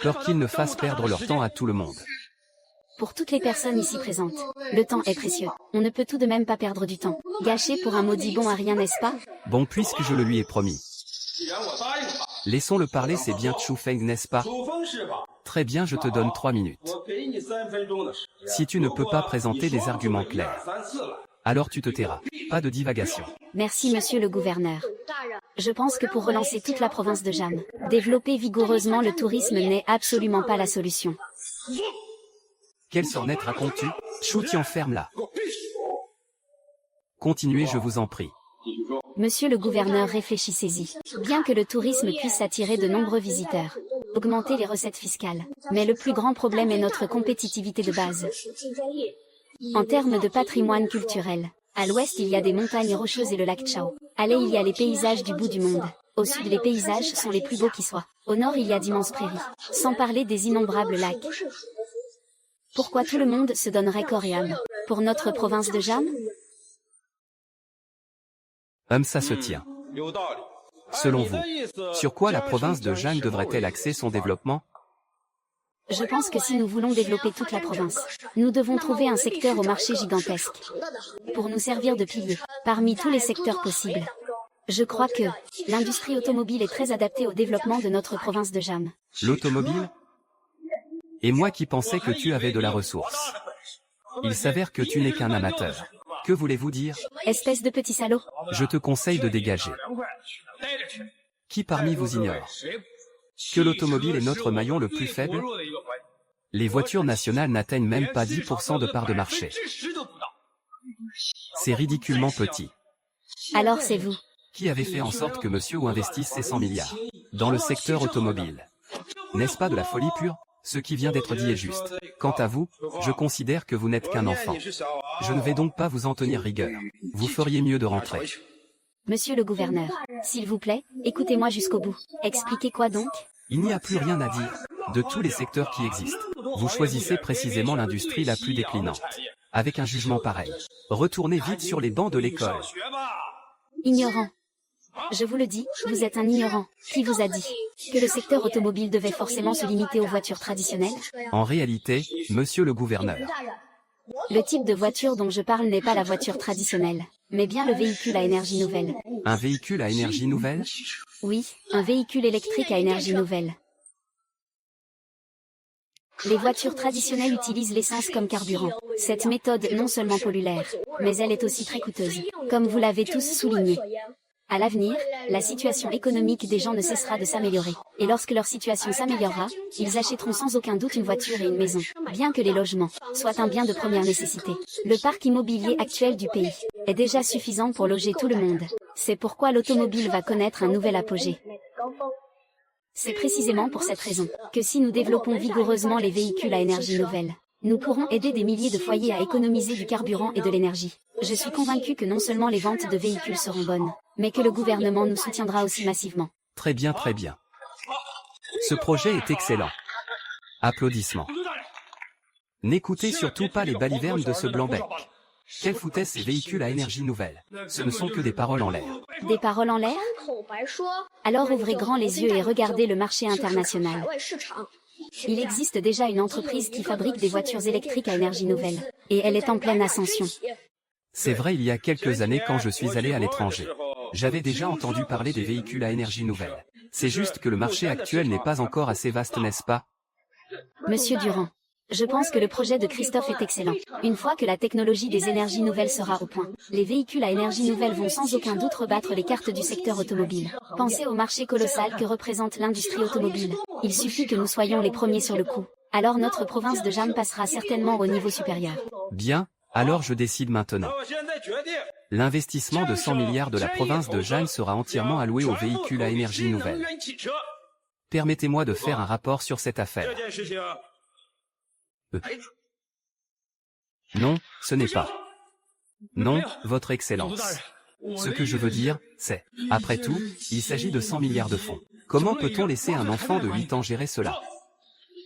Peur qu'ils ne fassent perdre leur temps à tout le monde. Pour toutes les personnes ici présentes, le temps est précieux. On ne peut tout de même pas perdre du temps. Gâché pour un maudit bon à rien, n'est-ce pas? Bon, puisque je le lui ai promis. Laissons-le parler, c'est bien Chu Feng, n'est-ce pas? Très bien, je te donne 3 minutes. Si tu ne peux pas présenter des arguments clairs, alors tu te tairas. Pas de divagation. Merci monsieur le gouverneur. Je pense que pour relancer toute la province de Jam, développer vigoureusement le tourisme n'est absolument pas la solution. Quelle sornette racontes-tu? Choutian, ferme-la. Continuez, je vous en prie. Monsieur le gouverneur, réfléchissez-y. Bien que le tourisme puisse attirer de nombreux visiteurs, augmenter les recettes fiscales, mais le plus grand problème est notre compétitivité de base. En termes de patrimoine culturel, à l'ouest il y a des montagnes rocheuses et le lac Chao. À l'est il y a les paysages du bout du monde. Au sud les paysages sont les plus beaux qui soient. Au nord il y a d'immenses prairies, sans parler des innombrables lacs. Pourquoi tout le monde se donnerait corps et âme pour notre province de Jam? Ça se tient. Selon vous, sur quoi la province de Jam devrait-elle axer son développement? Je pense que si nous voulons développer toute la province, nous devons trouver un secteur au marché gigantesque pour nous servir de pilier parmi tous les secteurs possibles. Je crois que l'industrie automobile est très adaptée au développement de notre province de Jam. L'automobile? Et moi qui pensais que tu avais de la ressource. Il s'avère que tu n'es qu'un amateur. Que voulez-vous dire? Espèce de petit salaud. Je te conseille de dégager. Qui parmi vous ignore que l'automobile est notre maillon le plus faible? Les voitures nationales n'atteignent même pas 10% de part de marché. C'est ridiculement petit. Alors c'est vous qui avez fait en sorte que monsieur Wu investisse ses 100 milliards dans le secteur automobile. N'est-ce pas de la folie pure? Ce qui vient d'être dit est juste. Quant à vous, je considère que vous n'êtes qu'un enfant. Je ne vais donc pas vous en tenir rigueur. Vous feriez mieux de rentrer. Monsieur le gouverneur, s'il vous plaît, écoutez-moi jusqu'au bout. Expliquez quoi donc? Il n'y a plus rien à dire. De tous les secteurs qui existent, vous choisissez précisément l'industrie la plus déclinante. Avec un jugement pareil, retournez vite sur les bancs de l'école. Ignorant. Je vous le dis, vous êtes un ignorant. Qui vous a dit que le secteur automobile devait forcément se limiter aux voitures traditionnelles? En réalité, monsieur le gouverneur, le type de voiture dont je parle n'est pas la voiture traditionnelle, mais bien le véhicule à énergie nouvelle. Un véhicule à énergie nouvelle? Oui, un véhicule électrique à énergie nouvelle. Les voitures traditionnelles utilisent l'essence comme carburant. Cette méthode non seulement pollue l'air, mais elle est aussi très coûteuse, comme vous l'avez tous souligné. À l'avenir, la situation économique des gens ne cessera de s'améliorer. Et lorsque leur situation s'améliorera, ils achèteront sans aucun doute une voiture et une maison. Bien que les logements soient un bien de première nécessité, le parc immobilier actuel du pays est déjà suffisant pour loger tout le monde. C'est pourquoi l'automobile va connaître un nouvel apogée. C'est précisément pour cette raison que si nous développons vigoureusement les véhicules à énergie nouvelle, nous pourrons aider des milliers de foyers à économiser du carburant et de l'énergie. Je suis convaincu que non seulement les ventes de véhicules seront bonnes, mais que le gouvernement nous soutiendra aussi massivement. Très bien, très bien. Ce projet est excellent. Applaudissements. N'écoutez surtout pas les balivernes de ce blanc-bec. Quelle foutaise ces véhicules à énergie nouvelle? Ce ne sont que des paroles en l'air. Des paroles en l'air? Alors ouvrez grand les yeux et regardez le marché international. Il existe déjà une entreprise qui fabrique des voitures électriques à énergie nouvelle, et elle est en pleine ascension. C'est vrai, il y a quelques années quand je suis allé à l'étranger, j'avais déjà entendu parler des véhicules à énergie nouvelle. C'est juste que le marché actuel n'est pas encore assez vaste, n'est-ce pas? Monsieur Durand, je pense que le projet de Christophe est excellent. Une fois que la technologie des énergies nouvelles sera au point, les véhicules à énergie nouvelle vont sans aucun doute rebattre les cartes du secteur automobile. Pensez au marché colossal que représente l'industrie automobile. Il suffit que nous soyons les premiers sur le coup. Alors notre province de Jam passera certainement au niveau supérieur. Bien, alors je décide maintenant. L'investissement de 100 milliards de la province de Jam sera entièrement alloué aux véhicules à énergie nouvelle. Permettez-moi de faire un rapport sur cette affaire. Non, ce n'est pas. Non, Votre Excellence. Ce que je veux dire, c'est, après tout, il s'agit de 100 milliards de fonds. Comment peut-on laisser un enfant de 8 ans gérer cela?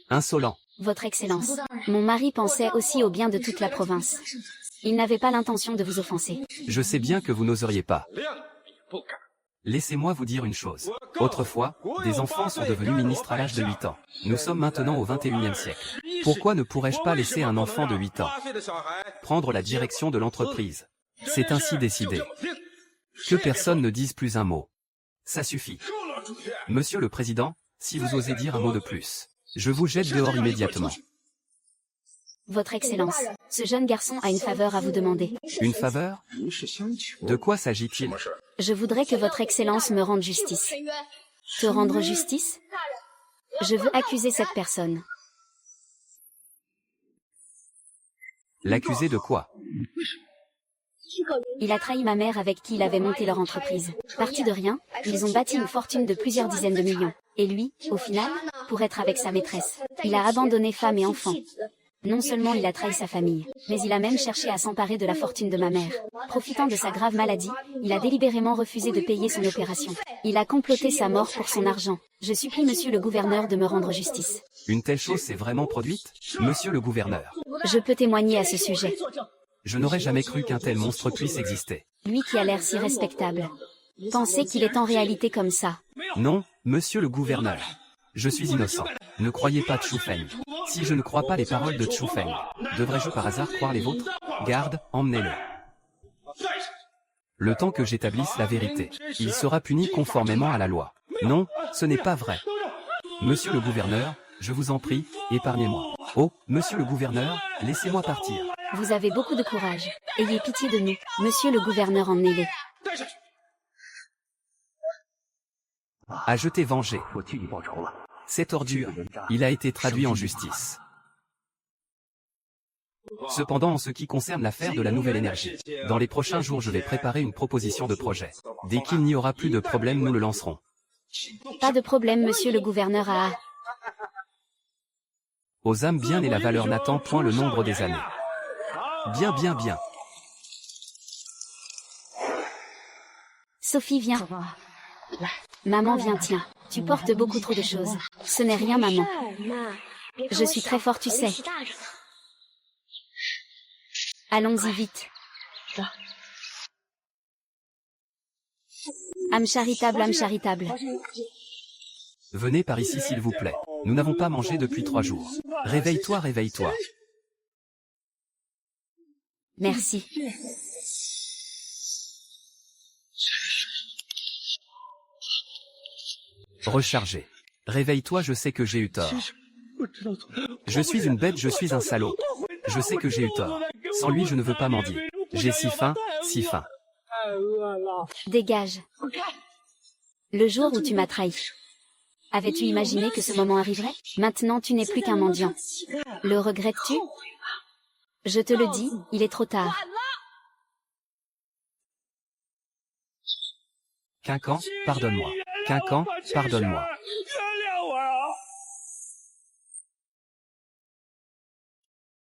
Insolent. Votre Excellence, mon mari pensait aussi au bien de toute la province. Il n'avait pas l'intention de vous offenser. Je sais bien que vous n'oseriez pas. Laissez-moi vous dire une chose. Autrefois, des enfants sont devenus ministres à l'âge de 8 ans. Nous sommes maintenant au 21e siècle. Pourquoi ne pourrais-je pas laisser un enfant de 8 ans prendre la direction de l'entreprise? C'est ainsi décidé. Que personne ne dise plus un mot. Ça suffit. Monsieur le Président, si vous osez dire un mot de plus, je vous jette dehors immédiatement. Votre Excellence, ce jeune garçon a une faveur à vous demander. Une faveur? De quoi s'agit-il? Je voudrais que Votre Excellence me rende justice. Te rendre justice? Je veux accuser cette personne. L'accuser de quoi? Il a trahi ma mère avec qui il avait monté leur entreprise. Parti de rien, ils ont bâti une fortune de plusieurs dizaines de millions. Et lui, au final, pour être avec sa maîtresse, il a abandonné femme et enfants. Non seulement il a trahi sa famille, mais il a même cherché à s'emparer de la fortune de ma mère. Profitant de sa grave maladie, il a délibérément refusé de payer son opération. Il a comploté sa mort pour son argent. Je supplie monsieur le gouverneur de me rendre justice. Une telle chose s'est vraiment produite, monsieur le gouverneur? Je peux témoigner à ce sujet. Je n'aurais jamais cru qu'un tel monstre puisse exister. Lui qui a l'air si respectable. Pensez qu'il est en réalité comme ça. Non, monsieur le gouverneur. Je suis innocent. Ne croyez pas Chu Feng. Si je ne crois pas les paroles de Chu Feng, devrais-je par hasard croire les vôtres? Garde, emmenez-le. Le temps que j'établisse la vérité, il sera puni conformément à la loi. Non, ce n'est pas vrai. Monsieur le gouverneur, je vous en prie, épargnez-moi. Oh, monsieur le gouverneur, laissez-moi partir. Vous avez beaucoup de courage. Ayez pitié de nous. Monsieur le gouverneur, emmenez-les. À jeter venger. Cette ordure, il a été traduit en justice. Cependant, en ce qui concerne l'affaire de la nouvelle énergie, dans les prochains jours je vais préparer une proposition de projet. Dès qu'il n'y aura plus de problème, nous le lancerons. Pas de problème, monsieur le gouverneur. Aux âmes bien et la valeur n'attend point le nombre des années. Bien, bien, bien. Sophie, viens. Maman, viens, tiens. Tu portes beaucoup trop de choses. Ce n'est rien, maman. Je suis très fort, tu sais. Allons-y vite. Âme charitable, âme charitable. Venez par ici s'il vous plaît. Nous n'avons pas mangé depuis 3 jours. Réveille-toi, réveille-toi. Merci. Recharger. Réveille-toi, je sais que j'ai eu tort. Je suis une bête, je suis un salaud. Je sais que j'ai eu tort. Sans lui, je ne veux pas mendier. J'ai si faim, si faim. Dégage. Le jour où tu m'as trahi. Avais-tu imaginé que ce moment arriverait? Maintenant, tu n'es plus qu'un mendiant. Le regrettes-tu? Je te le dis, il est trop tard. Quincan, pardonne-moi. Quincan, pardonne-moi.